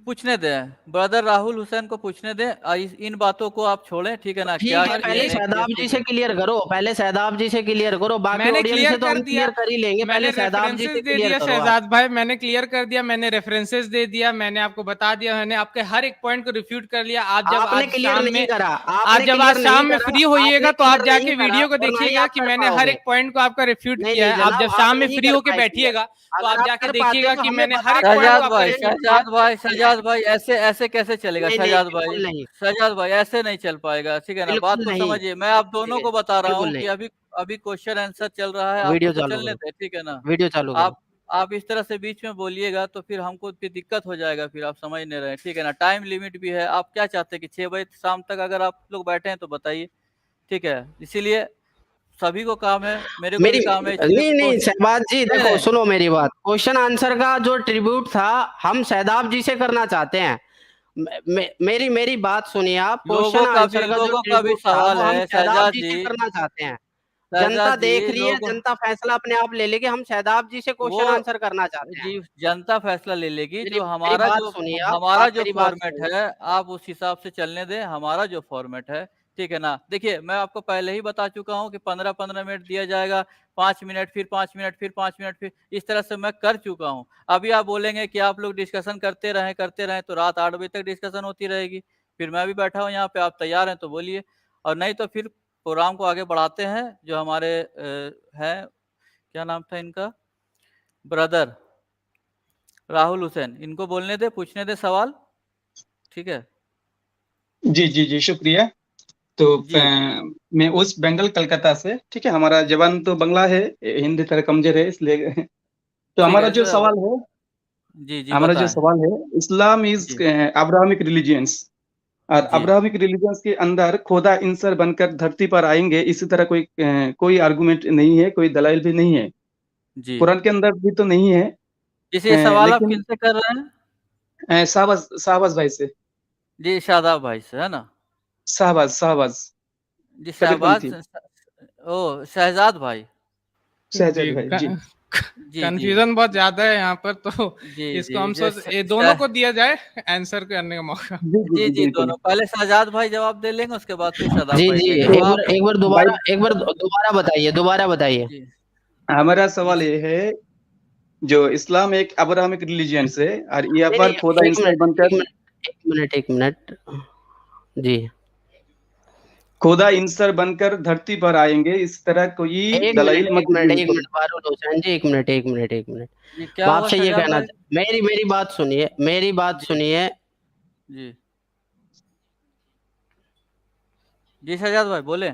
पूछने दें ब्रदर राहुल हुसैन को पूछने दें इन बातों को आप छोड़ें ठीक है ना क्या ठीक है किए पहले नहीं किए शहजाद जी ठीक से है क्लियर करो, पहले शहजाद जी से क्लियर करो, बाकी मैंने ऑडियंस क्लियर से तो कर हम दिया, क्लियर कर ही लेंगे, मैंने पहले शहजाद जी रेफरेंसेस से दे क्लियर दिया करो आप। शहजाद भाई, मैंने क्लियर कर दिया, मैंने रेफरेंसेस दे दिया, मैंने आपको बता दिया, मैंने आपके हर एक पॉइंट को रिफ्यूट कर लिया। आप जब आपने आज क्लियर शाम नहीं में करा, आज आपने जब आज क्लियर नहीं शाम में करा, फ्री आपने होइएगा तो आप क्लियर नहीं जाके करा वीडियो को और ना ही देखिएगा आप कि कर मैंने हर पाओगे। एक पॉइंट को आपका रिफ्यूट नहीं किया नहीं है। आप जनाब जब आप शाम में नहीं फ्री कर होके पाए क्लियर, बैठिएगा तो अगर आप आप जाके कर पाते देखिएगा तो कि हमें मैंने बता हर एक पॉइंट को आपका रिफ्यूट किया। शहजाद भाई ऐसे ऐसे कैसे चलेगा नहीं नहीं बिल्कुल नहीं, शहजाद भाई ऐसे नहीं चल पाएगा ठीक है ना बात बिल्कुल को नहीं, समझिए मैं आप ठीक दोनों है को बता रहा बिल्कुल हूँ नहीं। कि अभी अभी क्वेश्चन आंसर चल रहा है आपको वीडियो तो चालू चलने करो, दे ठीक है ना वीडियो चालू करो। आप इस तरह से बीच में बोलिएगा तो फिर हमको फिर दिक्कत हो जाएगा फिर आप समझ नहीं रहे ठीक है ना टाइम लिमिट भी है आप क्या चाहते हैं कि 6 बजे शाम तक अगर आप लोग बैठे हैं तो बताइए ठीक है इसीलिए सभी को काम है मेरे को भी मेरी काम है इसलिए नहीं नहीं शहबाज जी नहीं देखो नहीं सुनो मेरी बात, क्वेश्चन आंसर का जो ट्रिब्यूट था हम शहजाद जी से करना चाहते हैं। मेरी मेरी बात सुनिए आप, क्वेश्चन आंसर का जो लोगों का भी ट्रिब्यूट था सवाल वो हम है शहजाद जी से करना चाहते हैं। जनता शहजाद जी देख रही है, लोगों जनता फैसला अपने आप ले लेगी, हम शहजाद जी से वो क्वेश्चन आंसर करना चाहते हैं। जी जनता फैसला ले लेगी मेरी मेरी बात सुनिए हमारा आप जो मेरी बात फॉर्मेट सुनिए। है आप उस हिसाब से चलने दें हमारा जो फॉर्मेट है ठीक है ना देखिए मैं आपको पहले ही बता चुका हूं कि 15-15 मिनट दिया जाएगा 5 मिनट फिर 5 मिनट फिर 5 मिनट फिर इस तरह से मैं कर चुका हूं अभी आप बोलेंगे कि आप लोग डिस्कशन करते रहें तो रात 8 बजे तक डिस्कशन होती रहेगी फिर मैं भी बैठा हूँ यहाँ पे आप तैयार हैं तो बोलिए और नहीं तो फिर प्रोग्राम को आगे बढ़ाते हैं जो हमारे हैं क्या नाम था इनका ब्रदर राहुल हुसैन इनको बोलने दे पूछने दे सवाल ठीक है जी जी जी शुक्रिया। तो जी मैं वेस्ट बंगाल कलकत्ता से, ठीक है। हमारा जबान तो बंगला है, हिंदी थोड़ा कमजोर है इसलिए तो ठीक हमारा है जो सवाल है, जी जी हमारा जो बताएं सवाल है, Islam is ji Abrahamic religions, और जी अब्राहमिक रिलीजियंस के अंदर खुदा इंसान बनकर धरती पर आएंगे, इसी तरह कोई आर्गुमेंट नहीं है, कोई दलाइल भी नहीं है, जी कुरान के अंदर भी तो नहीं है। जिस ये सवाल आप लेकिन किनसे कर रहे हैं शाहबाज शाहबाज भाई से, जी शादाब भाई से है ना शाहबाज शाहबाज जी कबीरपंथी। ओ शहजाद भाई। शहजाद भाई जी। जी, कंफ्यूजन बहुत ज्यादा है यहाँ पर, तो जी, इसको हम जी, ये दोनों को दिया जाए आंसर करने का मौका। जी, जी, जी, जी, जी, बिल्कुल। दोनों। पहले शहजाद भाई जवाब दे लेंगे, उसके बाद फिर शादाब जी भाई जी, देंगे। तो आप एक बार दोबारा बताइए। जी, हमारा जी, सवाल ये है, जो इस्लाम एक अब्राहमिक रिलीजन है और यहाँ नहीं पर नहीं, खुदा एक इंसान मिनट बनकर एक मिनट जी, खुदा इंसान बनकर धरती पर आएंगे, इस तरह कोई दलाइल मौजूद नहीं एक है। मिनट फारूक हुसैन जी, एक मिनट। जी, क्या वो हुआ आपसे ये शहजाद कहना भाई? मेरी बात सुनिए, जी, जी। जी, शहजाद भाई बोले।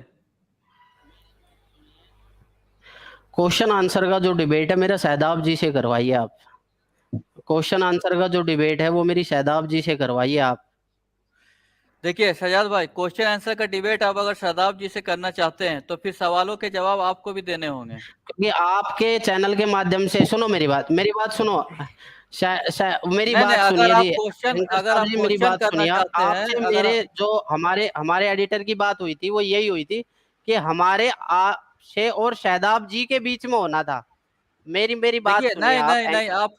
क्वेश्चन आंसर का जो डिबेट है मेरा शहदाब जी से करवाइए आप। क्वेश्चन आंसर का जो डिबेट है वो मेरी शहदाब जी से करवाइए आप। देखिए शहजाद भाई, क्वेश्चन आंसर का डिबेट आप अगर शादाब जी से करना चाहते हैं तो फिर सवालों के जवाब आपको भी देने होंगे। क्योंकि आपके चैनल के माध्यम से सुनो मेरी बात सुनो। मेरी नहीं, नहीं, बात सुनिए जी, अगर आप मेरी क्वेश्चन बात करना सुनिए आप। चाहते हैं, आपसे अगर मेरे जो हमारे एडिटर की बात हुई थी वो यही हुई थी कि हमारे आपसे और शहदाब जी के बीच में होना था। मेरी बात देखिए, सुनिए नहीं, आप। नहीं, नहीं, आप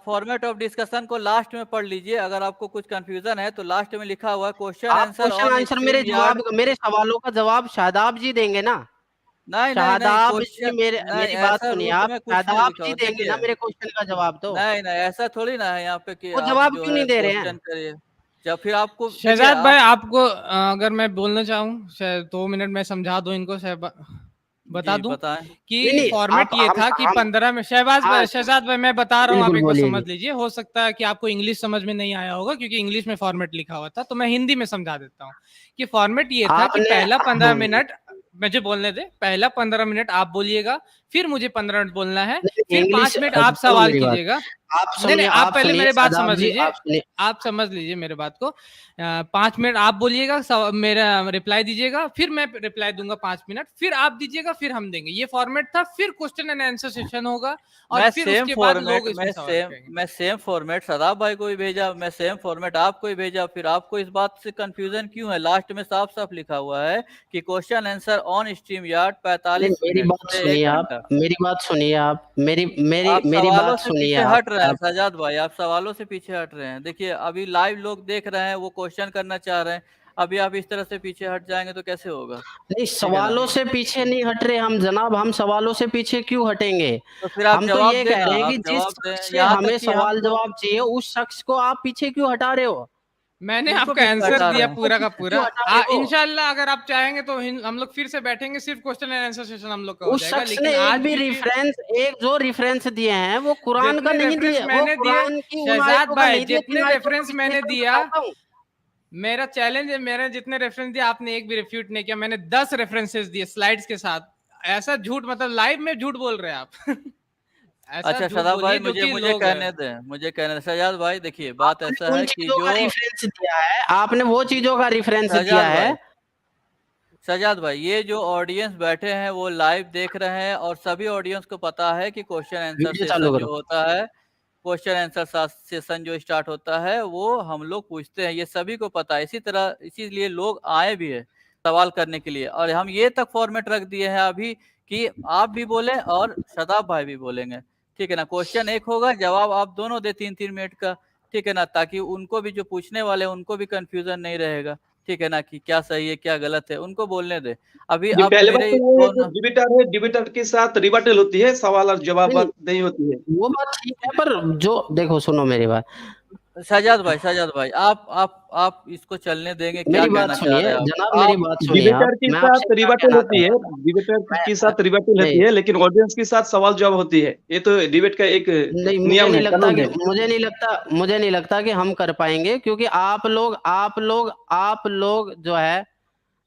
फॉर्मेट ऑफ डिस्कशन को लास्ट में पढ़ लीजिए। अगर आपको कुछ कंफ्यूजन है तो लास्ट में लिखा हुआ है क्वेश्चन आप answer question on answer stream yard. मेरे सवालों का जवाब शादाब जी देंगे ना। नहीं, नहीं, नहीं, शादाब जी क्वेश्चन नहीं, मेरी बात ऐसा सुनिए रूल्स आप। में कुछ नहीं शादाब लिखा जी हुआ। देंगे ना देखिए, मेरे क्वेश्चन का जवाब तो। नहीं, नहीं, ऐसा थोड़ी ना है यहाँ पे कि वो आप जवाब जो क्यों है नहीं दे रहे हैं? क्वेश्चन करिए। जब फिर आपको देखिए शहजाद भाई आप आपको अगर मैं बोलना चाहूँ शायद 2 मिनट में समझा दूं इनको, बता जी, दूं बताएं। कि आप फॉर्मेट ये था कि हम 15 में हाँ शहजाद भाई मैं बता रहा हूँ, आप बिल्कुल एक बार बोलिए समझ जी। लीजिए। हो सकता है कि आपको इंग्लिश समझ में नहीं आया होगा क्योंकि इंग्लिश में फॉर्मेट लिखा हुआ था, तो मैं हिंदी में समझा देता हूँ कि फॉर्मेट ये था कि आपने पहला 15 मिनट मुझे बोलने दे, पहला 15 मिनट आप बोलिएगा, फिर मुझे 15 मिनट बोलना है, फिर इंग्लिश 5 मिनट आप सुनो सवाल मेरी बात। कीजिएगा। नहीं, आप पहले मेरे बात शादाब समझ जी लीजिए, आप सुनिए। आप समझ लीजिए मेरे बात को। 5 मिनट आप बोलिएगा, मेरा रिप्लाई दीजिएगा, फिर मैं रिप्लाई दूंगा 5 मिनट, फिर आप दीजिएगा, फिर हम देंगे। ये फॉर्मेट था। फिर क्वेश्चन एंड आंसर सेशन होगा और फिर उसके बाद लोग इसमें सवाल करेंगे। मैं सेम फॉर्मेट सदाब भाई को भी भेजा, मैं सेम फॉर्मेट आपको ही भेजा। फिर आपको इस बात से कंफ्यूजन क्यों है? लास्ट में साफ साफ लिखा हुआ है कि question answer on stream yard 45 मेरी मिनट बात से सुनिए 1 आप। घंटा। मेरी बात सुनिए आप। आप मेरी सवालों बात से सुनिए पीछे हट रहे हैं आप। सजाद भाई, आप सवालों से पीछे हट रहे हैं। देखिए अभी लाइव लोग देख रहे हैं, वो क्वेश्चन करना चाह रहे हैं। अभी आप इस तरह से पीछे हट जाएंगे तो कैसे होगा? नहीं, ठीक है ना? सवालों से पीछे नहीं हट रहे हम जनाब। हम सवालों से पीछे क्यों हटेंगे? तो फिर आप हम तो जवाब ये कह देना, रहे हैं कि आप जिस जवाब शख्स दें। से यहाँ तक हमें कि हम सवाल जवाब चाहिए उस शख्स को आप पीछे क्यों हटा रहे हो? मैंने किनको आपका पीछे आंसर हटा दिया रहे हैं? पूरा का पीछे पूरा। क्यों हटा रहे हो? इंशाल्लाह अगर आप चाहेंगे तो हम लोग फिर से बैठेंगे, सिर्फ क्वेश्चन एंड आंसर सेशन हम लोग का हो उस जाएगा। शख्स लेकिन ने आज एक जो रेफरेंस दिए हैं वो कुरान का जितने नहीं रेफरेंस दिए, वो मैंने दिए कुरान की उन शहजाद आयतों का भाई, नहीं दिए जिन जितने आयतों का रेफरेंस मैंने विश्लेषण दिया, कराता हूं। मेरा चैलेंज है, मैंने जितने रेफरेंस दिया आपने एक भी रिफ्यूट नहीं किया। मैंने 10 रेफरेंसेस दिए स्लाइड्स के साथ। ऐसा झूठ, मतलब लाइव में झूठ बोल रहे हैं आप। ऐसा अच्छा झूठ सदाब भाई, बोलिए जो कि मुझे लोग कहने दें, सजाद भाई देखिए बात आपने ऐसा उन है कि चीजों जो का रेफरेंस दिया है, आपने वो चीजों का रेफरेंस दिया सजाद है। भाई सजाद भाई, ये जो ऑडियंस बैठे हैं वो लाइव देख रहे हैं और सभी ऑडियंस को पता है कि क्वेश्चन आंसर वीडियो चालू सेशन जो करो। होता है, क्वेश्चन आंसर सेशन जो स्टार्ट होता है वो हम लोग पूछते हैं, ये सभी को पता है। इसी तरह इसीलिए लोग आए भी है सवाल करने के लिए। और हम ये तक फॉर्मेट रख दिए हैं अभी कि आप भी बोलें और शदाब भाई भी बोलेंगे, ठीक है ना? क्वेश्चन एक होगा, जवाब आप दोनों दे 3-3 मिनट का, ठीक है ना? ताकि उनको भी, जो पूछने वाले उनको भी कंफ्यूजन नहीं रहेगा, ठीक है ना? कि क्या सही है क्या गलत है, उनको बोलने दे। अभी जी, आप पहले बात मेरे तो ये है जो फोन डिबेटर है, डिबेटर के साथ रिबटल होती है, सवाल और जवाब नहीं, बात नहीं होती है। वो बात ठीक है पर जो देखो सुनो मेरी बात। सजाद भाई आप इसको चलने देंगे? क्या मेरी बात कहना चाह सुनिए रहे हैं जनाब, आप? मेरी बात सुनिए आप। डिबेटर के मैं साथ आपसे क्या रिबटल कहना होती है, चाहता हूँ? डिबेटर मैं के साथ रिबटल होती नहीं है, लेकिन ऑडियंस के साथ सवाल जवाब होती है। ये तो डिबेट का एक नहीं, नियम है, कानून है। मुझे नहीं लगता कि हम कर पाएंगे क्योंकि आप लोग जो है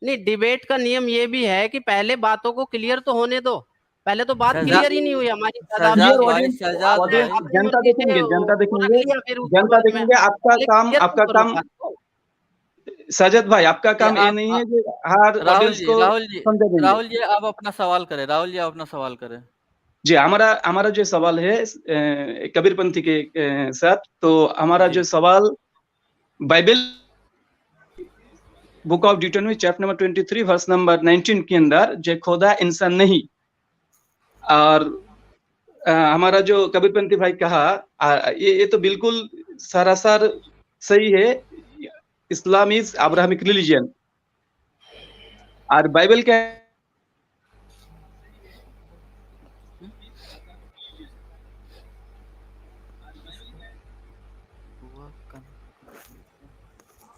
नहीं। डिबेट का नियम ये भी है कि पहले बातों को क्लियर तो होने दो। पहले तो बात शहजा क्लियर ही नहीं हुई हमारी। शादाब जी क्लियर शहजाद से भाई शहजाद आपने ऑडियंस भाई अपनी जनता मर्जी से देखेंगे, जनता वो रख देखेंगे, लिया, फिर उसके जनता बाद में देखेंगे। आपका पहले काम, क्लियर आपका तो करो काम बात को। साजिद भाई, आपका ये काम ये नहीं है कि हर ऑडियंस को समझा देंगे। राहुल जी आप अपना सवाल करें। राहुल जी आप अपना सवाल करें। जी, हमारा हमारा जो सवाल है कबीरपंथी के साथ, तो हमारा जी जो सवाल Bible book of Deuteronomy chapter number 23 verse number 19 के अंदर जे खुदा इंसान नहीं, और हमारा जो कबीरपंथी भाई कहा ये तो बिल्कुल सरासर सही है। इस्लाम इज अब्राहमिक रिलीजन, और बाइबल के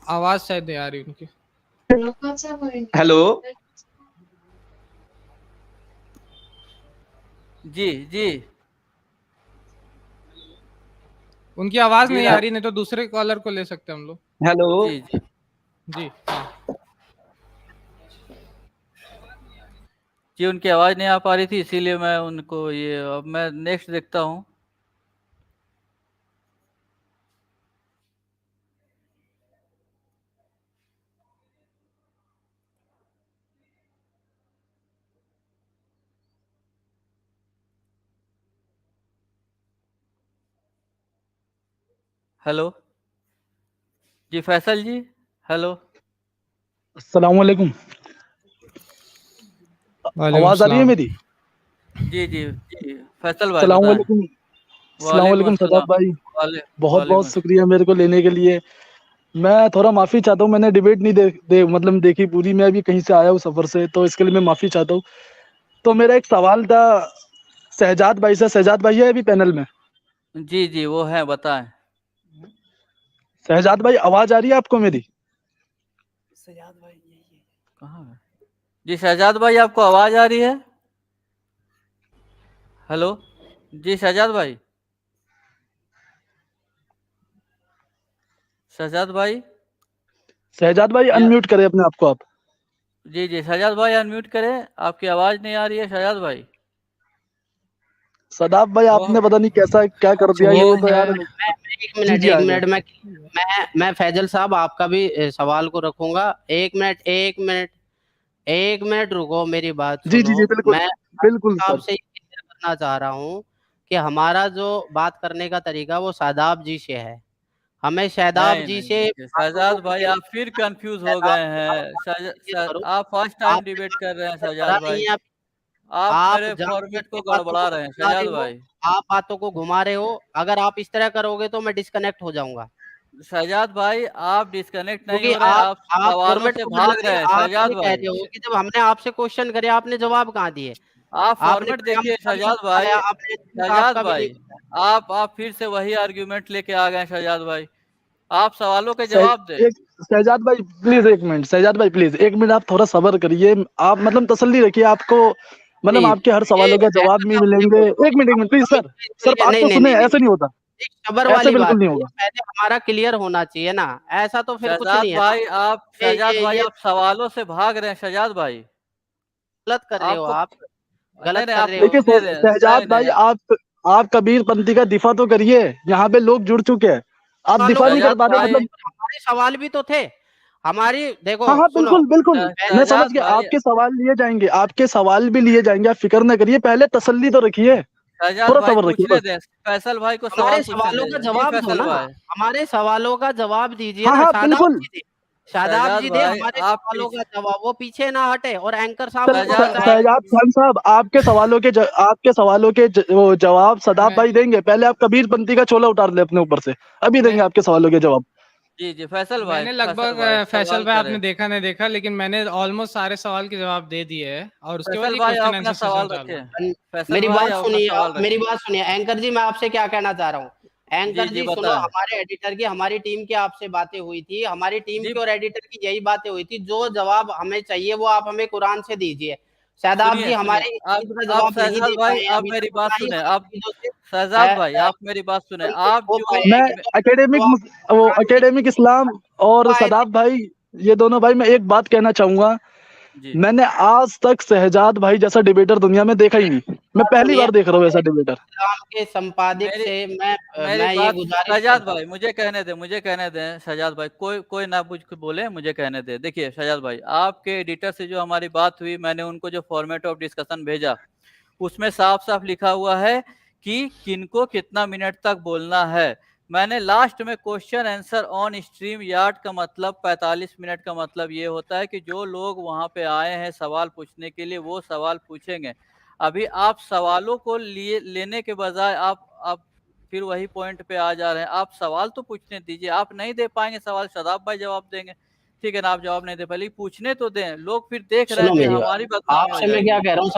आवाज शायद नहीं आ रही उनकी। हेलो जी जी उनकी आवाज नहीं जी, आ रही, नहीं तो दूसरे कॉलर को ले सकते हैं हम लोग। हेलो जी जी जी जी, उनकी आवाज़ नहीं आ पा रही थी, इसीलिए मैं उनको ये, अब मैं नेक्स्ट देखता हूँ। हेलो जी, फैसल जी, हेलो। अस्सलाम वालेकुम। वालेकुम आवाज आ रही है सलाम। मेरी? जी जी जी, फैसल भाई अस्सलाम बताएं। वालेकुम। अस्सलाम वालेकुम वालेकुम अस्सलाम। सदाब भाई, बहुत बहुत वालेकुम। शुक्रिया मेरे को लेने के लिए। मैं थोड़ा माफी चाहता हूँ, मैंने डिबेट नहीं मतलब देखी पूरी। मैं अभी कहीं से आया हूँ सफर से, तो इसके लिए मैं माफी चाहता हूँ। तो मेरा एक सवाल था शहजाद भाई से। शहजाद भाई है अभी पैनल में? जी जी, वो है, बताएं। शहजाद भाई आवाज आ रही है आपको मेरी? कहाँ है जी शहजाद भाई, आपको आवाज़ आ रही है? हेलो जी शहजाद भाई, शहजाद भाई। शहजाद भाई जी अनम्यूट करें अपने आप को आप। जी जी, शहजाद भाई अनम्यूट करें, आपकी आवाज़ नहीं आ रही है शहजाद भाई। सदाब भाई वो आपने पता नहीं कैसा क्या कर दिया वो ये तो है यार। एक जी मिनट जी एक आ गए। मिनट मैं फैजल साहब आपका भी सवाल को रखूंगा। एक मिनट रुको, मेरी बात जी जी सुनो। जी बिल्कुल मैं बिल्कुल सर। आपसे ये क्लियर करना चाह रहा हूँ कि हमारा जो बात करने का तरीका वो शादाब जी से है। हमें शादाब नहीं जी नहीं से देखिए बातों को शहजाद भाई, clear आप फिर कंफ्यूज हो शादाब गए आप हैं। बात clear करो। आप फर्स्ट टाइम आपने डिबेट बात कर रहे हैं clear शहजाद करा नहीं भाई। है। आप आप मेरे जान फॉर्मेट करके को बातों गड़बड़ा को रहे हैं घुमा रहे शहजाद हो। भाई। आप बातों को घुमा रहे हो। अगर आप इस तरह करोगे तो मैं डिस्कनेक्ट हो जाऊंगा, शहजाद भाई, आप डिस्कनेक्ट नहीं क्योंकि हो रहे, आप आप सवालों फॉर्मेट से को गलत भाग है। रहे हैं आप शहजाद ये कह भाई। रहे हो कि जब हमने आपसे क्वेश्चन करे आपने जवाब कहाँ दिए। आप आपने फॉर्मेट देखिए कयामत का भी नहीं शहजाद भाई। बताया, आपने दिन का शहजाद आपका भी नहीं भाई, बताया। आप फिर से वही आर्ग्यूमेंट लेके आ गए शहजाद भाई। आप सवालों के सह, जवाब दें। एक शहजाद भाई प्लीज, एक मिनट शहजाद भाई प्लीज, एक मिनट आप थोड़ा सब्र करिए। आप मतलब तसल्ली रखिए, आपको मतलब नहीं, आपके हर ये सवालों का जवाब ऐसा नहीं तो मिलेंगे। देखो, एक मिनट प्लीज अभी सर। सर इसलिए बात नहीं तो नहीं सुने, नहीं नहीं ऐसे नहीं होता, एक सबर ऐसे वाली बात बिल्कुल नहीं है, ये होगा। पहले हमारा क्लियर होना चाहिए ना। ऐसा तो फिर कुछ शहजाद नहीं है ना। भाई, शहजाद भाई ये आप सवालों से भाग रहे हैं शहजाद भाई। गलत कर रहे हो आपको आप, नहीं गलत नहीं, कर आप रहे हो। देखिए पूछने दें। शहजाद नहीं भाई नहीं आप कबीर पंथी का दिफा तो करिए। यहाँ पे लोग जुड़ चुके हैं, आप सवालों दिफा को नहीं कर शहजाद पा रहे भाई, मतलब। हमारे सवाल भी तो थे। हमारी देखो हाँ हाँ सुनो, बिल्कुल बिल्कुल, मैं समझ शहजाद गया। भाई, आपके सवाल लिए जाएंगे, आपके सवाल भी लिए जाएंगे, आप फिक्र ना करिए। पहले तसल्ली तो रखिए, शहजाद थोड़ा भाई सब्र रखिए पूछने बस। दें, फैसल भाई को सवाल हमारे पूछने सवालों का दें। जी जवाब दो फैसल ना। भाई। हमारे सवालों का जवाब दीजिए हाँ ना। हाँ शादाब बिल्कुल। जी दे, शादाब शहजाद जी दे भाई, हमारे आप सवालों का जवाब। वो पीछे ना हटे और एंकर साहब चलो उसको शहजाद बताए। भाई, शहजाद खान साहब, आपके सवालों के वो जवाब सदाब मैं भाई देंगे। पहले आप कबीर पंथी का चोला उतार ले अपने ऊपर से, अभी मैं देंगे आपके सवालों के जवाब। जी जी फैसल भाई, मैंने फैसल लगभग भाई फैसल सवाल भाई, करें। आपने देखा नहीं देखा, लेकिन मैंने ऑलमोस्ट सारे सवाल के जवाब दे दिए हैं और उसके बाद फैसल ये भाई, आप क्वेश्चन अपना आंसर सेशन सवाल चालू है। रखें। फैसल मेरी भाई, बात आप अपना सुनिए, सवाल आप मेरी रखें। बात सुनिए। एंकर जी, मैं आपसे क्या कहना चाह रहा हूँ। जी एंकर जी जी सुनो, बताएं। हमारे एडिटर की, हमारी टीम की आपसे बातें हुई थी। हमारी टीम जी की और एडिटर की यही बातें हुई थी। जो जवाब हमें चाहिए वो आप हमें कुरान से दीजिए। शादाब सुनिए जी सुनिए, हमारी इस चीज का आप जवाब नहीं शहजाद दे भाई, पाए हैं आप अभी मेरी तक। बात ना ही सुने। हमारी आप चीजों से शहजाद भाई, आप मेरी बात सुने। संतुष्ट आप हो जो पाए मैं हैं कि एकेडमिक जवाब वो कुरान से एकेडमिक इस्लाम और पाए थे। सदाब भाई, ये दोनों भाई, मैं एक बात कहना चाहूंगा। जी मैंने आज तक शहजाद भाई जैसा डिबेटर दुनिया में देखा ही नहीं। मैं बात पहली सुनिए, बार देख रहा हूँ ऐसा डिबेटर। इस्लाम के संपादक मेरी से मेरी मैं ये बात गुजारिश शहजाद करता हूँ। भाई, मुझे कहने दें शहजाद भाई। कोई कोई ना कुछ बोले, मुझे कहने दें। देखिए शहजाद भाई, आपके एडिटर से जो हमारी बात हुई, मैंने उनको जो फॉर्मेट ऑफ डिस्कशन भेजा, उसमें साफ साफ लिखा हुआ है कि किनको कितना मिनट तक बोलना है। मैंने लास्ट में question answer on stream yard का मतलब 45 मिनट का मतलब ये होता है कि जो लोग वहां पे आए हैं सवाल पूछने के लिए वो सवाल पूछेंगे। अभी आप सवालों को लिए लेने के बजाय आप फिर वही पॉइंट पे आ जा रहे हैं। आप सवाल तो पूछने दीजिए। आप नहीं दे पाएंगे सवाल, शादाब भाई जवाब देंगे, ठीक है ना? आप जवाब नहीं दे पाए, लेकिन पूछने तो दें। लोग फिर देख रहे सुनो हैं, फिर मेरी बात, हमारी बदनामी हो आपसे मैं जाएगी। क्या कह रहा हूँ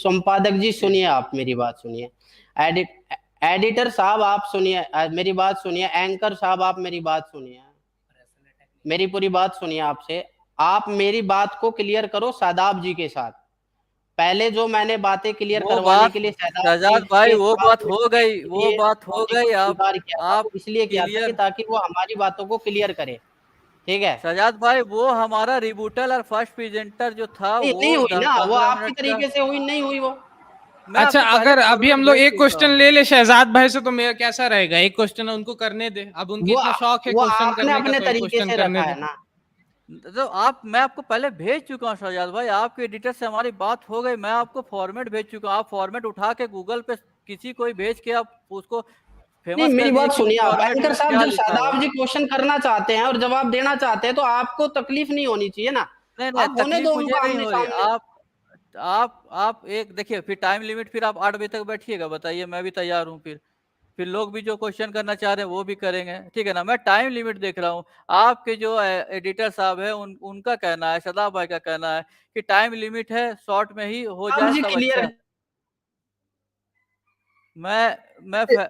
संपादक जी जी सुनिए, आप मेरी बात सुनिए। एडिटर साहब आप सुनिए, मेरी बात सुनिए। एंकर साहब आप मेरी बात सुनिए, मेरी पूरी बात सुनिए। आपसे आप मेरी बात को क्लियर करो शादाब जी के साथ। पहले जो मैंने बातें क्लियर वो करवाने बात के लिए शादाब जी शहजाद भाई, के वो जवाब बात देने हो गई, के वो लिए बात हो टॉपिक गई। को स्वीकार किया था, आप वो इसलिए किया था कि क्लियर ताकि वो हमारी बातों को क्लियर करे। ठीक है, शहजाद भाई, वो हमारा रिबूटल और फर्स्ट प्रेजेंटर जो था नहीं वो नहीं हुई ना, वो 15 आपकी मिनट का। तरीके से हुई नहीं हुई वो। मैं अच्छा, आपको पहले अगर अभी फॉर्मेट हम लोग भेज एक चुका क्वेश्चन हूँ। ले ले शहजाद भाई से तो मेरा कैसा रहेगा? एक क्वेश्चन उनको करने दे, अब उनकी वो इतना शौक है वो क्वेश्चन आपने करने का, अपने तो एक तरीके क्वेश्चन से करने रखा दे। है ना। तो मैं आपको पहले भेज चुका हूँ शहजाद भाई, आपके एडिटर से हमारी बात हो गई। मैं आपको फॉर्मेट भेज चुका हूँ। आप फॉर्मेट उठा के गूगल पे किसी कोई भेज के आप उसको नहीं फेमस कर मेरी दीजिए बात कि उस सुनिए, आप फॉर्मेट एंकर में साहब क्या जब लिखा हुआ शादाब है। जी क्वेश्चन करना चाहते हैं और जवाब देना चाहते हैं तो आपको तकलीफ नहीं होनी चाहिए ना। नहीं नहीं, आप होने तकलीफ दो मुझे उनको नहीं आमने हो रही। सामने। आप एक देखिए, फिर टाइम लिमिट फिर आप 8 बजे तक बैठिएगा, बताइए, मैं भी तैयार हूँ। फिर लोग भी जो क्वेश्चन करना चाह रहे हैं वो भी करेंगे, ठीक है ना? मैं टाइम लिमिट देख रहा हूँ। आपके जो एडिटर साहब है उनका कहना है, शादाब भाई का कहना है कि टाइम लिमिट है, शॉर्ट में ही हो आप जाए जी सब अच्छा क्लियर। है।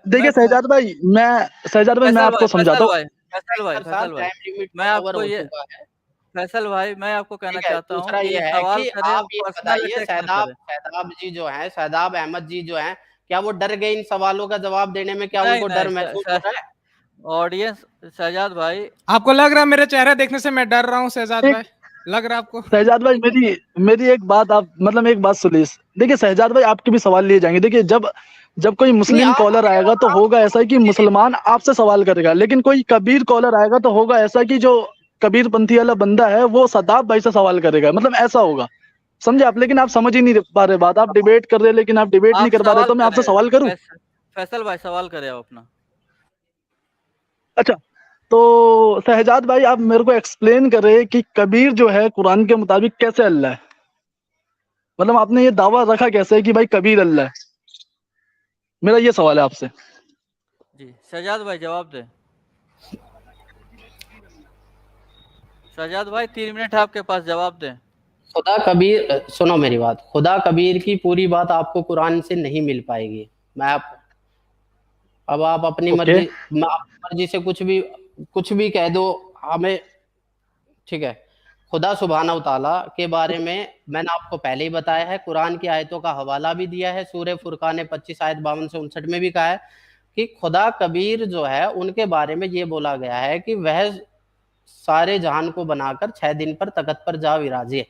देखिए शहजाद भाई मैं फैसल आपको भाई, समझाता हूँ। एंकर साहब फैसल भाई, टाइम लिमिट मैं तो ओवर आपको हो ये चुका है। फैसल भाई, मैं आपको कहना ठीक है, चाहता हूँ दूसरा कि ये है सवाल कि करें और आप ये पर्सनल बताइए, अटैक ना शादाब करें। शादाब जी जो हैं, शादाब अहमद जी जो हैं, क्या वो डर गए इन सवालों का जवाब देने में? क्या नहीं उनको डर महसूस हो नहीं, रहा है? ऑडियंस शहजाद भाई। आपको लग रहा है मेरा चेहरा देखने से मैं डर रहा हूँ शहजाद एक भाई? लग रहा है आपको? शहजाद भाई मेरी मेरी एक बात आप मतलब एक बात सुनिए। देखिए शहजाद भाई आपके भी सवाल लिए जाएंगे। देखिए जब जब कोई नहीं मुस्लिम आप कॉलर आएगा तो होगा ऐसा कि मुसलमान आपसे सवाल करेगा, लेकिन कोई कबीर कॉलर आएगा तो होगा ऐसा कि जो कबीर पंथी वाला बंदा है वो शादाब भाई से सवाल करेगा, मतलब ऐसा होगा। समझे आप? लेकिन आप समझ ही नहीं पा रहे बात। आप डिबेट कर रहे हैं लेकिन आप डिबेट नहीं आप कर पा रहे, सवाल तो मैं आपसे करें, सवाल करूं? फैसल भाई सवाल करें आप अपना। अच्छा, तो शहजाद भाई आप मेरे को एक्सप्लेन करें कि कबीर जो है कुरान के मुताबिक कैसे अल्लाह है? मतलब आपने ये दावा रखा कैसे है कि भाई कबीर अल्लाह है? मेरा ये सवाल है आपसे। जी शहजाद भाई जवाब दें। शहजाद भाई 3 मिनट है आपके पास, जवाब दें। खुदा कबीर, सुनो मेरी बात, खुदा कबीर की पूरी बात आपको कुरान से नहीं मिल पाएगी। मैं आप अब आप अपनी ओके। मर्जी, अपनी मर्जी से कुछ भी कह दो हमें, ठीक है? खुदा सुभान तआला के बारे में मैंने आपको पहले ही बताया है, कुरान की आयतों का हवाला भी दिया है। सूरह फुरकान 25 आयत 52 से 59 में भी कहा है कि खुदा कबीर जो है उनके बारे में ये बोला गया है कि वह सारे जहान को बनाकर 6 दिन पर तख्त पर जा विराजे।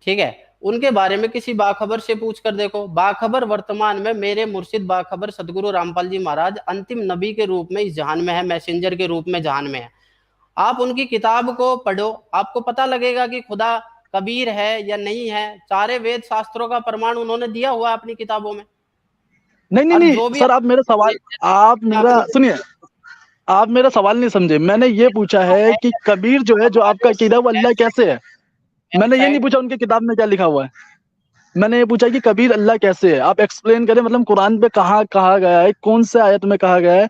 ठीक है, उनके बारे में किसी बाखबर से पूछ कर देखो। बाखबर वर्तमान में मेरे मुर्शिद बाखबर सदगुरु रामपाल जी महाराज अंतिम नबी के रूप में इस जहान में है, मैसेंजर के रूप में जहान में है। आप उनकी किताब को पढ़ो, आपको पता लगेगा कि खुदा कबीर है या नहीं है। सारे वेद शास्त्रों का प्रमाण उन्होंने दिया हुआ है अपनी किताबों में। नहीं नहीं और नहीं जो भी सर, आप मेरा सुनिए, आप मेरा सवाल नहीं समझे। मैंने ये पूछा है कि कबीर जो है, जो आपका अकीदा है, वो अल्लाह कैसे है? मैंने ये नहीं पूछा उनकी किताब में क्या लिखा हुआ है। मैंने ये पूछा कि कबीर अल्लाह कैसे है। आप एक्सप्लेन करें, मतलब कुरान पे कहाँ कहा गया है, कौन से आयत में कहा गया है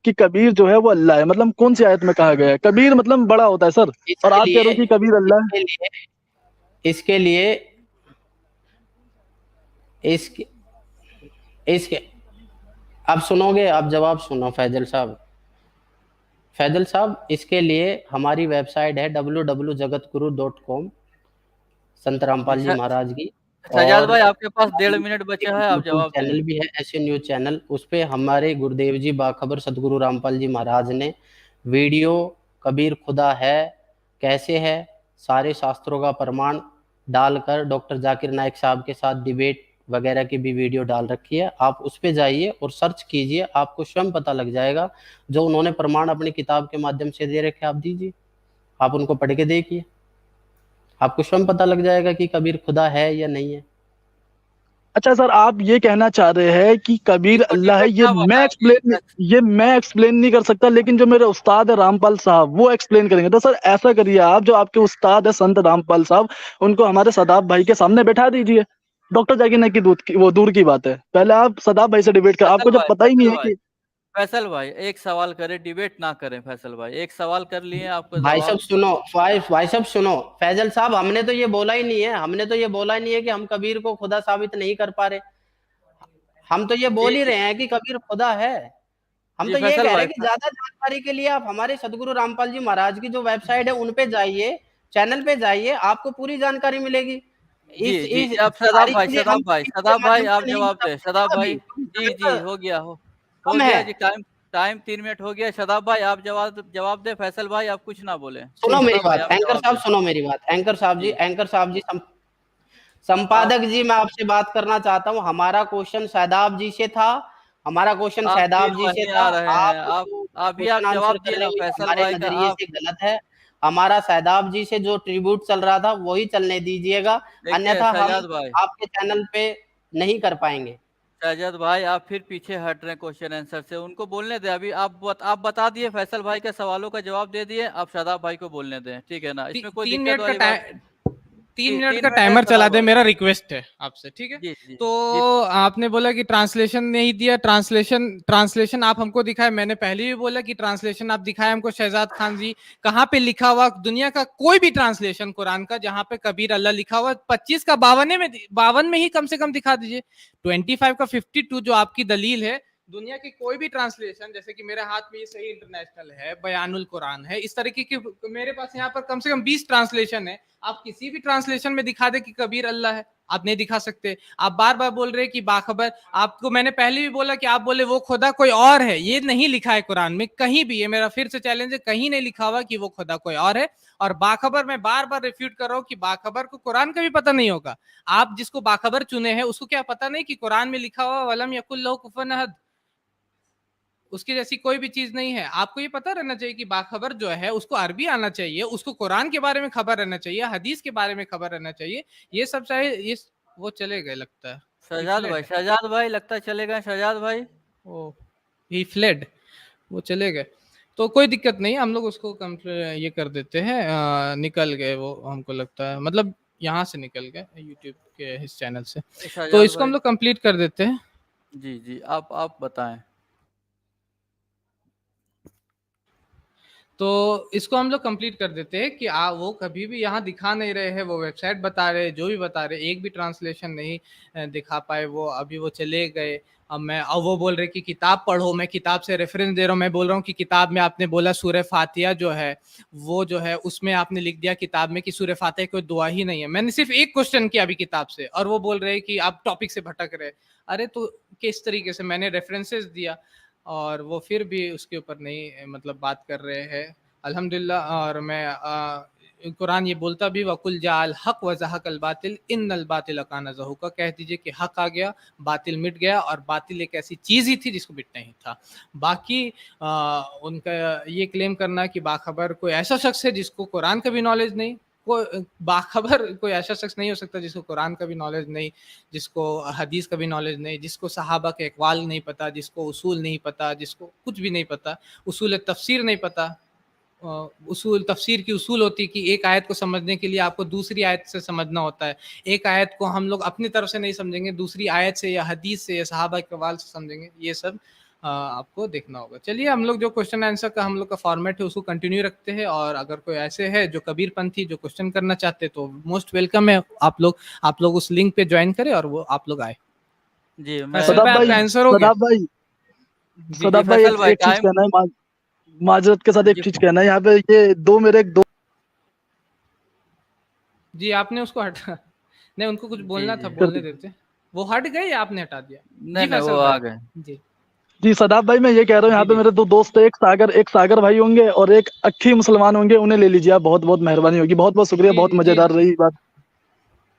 कि कबीर जो है वो अल्लाह है? मतलब कौन सी आयत में कहा गया है? कबीर मतलब बड़ा होता है सर, और इसके आप कह रहे लिए हो कि कबीर अल्लाह है। इसके लिए इसके लिए इसके इसके आप सुनोगे, आप जवाब सुनो फैजल साहब, इसके लिए हमारी वेबसाइट है www.jagatguru.com, संत रामपाल जी महाराज की। शहजाद और भाई आपके पास हमारी 1.5 मिनट बचे हैं, आप यूट्यूब जवाब दें। चैनल भी है, ऐसे न्यूज चैनल, उस पे हमारे गुरुदेव जी बाखबर सदगुरु रामपाल जी महाराज ने वीडियो कबीर खुदा है कैसे है सारे शास्त्रों का प्रमाण डालकर डॉक्टर जाकिर नाइक साहब के साथ डिबेट वगैरह की भी वीडियो डाल रखी है। आप उस पे जाइए और सर्च कीजिए, आपको स्वयं पता लग जाएगा। जो उन्होंने प्रमाण अपनी किताब के माध्यम से दे रखे आप दीजिए, आप उनको पढ़ के देखिए, आपको स्वयं पता लग जाएगा कि कबीर खुदा है या नहीं है। अच्छा सर, आप ये कहना चाह रहे हैं कि कबीर इसको अल्लाह है, डिबेट ना बनाओ ये मैं एक्सप्लेन नहीं कर सकता, लेकिन जो मेरे उस्ताद है रामपाल साहब वो एक्सप्लेन करेंगे। तो सर ऐसा करिए, आप जो आपके उस्ताद है संत रामपाल साहब, उनको हमारे सदाब भाई के सामने बैठा दीजिए। डॉक्टर जाकिर नाइक की वो दूर की बात है, पहले आप सदाब भाई से डिबेट कर, आपको जब पता ही नहीं है कि फैसल भाई एक सवाल करें, डिबेट ना करें। फैसल भाई एक सवाल कर लिए, आपको भाई जवाब साहब सुनो, भाई साहब सुनो, फैजल साहब हमने तो ये बोला ही नहीं है, हमने तो ये बोला ही नहीं है कि हम कबीर को खुदा साबित नहीं कर पा रहे। हम तो ये बोल ही जी रहे हैं कि कबीर खुदा है। हम जी तो ये फैसल कह रहे भाई हैं कि ज्यादा जानकारी के लिए आप हमारे सदगुरु रामपाल जी महाराज की जो वेबसाइट है उन पे जाइए, चैनल पे जाइए, आपको पूरी जानकारी मिलेगी। जी जी इस जी आप सारी चीजें हम टीवी के सदाब भाई माध्यम आप से नहीं जवाब बता दे, सकते सदाब ना भाई। अभी, क्योंकि जी समय जी का हो कम है। गया जी, टाइम टाइम 3 मिनट हो गया। सदाब भाई आप जवाब दे, फैसल भाई आप कुछ ना बोले। सुनो मेरी सदाब भाई बात आप एंकर जवाब साहब, दे। सुनो मेरी बात जी एंकर साहब जी, आप संपादक जी, मैं आपसे बात करना चाहता हूँ। हमारा क्वेश्चन शहदाब जी से था, हमारा क्वेश्चन आप फिर शहदाब जी से वहीं था। आ रहे आप हैं। आप जो अभी आप क्वेश्चन आंसर जवाब कर दिए रहे ना हैं ये फैसल हमारे भाई का। नजरिए आप से गलत है। हमारा शहदाब जी से जो ट्रिब्यूट चल रहा था वही चलने दीजिएगा, देखिए अन्यथा हम शहजाद भाई, आपके चैनल पे नहीं कर पाएंगे। शहजाद भाई आप फिर पीछे हट रहे हैं क्वेश्चन आंसर से। उनको बोलने दें। अभी आप बता दिए, फैसल भाई के सवालों का जवाब दे दिए। आप शादाब भाई को बोलने दें, ठीक है ना? इसमें कोई तीन दिक्कत मिनट का वाली बात। टाइम, 3 मिनट का 3 मिनट है टाइमर चला सदाब दे, भाई। मेरा रिक्वेस्ट है आपसे, ठीक है? जी जी तो जी आपने बोला कि ट्रांसलेशन नहीं दिया, ट्रांसलेशन आप हमको दिखाए। मैंने पहले भी बोला कि ट्रांसलेशन आप दिखाए हमको शहजाद खान जी, कहाँ पे लिखा हुआ दुनिया का कोई भी ट्रांसलेशन कुरान का जहां पे कबीर अल्लाह लिखा हुआ 25 का 52 में ही कम से कम दिखा दीजिए। 25 का 52 जो आपकी दलील है, दुनिया की कोई भी ट्रांसलेशन, जैसे कि मेरे हाथ में ये सही इंटरनेशनल है, बयानुल कुरान है, इस तरीके की मेरे पास यहाँ पर कम से कम 20 ट्रांसलेशन है। आप किसी भी ट्रांसलेशन में दिखा दे कि कबीर अल्लाह है, आप नहीं दिखा सकते। आप बार बार बोल रहे हैं कि बाखबर, आपको मैंने पहले भी बोला कि आप बोले वो खुदा कोई और है, ये नहीं लिखा है कुरान में कहीं भी। ये मेरा फिर से चैलेंज है, कहीं नहीं लिखा हुआ कि वो खुदा कोई और है। और बाखबर मैं बार बार रिफ्यूट कर रहा हूँ कि बाखबर को कुरान का भी पता नहीं होगा। आप जिसको बाखबर चुने हैं उसको क्या पता नहीं कि कुरान में लिखा हुआ वलम यकुल लहू कुफुवन अहद, उसकी जैसी कोई भी चीज नहीं है। आपको ये पता रहना चाहिए कि बाखबर जो है उसको अरबी आना चाहिए, उसको कुरान के बारे में खबर रहना चाहिए, हदीस के बारे में खबर रहना चाहिए। ये सब चाहे ये वो चले गए लगता है, he fled। शहजाद भाई लगता है चले गए शहजाद भाई। ओ ही फ्लेड, वो चले गए। तो कोई दिक्कत नहीं, हम लोग उसको ये कर देते हैं, निकल गए वो, हमको लगता है मतलब यहाँ से निकल गए यूट्यूब के इस चैनल से। तो शहजाद इसको हम भाई लोग कंप्लीट कर देते हैं। जी जी आप बताएं। तो इसको हम लोग कंप्लीट कर देते हैं कि वो कभी भी यहाँ दिखा नहीं रहे हैं, वो वेबसाइट बता रहे, जो भी बता रहे, एक भी ट्रांसलेशन नहीं दिखा पाए वो, अभी वो चले गए। अब वो बोल रहे कि किताब पढ़ो, मैं किताब से रेफरेंस दे रहा हूँ। मैं बोल रहा हूँ कि किताब में आपने बोला सूरह फातिहा जो है वो जो है उसमें आपने लिख दिया किताब में कि सूरह फातिहा कोई दुआ ही नहीं है। मैंने सिर्फ एक क्वेश्चन किया अभी किताब से और वो बोल रहे कि आप टॉपिक से भटक रहे। अरे तो किस तरीके से मैंने रेफरेंसेस दिया और वो फिर भी उसके ऊपर नहीं मतलब बात कर रहे हैं। अल्हम्दुलिल्लाह। और मैं कुरान ये बोलता भी वकुल जाल हक व ज़हक़ल बातिल इन्नल बातिल काना ज़हूक़ा, कह दीजिए कि हक आ गया, बातिल मिट गया, और बातिल एक ऐसी चीज़ ही थी जिसको मिटना ही था। बाकी उनका ये क्लेम करना कि बाखबर कोई ऐसा शख्स है जिसको कुरान का भी नॉलेज नहीं, कोई बाखबर कोई ऐसा शख्स नहीं हो सकता जिसको कुरान का भी नॉलेज नहीं, जिसको हदीस का भी नॉलेज नहीं, जिसको सहाबा के अक़वाल नहीं पता, जिसको उसूल नहीं पता, जिसको कुछ भी नहीं पता, उसूल तफसीर नहीं पता। उसूल तफसीर की उसूल होती है कि एक आयत को समझने के लिए आपको दूसरी आयत से समझना होता है। एक आयत को हम लोग अपनी तरफ से नहीं समझेंगे, दूसरी आयत से या हदीस से या सहाबा के अक़वाल से समझेंगे। ये सब आपको देखना होगा। चलिए हम लोग जो क्वेश्चन आंसर का हम लोग का फॉर्मेट है उसको कंटिन्यू रखते हैं, और अगर कोई ऐसे है जो कबीरपंथी जो क्वेश्चन करना चाहते तो मोस्ट वेलकम है। आप लोग उस लिंक पे ज्वाइन करें और वो आप लोग आए। जी फैसल भाई आपका आंसर हो गया? जी सदाब भाई फैसल भाई एक चीज टाइम। कहना है, माजरत के साथ एक जी चीज कहना है। यहाँ पे ये दो जी आपने उसको हटा नहीं, उनको कुछ जी बोलना था, जी कर बोलने दी। देते। वो हट गए या आपने हटा दिया? नहीं जी नहीं वो फैसल आ भाई। गए। जी जी सदाब भाई, मैं ये कह रहा हूँ, यहाँ जी पे जी मेरे दो दोस्त है, एक सागर भाई होंगे और एक अक्खी मुसलमान होंगे, उन्हें ले लीजिए आप, बहुत बहुत मेहरबानी होगी। बहुत बहुत शुक्रिया, जी बहुत जी जी मजेदार रही बात।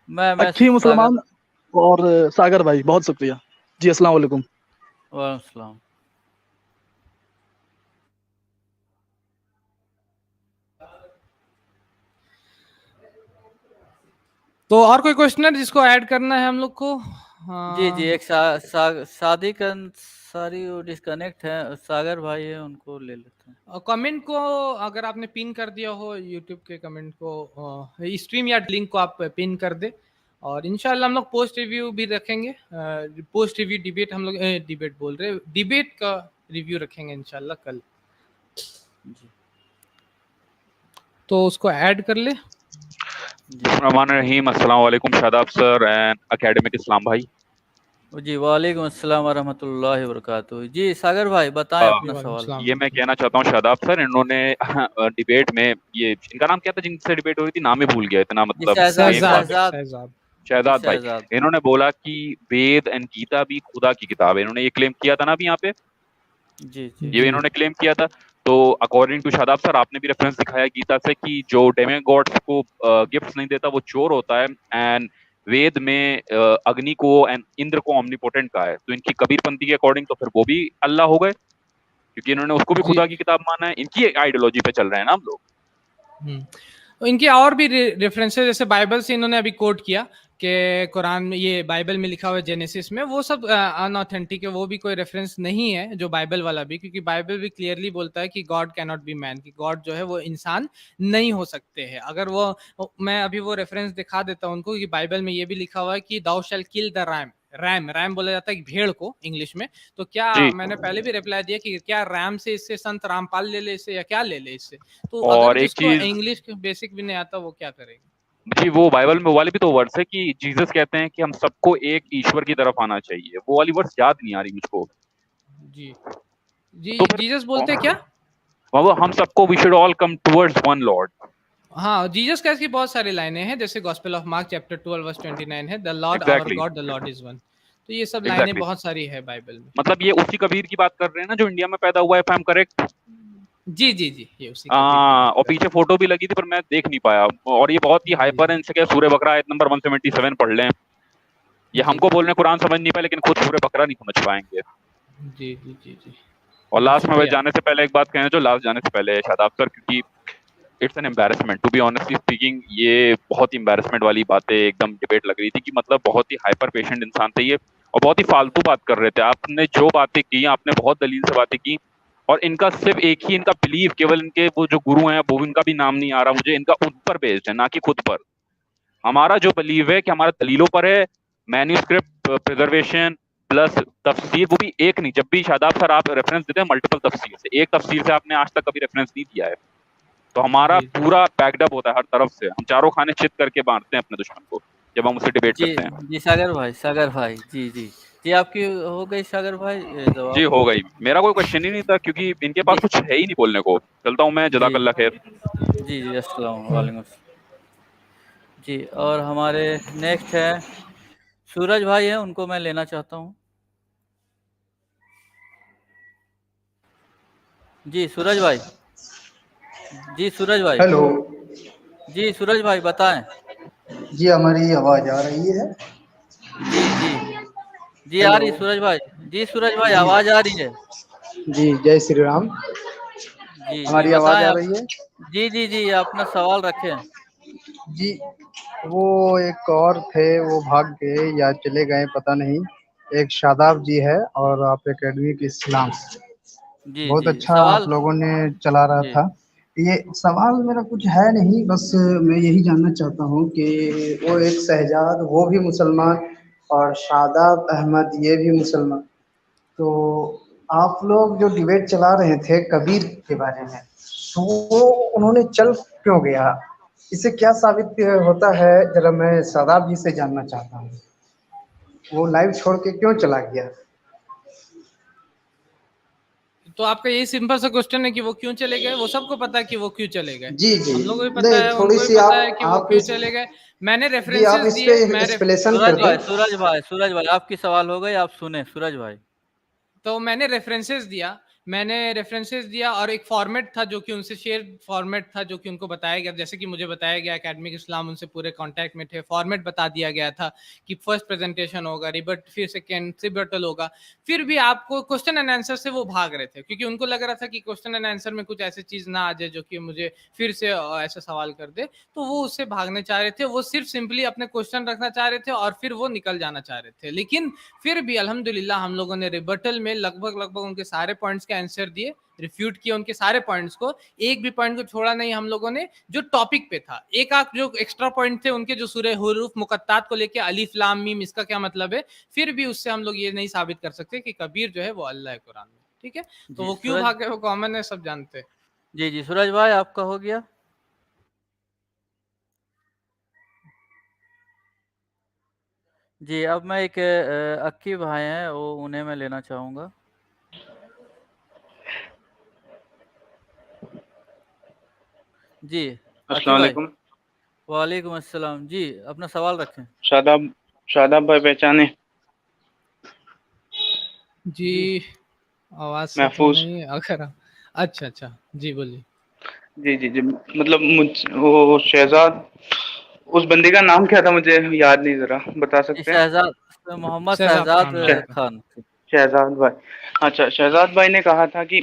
मैं अक्खी सागर। मुसलमान और सागर भाई, बहुत शुक्रिया जी। अस्सलाम वालेकुम। वालेकुम सलाम। तो और कोई क्वेश्चन है जिसको ऐड करना है हम लोग को? जी हाँ एक सादिक अंसारी डिस्कनेक्ट है, सागर भाई है, उनको ले लेते हैं। कमेंट को अगर आपने पिन कर दिया हो यूट्यूब के कमेंट को, स्ट्रीम या लिंक को आप पिन कर दे, और इंशाल्लाह हम लोग पोस्ट रिव्यू भी रखेंगे। पोस्ट रिव्यू डिबेट हम लोग डिबेट बोल रहे, डिबेट का रिव्यू रखेंगे इंशाल्लाह कल। जी तो उसको ऐड कर ले। रहमान रहीम, अस्सलाम वालेकुम शादाब सर एंड एकेडमिक इस्लाम भाई। जी वालेकुम अस्सलाम वरहमतुल्लाहि वबरकातुहू। जी सागर भाई बताएं अपना वालेकुम सवाल। सलाम। ये मैं कहना चाहता हूँ शादाब सर, इन्होंने डिबेट में, ये इनका नाम क्या था जिनसे डिबेट हो रही थी, नाम ही भूल गया इतना, जी मतलब शहजाद एक बात शहजाद शहजाद शहजाद शहजाद भाई, शहजाद। इन्होंने बोला कि वेद एंड गीता भी खुदा की किताब है। इन्होंने ये क्लेम किया था ना अभी यहाँ पे, जी जी ये इन्होंने क्लेम किया था। तो अकॉर्डिंग टू शादाब सर, आपने भी रेफरेंस दिखाया गीता से कि जो डेमिगॉड्स को गिफ्ट्स नहीं देता वो चोर होता है, एंड वेद में अग्नि को एंड इंद्र को ओमनीपोटेंट कहा है। तो इनकी कबीरपंथी के अकॉर्डिंग तो फिर वो भी अल्लाह हो गए, क्योंकि इन्होंने उसको भी जी। खुदा की किताब माना है। इनकी आइडियोलॉजी पे चल रहे हैं ना हम लोग। तो इनके और भी रेफरेंसेस, जैसे बाइबल से इन्होंने अभी कोट किया कि कुरान में, ये बाइबल में लिखा हुआ है जेनेसिस में, वो सब अनऑथेंटिक है, वो भी कोई रेफरेंस नहीं है जो बाइबल वाला भी, क्योंकि बाइबल भी क्लियरली बोलता है कि God can not be man, कि गॉड जो है वो इंसान नहीं हो सकते हैं। अगर वो, मैं अभी वो रेफरेंस दिखा देता हूँ उनको, कि बाइबल में ये भी लिखा हुआ है कि दाउ शैल किल द रैम बोला जाता है भेड़ को इंग्लिश में। तो क्या, जी। मैंने पहले भी रिप्लाई दिया कि क्या रैम से इससे संत रामपाल ले ले इससे, या क्या ले ले इससे। तो और अगर एक जिसको चीज, इंग्लिश बेसिक भी नहीं आता वो क्या करेगा। जी वो बाइबल में वो वाले भी तो वर्ड्स है कि जीसस कहते हैं कि हम सबको एक ईश्वर की तरफ आना चाहिए। वो वाली वर्ड्स याद नहीं आ रही मुझको। जी जी तो फिर जीसस बोलते हैं क्या? वो हम सबको we should all come towards one Lord. हाँ, जीसस क्राइस्ट की बहुत सारी लाइनें हैं, जैसे gospel of Mark chapter 12 verse 29 है, the Lord our God the Lord is one. तो ये सब लाइनें Exactly. बहुत सारी है बाइबल में। मतलब ये उसी कबीर की बात कर रहे हैं ना जो इंडिया में पैदा हुआ है, इफ आई एम करेक्ट। जी जी जी, ये उसी और पीछे फोटो भी लगी थी पर मैं देख नहीं पाया। और ये बहुत ही हाइपर है, इनसे क्या सूर्य बकरा आयत नंबर 177 पढ़ लें। ये हमको बोलने कुरान समझ नहीं पाए, लेकिन खुद सूर्य बकरा नहीं समझ पाएंगे। जी जी जी जी। और लास्ट में भाई जाने से पहले एक बात कहना, जो लास्ट जाने से पहले शादाब सर, क्योंकि it's an embarrassment to be honestly speaking, ये बहुत ही एम्बैरेसमेंट वाली बातें एकदम डिबेट लग रही थी कि मतलब बहुत ही हाइपर पेशेंट इंसान थे ये, और बहुत ही फालतू बात कर रहे थे। आपने जो बातें की, आपने बहुत दलील से बातें की, और इनका सिर्फ एक ही इनका बिलीव, केवल इनके वो जो गुरु हैं, वो इनका भी नाम नहीं आ रहा मुझे, इनका उन पर बेस्ड है, ना कि खुद पर। हमारा जो बिलीव है कि हमारा दलीलों पर है, मैन्यूस्क्रिप्ट प्रिजर्वेशन प्लस तफसीर, वो भी एक नहीं। जब भी शादाब सर आप रेफरेंस देते हैं मल्टीपल तफसीर से, एक तफसीर से आपने आज तक कभी रेफरेंस नहीं दिया है। तो हमारा पूरा पैक्ड होता है हर तरफ से, हम चारों खाने चित करके बांटते हैं अपने दुश्मन को जब हम उससे डिबेट जी करते हैं। जी सागर भाई जी जी जी आपकी हो गई सागर भाई जवाब। जी हो गई, मेरा कोई क्वेश्चन ही नहीं था क्योंकि इनके पास कुछ है ही नहीं बोलने को। चलता हूँ मैं, जज़ाकल्लाह खैर। जी जी अस्सलाम वालेकुम। जी और हमारे नेक्स्ट है सूरज भाई हैं, उनको मैं लेना चाहता हूँ। जी सूरज भाई। जी सूरज भाई। हेलो जी सूरज भाई बताएं। जी, हमारी आवाज आ रही है? जी जी जी आ हेलो रही सूरज भाई। जी सूरज भाई आवाज आ रही है। जी, जय श्री राम। जी जी हमारी आवाज बताएं आ आप। रही है? जी जी जी अपना सवाल रखें। जी, वो एक और थे, वो भाग गए या चले गए पता नहीं। एक शादाब जी है और आप एकेडमी के इस्लाम। जी बहुत जी अच्छा आप सवाल। लोगों ने चला रहा जी था। ये सवाल मेरा कुछ है नहीं, बस मैं यही जानना चाहता हूँ कि वो एक शहजाद, वो भी मुसलमान, और शादाब अहमद ये भी मुसलमान। तो आप लोग जो डिबेट चला रहे थे कबीर के बारे में, तो वो उन्होंने चल क्यों गया? इससे क्या साबित होता है? जरा मैं शादाब जी से जानना चाहता हूँ, वो लाइव छोड़ के क्यों चला गया? तो आपका यही सिंपल सा क्वेश्चन है कि वो क्यों चले गए? वो सबको पता है कि वो क्यों चले गए। जी जी, हम लोगों को भी पता नहीं है, थोड़ी उनको भी सी पता है कि वो आप क्यों इस चले गए। मैंने जी आप रेफरेंसेस इस दिए, पे एक्सप्लेनेशन कर दें। सूरज भाई आपकी सवाल हो गई, आप सुने सूरज भाई। तो मैंने रेफरेंसेस दिया मैंने रेफरेंसेस दिया और एक फॉर्मेट था जो कि उनसे शेयर फॉर्मेट था जो कि उनको बताया गया, जैसे कि मुझे बताया गया एकेडमिक इस्लाम उनसे पूरे कांटेक्ट में थे, फॉर्मेट बता दिया गया था कि फर्स्ट प्रेजेंटेशन होगा, रिबट, फिर सेकेंड रिबटल होगा, फिर भी आपको क्वेश्चन एंड आंसर से वो भाग रहे थे क्योंकि उनको लग रहा था कि क्वेश्चन एंड आंसर में कुछ ऐसी चीज ना आ जाए जो कि मुझे फिर से ऐसा सवाल कर दे, तो वो उससे भागने चाह रहे थे। वो सिर्फ सिंपली अपने क्वेश्चन रखना चाह रहे थे और फिर वो निकल जाना चाह रहे थे। लेकिन फिर भी अल्हम्दुलिल्लाह हम लोगों ने रिबटल में लगभग उनके सारे पॉइंट्स के आंसर दिए, रिफ्यूट किया उनके सारे पॉइंट्स को, एक भी पॉइंट को छोड़ा नहीं हम लोगों ने जो टॉपिक पे था। एक आध जो एक्स्ट्रा पॉइंट थे उनके जो सूरह हुरूफ मुकत्तात को लेके अलिफ लाम मीम इसका क्या मतलब है, फिर भी उससे हम लोग ये नहीं साबित कर सकते कि कबीर जो है वो अल्लाह है कुरान में। ठीक है, तो जी वो क्यों सूरज, भागे वो कॉमन है, सब जानते हैं। जी जी सूरज भाई आपका हो गया। जी अब मैं एक अक्की भाई हैं वो उन्हें मैं लेना चाहूँगा। जी अक्की अस्सलाम भाई। वालेकुम। वालेकुम अस्सलाम। जी अपना सवाल रखें। शादाब शादाब भाई पहचाने? जी आवाज से तो महफूज। नहीं, अगर अच्छा जी बोलिए। जी जी जी, मतलब वो शहजाद, उस बंदे का नाम क्या था मुझे याद नहीं, जरा बता जी सकते हैं? शहजाद, मोहम्मद शहजाद शहजाद खान नाम था। खान। शहजाद भाई। अच्छा, शहजाद भाई ने कहा था कि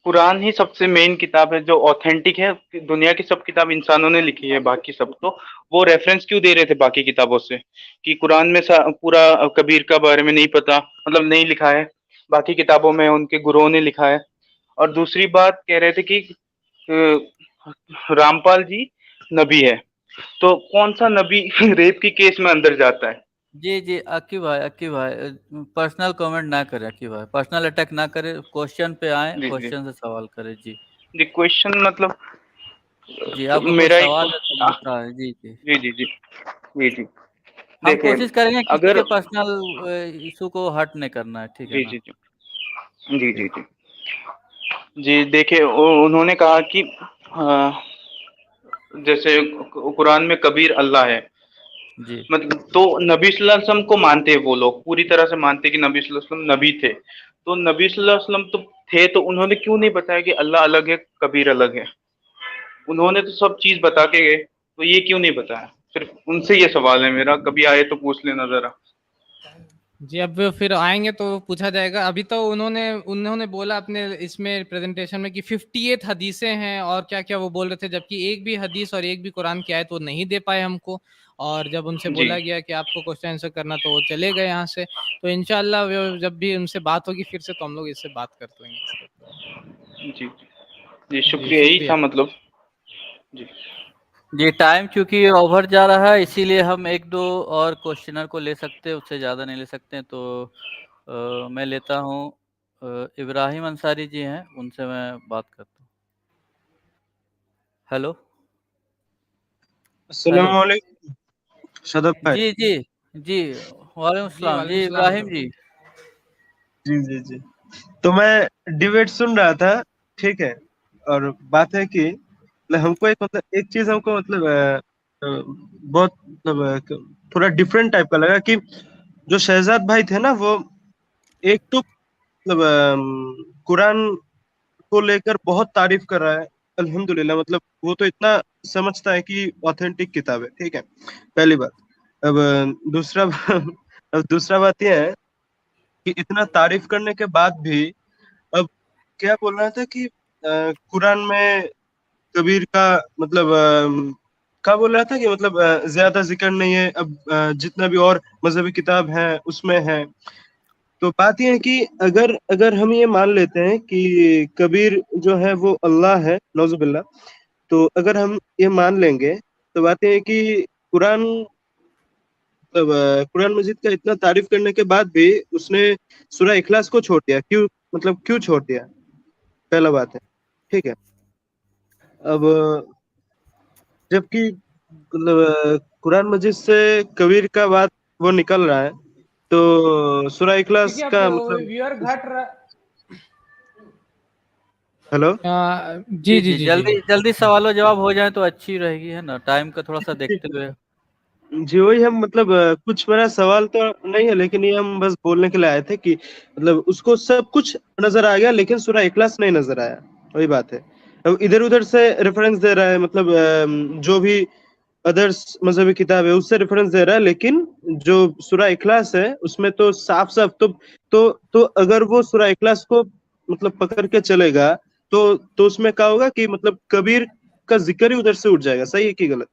कुरान ही सबसे मेन किताब है जो ऑथेंटिक है, दुनिया की सब किताब इंसानों ने लिखी है, बाकी सब तो वो रेफरेंस क्यों दे रहे थे बाकी किताबों से कि कुरान में पूरा कबीर का बारे में नहीं पता, मतलब नहीं लिखा है, बाकी किताबों में उनके गुरुओं ने लिखा है। और दूसरी बात कह रहे थे कि रामपाल जी नबी है, तो कौन सा नबी रेप की केस में अंदर जाता है? जी अक्की भाई पर्सनल कमेंट ना करें। अक्की भाई पर्सनल अटैक ना करें, क्वेश्चन पे आए, जी जी क्वेश्चन से सवाल करें। जी जी, क्वेश्चन मतलब जी तो आपका कोई मेरा एक सवाल है तो बताएं। जी जी जी जी जी जी जी, हम देखिए कोशिश करेंगे किसी अगर के पर्सनल इशू को हर्ट नहीं करना है, ठीक है जी ना। जी जी जी जी जी जी, देखिए उन्होंने कहा कि जैसे कुरान में कबीर अल्लाह है, जी मतलब तो नबी सल्लल्लाहु अलैहि वसल्लम को मानते हैं, वो लोग पूरी तरह से मानते हैं कि नबी सल्लल्लाहु अलैहि वसल्लम नबी थे, तो नबी सल्लल्लाहु अलैहि वसल्लम तो थे, तो उन्होंने क्यों नहीं बताया कि अल्लाह अलग है, कबीर अलग है? उन्होंने तो सब चीज बता के गए, तो ये क्यों नहीं बताया? सिर्फ उनसे ये सवाल है मेरा, कभी आए तो पूछ लेना जरा। जी अब फिर आएंगे तो पूछा जाएगा। अभी तो उन्होंने उन्होंने बोला अपने इसमें प्रेजेंटेशन में कि 58 हदीसें हैं और क्या क्या वो बोल रहे थे, जबकि एक भी हदीस और एक भी कुरान की आयत वो नहीं दे पाए हमको। और जब उनसे जी बोला गया कि आपको क्वेश्चन आंसर करना तो वो चले गए यहाँ से। तो इंशाल्लाह जब भी उनसे बात होगी फिर से तो हम लोग इससे बात कर लेंगे इसके ऊपर। जी जी, जी शुक्रिया, यही था शुक्रिया। मतलब। जी जी टाइम चूंकि ओवर जा रहा है इसीलिए हम एक दो और क्वेश्चनर को ले सकते हैं, उससे ज़्यादा नहीं ले सकते हैं। तो मैं लेता हूँ इब्राहिम अंसारी जी हैं, उनसे मैं बात करता हूँ। Hello hello. अस्सलाम वालेकुम शादाब भाई। जी जी जी वालेकुम जी सलाम। वालेकुम जी सलाम इब्राहिम ब्रो। जी। जी जी जी, तो मैं डिबेट सुन रहा था, ठीक है। और बात है कि मतलब हमको एक मतलब एक चीज हमको मतलब बहुत मतलब थोड़ा डिफरेंट टाइप का लगा कि जो शहजाद भाई थे ना, वो एक तो मतलब कुरान को लेकर बहुत तारीफ कर रहा है, अल्हम्दुलिल्लाह, मतलब वो तो इतना समझता है कि ऑथेंटिक किताब है, ठीक है, पहली बात। अब दूसरा अब दूसरा बात यह है कि इतना तारीफ करने के बाद भी अब क्या बोल रहा था कि कुरान में कबीर का मतलब क्या बोल रहा था कि मतलब ज्यादा जिक्र नहीं है, अब जितना भी और मजहबी किताब है उसमें है। तो बात यह है कि अगर अगर हम ये मान लेते हैं कि कबीर जो है वो अल्लाह है, नौजुबिल्ला, तो अगर हम ये मान लेंगे तो बात यह है कि कुरान मतलब कुरान मजीद का इतना तारीफ करने के बाद भी उसने सूरह इखलास को छोड़ दिया, क्यों? मतलब क्यों छोड़ दिया? पहला बात है, ठीक है। अब जबकि मतलब कुरान मजीद से कबीर का बात वो निकल रहा है, तो सूरह इखलास क्योंकि अब का मतलब व्यूअर घट रहा। हेलो। जी जी जी जी जी जी जल्दी जल्दी सवाल और जवाब हो जाए तो अच्छी रहेगी, है ना, टाइम का थोड़ा सा देखते हुए। जी वही हम मतलब कुछ मेरा सवाल तो नहीं है, लेकिन ये हम बस बोलने के लिए आए थे कि मतलब उसको सब कुछ नजर आ गया लेकिन सूरा इखलास नहीं नजर आया, वही बात है। अब इधर उधर से रेफरेंस दे रहा है, मतलब जो भी अदर्स मजहबी किताब है उससे रेफरेंस दे रहा है, लेकिन जो सूरा इखलास है उसमें तो साफ साफ तो अगर वो सूरा इखलास को मतलब पकड़ के चलेगा तो उसमें क्या होगा कि मतलब कबीर का जिक्र ही उधर से उठ जाएगा, सही है कि गलत?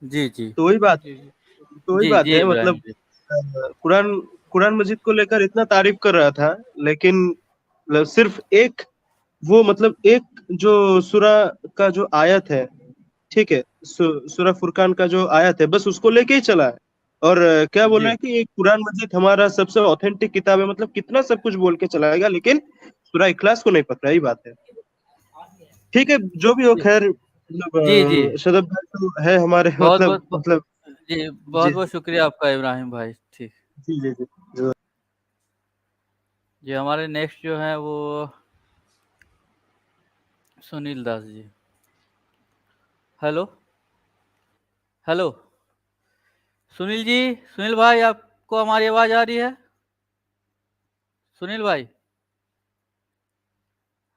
जी जी तो वही बात जी जी तो वही जी बात जी है, इब्राहिम मतलब जी। कुरान कुरान मजीद को लेकर इतना तारीफ कर रहा था, लेकिन मतलब सिर्फ एक वो मतलब एक जो सूरा का जो आयत है, ठीक है, सूरा फुरकान का जो आयत है बस उसको लेके ही चला है। और क्या बोल रहा जी है कि ये कुरान मजीद हमारा सबसे ऑथेंटिक किताब है, मतलब कितना सब कुछ बोल के चलाएगा लेकिन सूरा इखलास को नहीं पकड़ा, यही बात है। ठीक है, जो भी हो जी खैर, मतलब जी जी शदब भाई तो है हमारे बहुत मतलब बहुत मतलब जी जी बहुत बहुत शुक्रिया आपका इब्राहिम भाई। ठीक। जी जी जी। जी हमारे नेक्स्ट जो है वो सुनील दास जी। हेलो हेलो सुनील जी, सुनील भाई आपको हमारी आवाज़ आ रही है? सुनील भाई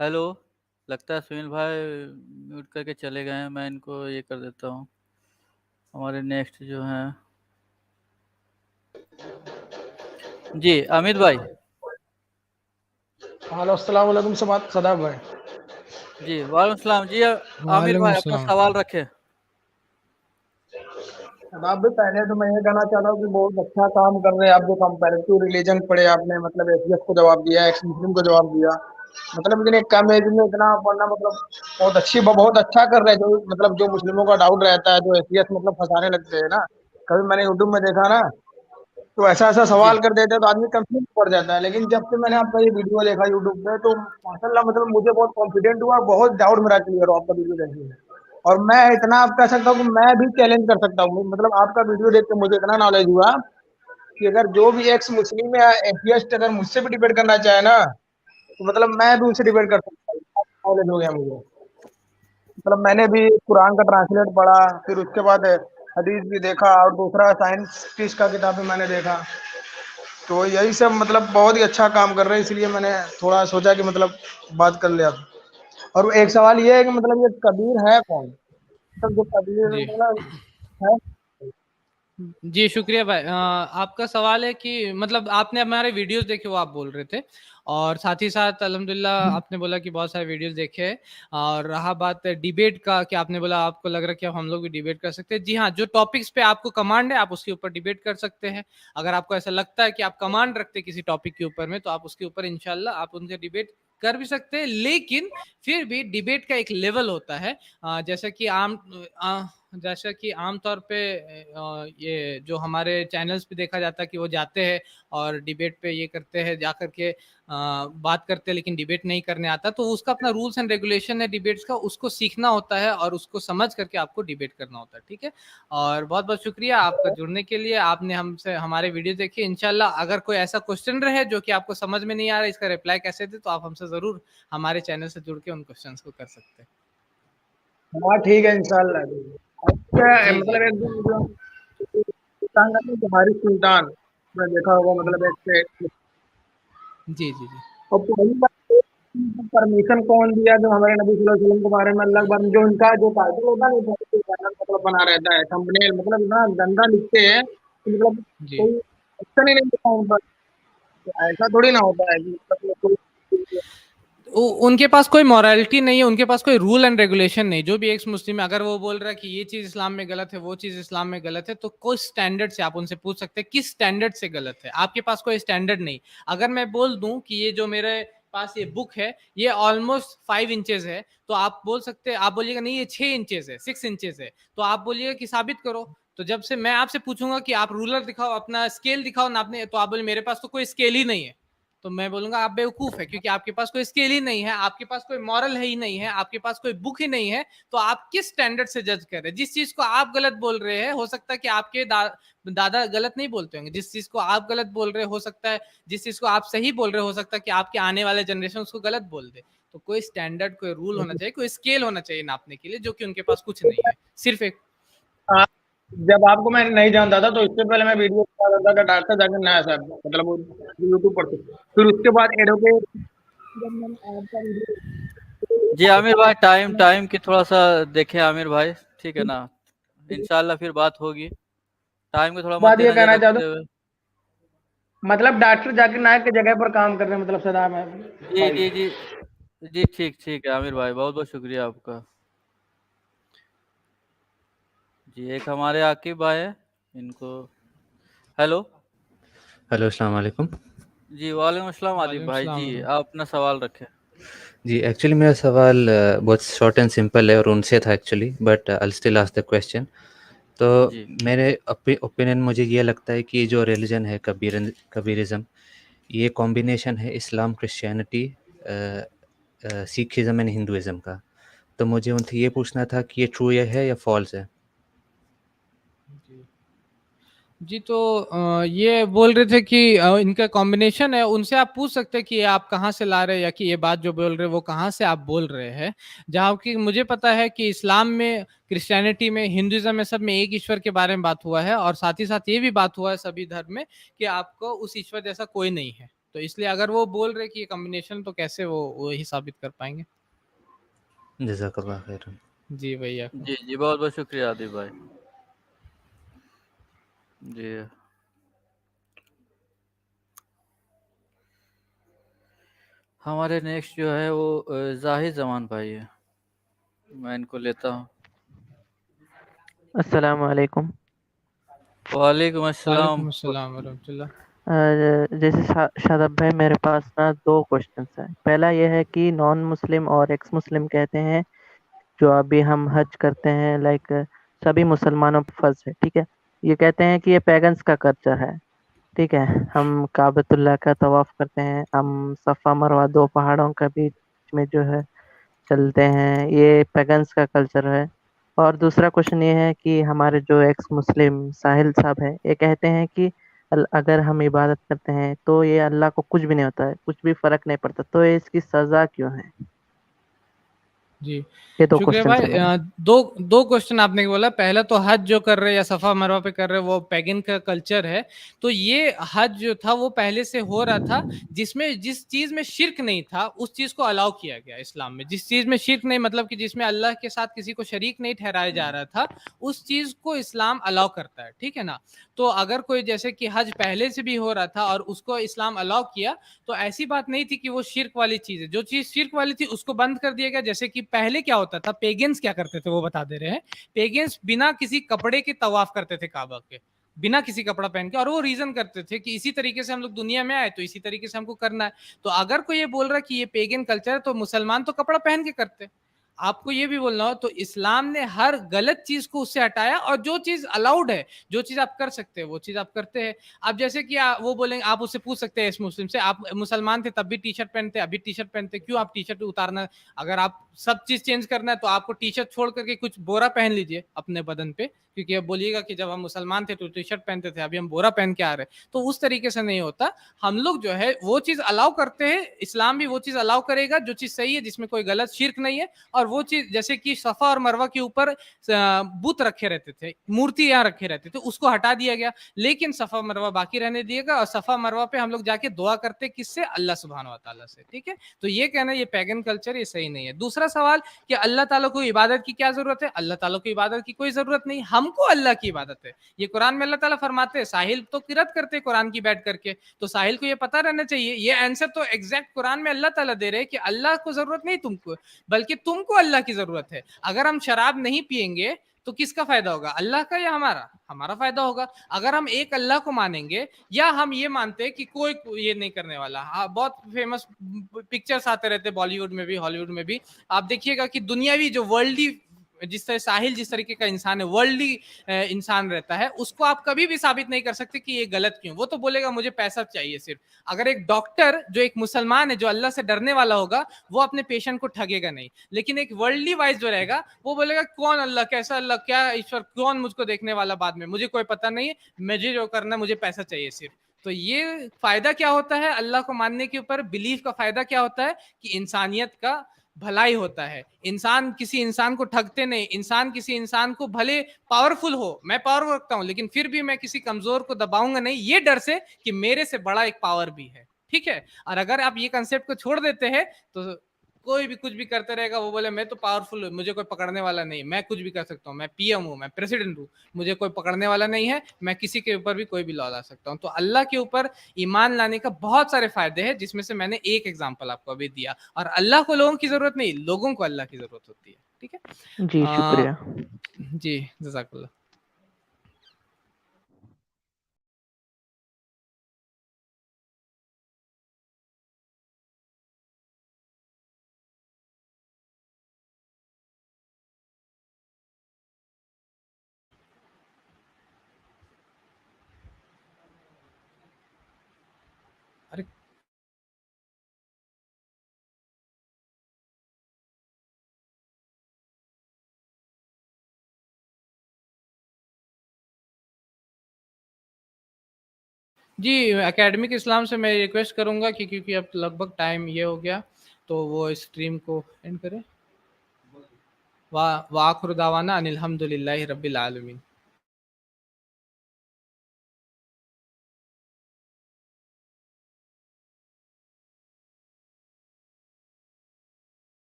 हेलो। लगता है सुनील भाई म्यूट करके चले गए हैं, मैं इनको ये कर देता हूँ। हमारे नेक्स्ट जो हैं जी अमित भाई। हेलो अस्सलाम वालेकुम सदाब भाई। जी वालेकुम सलाम जी। आमिर वालेकुम भाई अपना सलाम। सवाल रखें। सदाब भाई, पहले तो मैं ये कहना चाहता हूँ कि बहुत अच्छा काम कर रहे हैं आप, जो कंपैरेटिव रिलीजन पढ़े आपने, मतलब एथियस्ट को जवाब दिया, एक्स मुस्लिम को जवाब दिया, मतलब इतने कम एज में इतना पढ़ना, मतलब बहुत अच्छा कर रहे हैं। जो मतलब जो मुस्लिमों का डाउट रहता है, जो एथियस्ट मतलब फंसाने लगते हैं ना, कभी मैंने यूट्यूब में देखा ना, तो ऐसा ऐसा जी सवाल कर देते हैं तो आदमी कंफ्यूज पड़ जाता है। लेकिन जब से मैंने आपका ये वीडियो देखा यूट्यूब पे, तो माशाल्लाह मतलब मुझे बहुत कॉन्फिडेंट हुआ, बहुत डाउट मेरा क्लियर हुआ आपका वीडियो देख के। और मैं इतना आप कह सकता हूँ कि मैं भी चैलेंज कर सकता हूँ, मतलब आपका वीडियो देख के मुझे इतना नॉलेज हुआ कि अगर जो भी एक्स मुस्लिम या एथियस्ट अगर मुझसे भी डिबेट करना चाहे ना, तो मतलब मैं भी उनसे डिबेट कर सकता हूँ, नॉलेज हो गया मुझे। मतलब मैंने भी कुरान का ट्रांसलेट पढ़ा, फिर उसके बाद हदीस भी देखा, और दूसरा साइंटिस्ट का किताब भी मैंने देखा। तो यही सब मतलब बहुत ही अच्छा काम कर रहे हैं, इसलिए मैंने थोड़ा सोचा कि मतलब बात कर ले अब। और एक सवाल ये है कि मतलब ये कबीर है कौन? मतलब जो कबीर जी मतलब है। जी शुक्रिया भाई। आपका सवाल है कि मतलब आपने हमारे वीडियोस देखे, वो आप बोल रहे थे, और साथ ही साथ अल्हम्दुलिल्लाह आपने बोला कि बहुत सारे वीडियोस देखे हैं। और रहा बात डिबेट का, कि आपने बोला आपको लग रहा है कि अब हम लोग भी डिबेट कर सकते हैं। जी हाँ, जो टॉपिक्स पे आपको कमांड है आप उसके ऊपर डिबेट कर सकते हैं। अगर आपको ऐसा लगता है कि आप कमांड रखते हैं किसी टॉपिक के ऊपर में, तो आप उसके ऊपर इंशाल्लाह आप उनसे डिबेट कर भी सकते हैं। लेकिन फिर भी डिबेट का एक लेवल होता है। जैसा कि आमतौर पे ये जो हमारे चैनल्स पे देखा जाता है कि वो जाते हैं और डिबेट पे ये करते हैं, जा करके बात करते हैं, लेकिन डिबेट नहीं करने आता। तो उसका अपना रूल्स एंड रेगुलेशन है डिबेट्स का, उसको सीखना होता है और उसको समझ करके आपको डिबेट करना होता है। ठीक है। और बहुत बहुत शुक्रिया आपका जुड़ने के लिए, आपने हमसे हमारे वीडियो देखी। इंशाल्लाह अगर कोई ऐसा क्वेश्चन रहे जो कि आपको समझ में नहीं आ रहा, इसका रिप्लाई कैसे दे, तो आप हमसे जरूर हमारे चैनल से जुड़ के उन क्वेश्चन को कर सकते हैं। हाँ ठीक है, इंशाल्लाह। अच्छा, जी जी मतलब एक दिन जो सुल्तान का नहीं, हारिस सुल्तान, मैं देखा होगा, मतलब एक से जी जी जी और पहली बात, परमिशन कौन दिया जो हमारे नबी सल्लल्लाहु अलैहि वसल्लम के बारे में अल्लाह के बारे में, जो उनका जो टाइटल होता है ना, जो चैनल मतलब बना रहता है, थंबनेल, मतलब इतना गंदा लिखते हैं कि मतलब जी कोई एक्शन ही नहीं देता उन पर। तो ऐसा थोड़ी ना होता है कि मतलब कोई उनके पास कोई मॉरलिटी नहीं है, उनके पास कोई रूल एंड रेगुलेशन नहीं। जो भी एक मुस्लिम है, अगर वो बोल रहा है कि ये चीज इस्लाम में गलत है, वो चीज इस्लाम में गलत है, तो कोई स्टैंडर्ड से आप उनसे पूछ सकते हैं किस स्टैंडर्ड से गलत है। आपके पास कोई स्टैंडर्ड नहीं। अगर मैं बोल दूं कि ये जो मेरे पास ये बुक है ये ऑलमोस्ट 5 इंचेस है, तो आप बोल सकते हैं, आप बोलिएगा नहीं ये 6 इंचेस है, 6 इंचेस है, तो आप बोलिएगा कि साबित करो। तो जब से मैं आपसे पूछूंगा कि आप रूलर दिखाओ, अपना स्केल दिखाओ नापने, तो आप बोले मेरे पास तो कोई स्केल ही नहीं है, तो मैं बोलूंगा आप बेवकूफ है, क्योंकि आपके पास कोई स्केल ही नहीं है, आपके पास कोई मॉरल है ही नहीं है, आपके पास कोई बुक ही नहीं है। तो आप किस स्टैंडर्ड से जज कर रहे हैं? जिस चीज को आप गलत बोल रहे हैं, हो सकता है कि आपके दादा गलत नहीं बोलते होंगे। जिस चीज को आप गलत बोल रहे हो सकता है, जिस चीज को आप सही बोल रहे हो सकता है कि आपके आने वाले जनरेशन उसको गलत बोल दे। तो कोई स्टैंडर्ड, कोई रूल होना चाहिए, कोई स्केल होना चाहिए नापने के लिए, जो कि उनके पास कुछ नहीं है, सिर्फ एक आ, जब आपको मैं नहीं जानता था तो इससे पहले मैं वीडियो देखा था कि डॉक्टर जाकिर नायक साहब, मतलब वो यूट्यूब पर थे। फिर उसके बाद एडवोकेट, जब मैंने आपका वीडियो जी आमिर भाई, टाइम टाइम की थोड़ा सा देखें आमिर भाई, ठीक है ना। इंशाल्लाह फिर बात होगी, टाइम को थोड़ा बात ये मद्देनजर कहना चाहता रखते हुए। हूँ, मतलब डॉक्टर जाकिर नायक की जगह पर काम कर रहे हैं, मतलब सदा में जी भाई। जी जी जी, ठीक ठीक है आमिर भाई, बहुत बहुत शुक्रिया आपका। जी एक हमारे आकिब भाई है, इनको हेलो। हेलो, अस्सलाम वालेकुम। जी वालेकुम अस्सलाम आदिब वालेकुम भाई, सलाम जी वरहमतुल्लाह। आप अपना सवाल रखें। जी, एक्चुअली मेरा सवाल बहुत शॉर्ट एंड सिंपल है और उनसे था actually, but I still ask the question. तो जी मेरे ओपिनियन मुझे ये लगता है कि ये जो रिलीजन है कबीरिज़म, ये कॉम्बिनेशन है इस्लाम, क्रिश्चियनिटी, सिखिज़म एंड हिंदुइज़म का। तो मुझे उनसे ये पूछना था कि ये ट्रू ये है या फॉल्स है? जी। जी, तो ये बोल रहे थे कि इनका कॉम्बिनेशन है, उनसे आप पूछ सकते हैं कि ये आप कहाँ से ला रहे हैं या कि ये बात जो बोल रहे हैं वो कहाँ से आप बोल रहे हैं। जहाँ कि मुझे पता है कि इस्लाम में, क्रिश्चियनिटी में, हिंदुइज़्म में, सब में एक ईश्वर के बारे में बात हुआ है और साथ ही साथ ये भी बात हुआ है सभी धर्म में कि आपको उस ईश्वर जैसा कोई नहीं है। तो इसलिए अगर वो बोल रहे हैं कि ये कॉम्बिनेशन, तो कैसे वो वही साबित कर पाएँगे? जज़ाकल्लाह खैरन। जी भैया को। जी जी, बहुत बहुत शुक्रिया आदिब भाई। जी हमारे नेक्स्ट जो है वो जाहिद जमान भाई है, मैं इनको लेता हूँ। अस्सलाम वालेकुम। वालेकुम अस्सलाम। वालेकुम अस्सलाम वरहमतुल्लाह। जैसे शादाब भाई, मेरे पास ना दो क्वेश्चंस हैं। पहला ये है कि नॉन मुस्लिम और एक्स मुस्लिम कहते हैं जो अभी हम हज करते हैं, लाइक सभी मुसलमानों पर फर्ज है, ठीक है। ये कहते हैं कि ये पैगन्स का कल्चर है, ठीक है। हम काबतुल्लाह का तवाफ करते हैं, हम सफ़ा मरवा दो पहाड़ों के बीच में जो है चलते हैं, ये पैगन्स का कल्चर है। और दूसरा क्वेश्चन ये है कि हमारे जो एक्स मुस्लिम साहिल साहब है, ये कहते हैं कि अगर हम इबादत करते हैं तो ये अल्लाह को कुछ भी नहीं होता है, कुछ भी फर्क नहीं पड़ता, तो ये इसकी सजा क्यों है? जी, ये दो शुक्रिया क्वेश्चन भाई। है मेरे। दो क्वेश्चन आपने बोला। पहला तो हज जो कर रहे हैं या सफ़ा मरवा पे कर रहे हैं वो पैगन का कल्चर है। तो ये हज जो था वो पहले से हो रहा था, जिसमें जिस चीज़ में शिर्क नहीं था उस चीज़ को अलाउ किया गया इस्लाम में। जिस चीज़ में शिर्क नहीं, मतलब कि जिसमें अल्लाह के साथ किसी को शरीक नहीं ठहराया जा रहा था, उस चीज़ को इस्लाम अलाउ करता है, ठीक है ना? तो अगर कोई, जैसे कि हज पहले से भी हो रहा था और उसको इस्लाम अलाउ किया, तो ऐसी बात नहीं थी कि वो शिर्क वाली चीज़ है। जो चीज़ शिर्क वाली थी उसको बंद कर दिया गया। जैसे कि पहले क्या होता था, पेगेंस क्या करते थे वो बता दे रहे हैं। पेगेंस बिना किसी कपड़े के तवाफ करते थे काबा के, बिना किसी कपड़ा पहन के, और वो रीजन करते थे कि इसी तरीके से हम लोग दुनिया में आए तो इसी तरीके से हमको करना है। तो अगर कोई ये बोल रहा है कि ये पेगन कल्चर है, तो मुसलमान तो कपड़ा पहन के करते। आपको ये भी बोलना हो तो इस्लाम ने हर गलत चीज को उससे हटाया, और जो चीज अलाउड है, जो चीज आप कर सकते हैं, वो चीज आप करते हैं। अब जैसे कि वो बोलेंगे, आप उससे पूछ सकते हैं इस मुस्लिम से, आप मुसलमान थे तब भी टी शर्ट पहनते, अभी टी शर्ट पहनते, क्यों आप टी शर्ट उतारना? अगर आप सब चीज चेंज करना है तो आपको टी शर्ट छोड़ करके कुछ बोरा पहन लीजिए अपने बदन पे, क्योंकि अब बोलिएगा कि जब हम मुसलमान थे तो टी शर्ट पहनते थे, अभी हम बोरा पहन के आ रहे हैं। तो उस तरीके से नहीं होता। हम लोग जो है वो चीज अलाउ करते हैं, इस्लाम भी वो चीज अलाउ करेगा जो चीज सही है, जिसमें कोई गलत शिर्क नहीं है। और वो चीज, जैसे कि सफा और मरवा के ऊपर बुत रखे रहते थे, मूर्तियां रखे रहते थे, उसको हटा दिया गया, लेकिन सफा मरवा बाकी रहने दिएगा। और सफा मरवा पे हम लोग जाके दुआ करते, किससे? अल्लाह सुब्हानो व तआला से, ठीक है। तो ये कहना ये पैगन कल्चर, ये सही नहीं है। दूसरा सवाल कि अल्लाह ताला को इबादत की क्या जरूरत है? अल्लाह ताला को इबादत की कोई जरूरत नहीं, हमको अल्लाह की इबादत है। ये कुरान में अल्लाह ताला फरमाते हैं। साहिल तो किरत करते हैं कुरान की बैठ करके, तो साहिल को ये पता रहना चाहिए। ये आंसर तो एग्जैक्ट कुरान में अल्लाह ताला दे रहे हैं कि अल्लाह को जरूरत नहीं तुमको, बल्कि तुमको अल्लाह की जरूरत है। अगर हम शराब नहीं पिएंगे तो किसका फायदा होगा? अल्लाह का या हमारा? हमारा फायदा होगा। अगर हम एक अल्लाह को मानेंगे, या हम ये मानते हैं कि कोई ये नहीं करने वाला। हाँ, बहुत फेमस पिक्चर्स आते रहते बॉलीवुड में भी, हॉलीवुड में भी। आप देखिएगा कि दुनियावी जो वर्ल्डली, जिस तरह साहिल जिस तरीके का इंसान है, वर्ल्डली इंसान रहता है, उसको आप कभी भी साबित नहीं कर सकते कि ये गलत क्यों। वो तो बोलेगा मुझे पैसा चाहिए सिर्फ। अगर एक डॉक्टर जो एक मुसलमान है, जो अल्लाह से डरने वाला होगा, वो अपने पेशेंट को ठगेगा नहीं। लेकिन एक वर्ल्डली वाइज जो रहेगा, वो बोलेगा कौन अल्लाह, कैसा अल्लाह, क्या ईश्वर, कौन मुझको देखने वाला बाद में, मुझे कोई पता नहीं है, मुझे जो करना है, मुझे पैसा चाहिए सिर्फ। तो ये फायदा क्या होता है अल्लाह को मानने के ऊपर? बिलीफ का फायदा क्या होता है कि इंसानियत का भलाई होता है। इंसान किसी इंसान को ठगते नहीं, इंसान किसी इंसान को भले पावरफुल हो, मैं पावर रखता हूं लेकिन फिर भी मैं किसी कमजोर को दबाऊंगा नहीं, ये डर से कि मेरे से बड़ा एक पावर भी है, ठीक है। और अगर आप ये कंसेप्ट को छोड़ देते हैं तो कोई भी कुछ भी करते रहेगा, वो बोले मैं तो पावरफुल हूँ, मुझे कोई पकड़ने वाला नहीं, मैं कुछ भी कर सकता हूँ, मैं पीएम हूँ, मैं प्रेसिडेंट हूँ, मुझे कोई पकड़ने वाला नहीं है, मैं किसी के ऊपर भी कोई भी लॉ ला सकता हूँ। तो अल्लाह के ऊपर ईमान लाने का बहुत सारे फायदे हैं, जिसमें से मैंने एक एग्जांपल आपको अभी दिया। और अल्लाह को लोगों की जरूरत नहीं, लोगों को अल्लाह की जरूरत होती है, ठीक है। जी शुक्रिया। जी जज़ाकल्लाह। अरे जी, एकेडमिक इस्लाम से मैं रिक्वेस्ट करूंगा कि क्योंकि अब लगभग टाइम ये हो गया, तो वो स्ट्रीम को एंड करें। वा आखिर दावाना अनिल हम्दुलिल्लाहि रब्बिल आलमीन।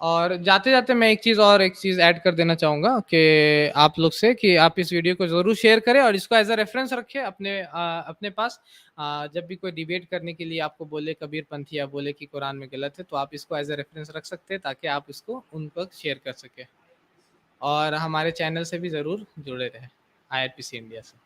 और जाते जाते मैं एक चीज़ ऐड कर देना चाहूँगा कि आप लोग से कि आप इस वीडियो को ज़रूर शेयर करें और इसको एज अ रेफरेंस रखें अपने पास। जब भी कोई डिबेट करने के लिए आपको बोले कबीरपंथी या बोले कि कुरान में गलत है, तो आप इसको एज अ रेफरेंस रख सकते हैं ताकि आप इसको उन पर शेयर कर सकें। और हमारे चैनल से भी ज़रूर जुड़े रहें, IRPC इंडिया से।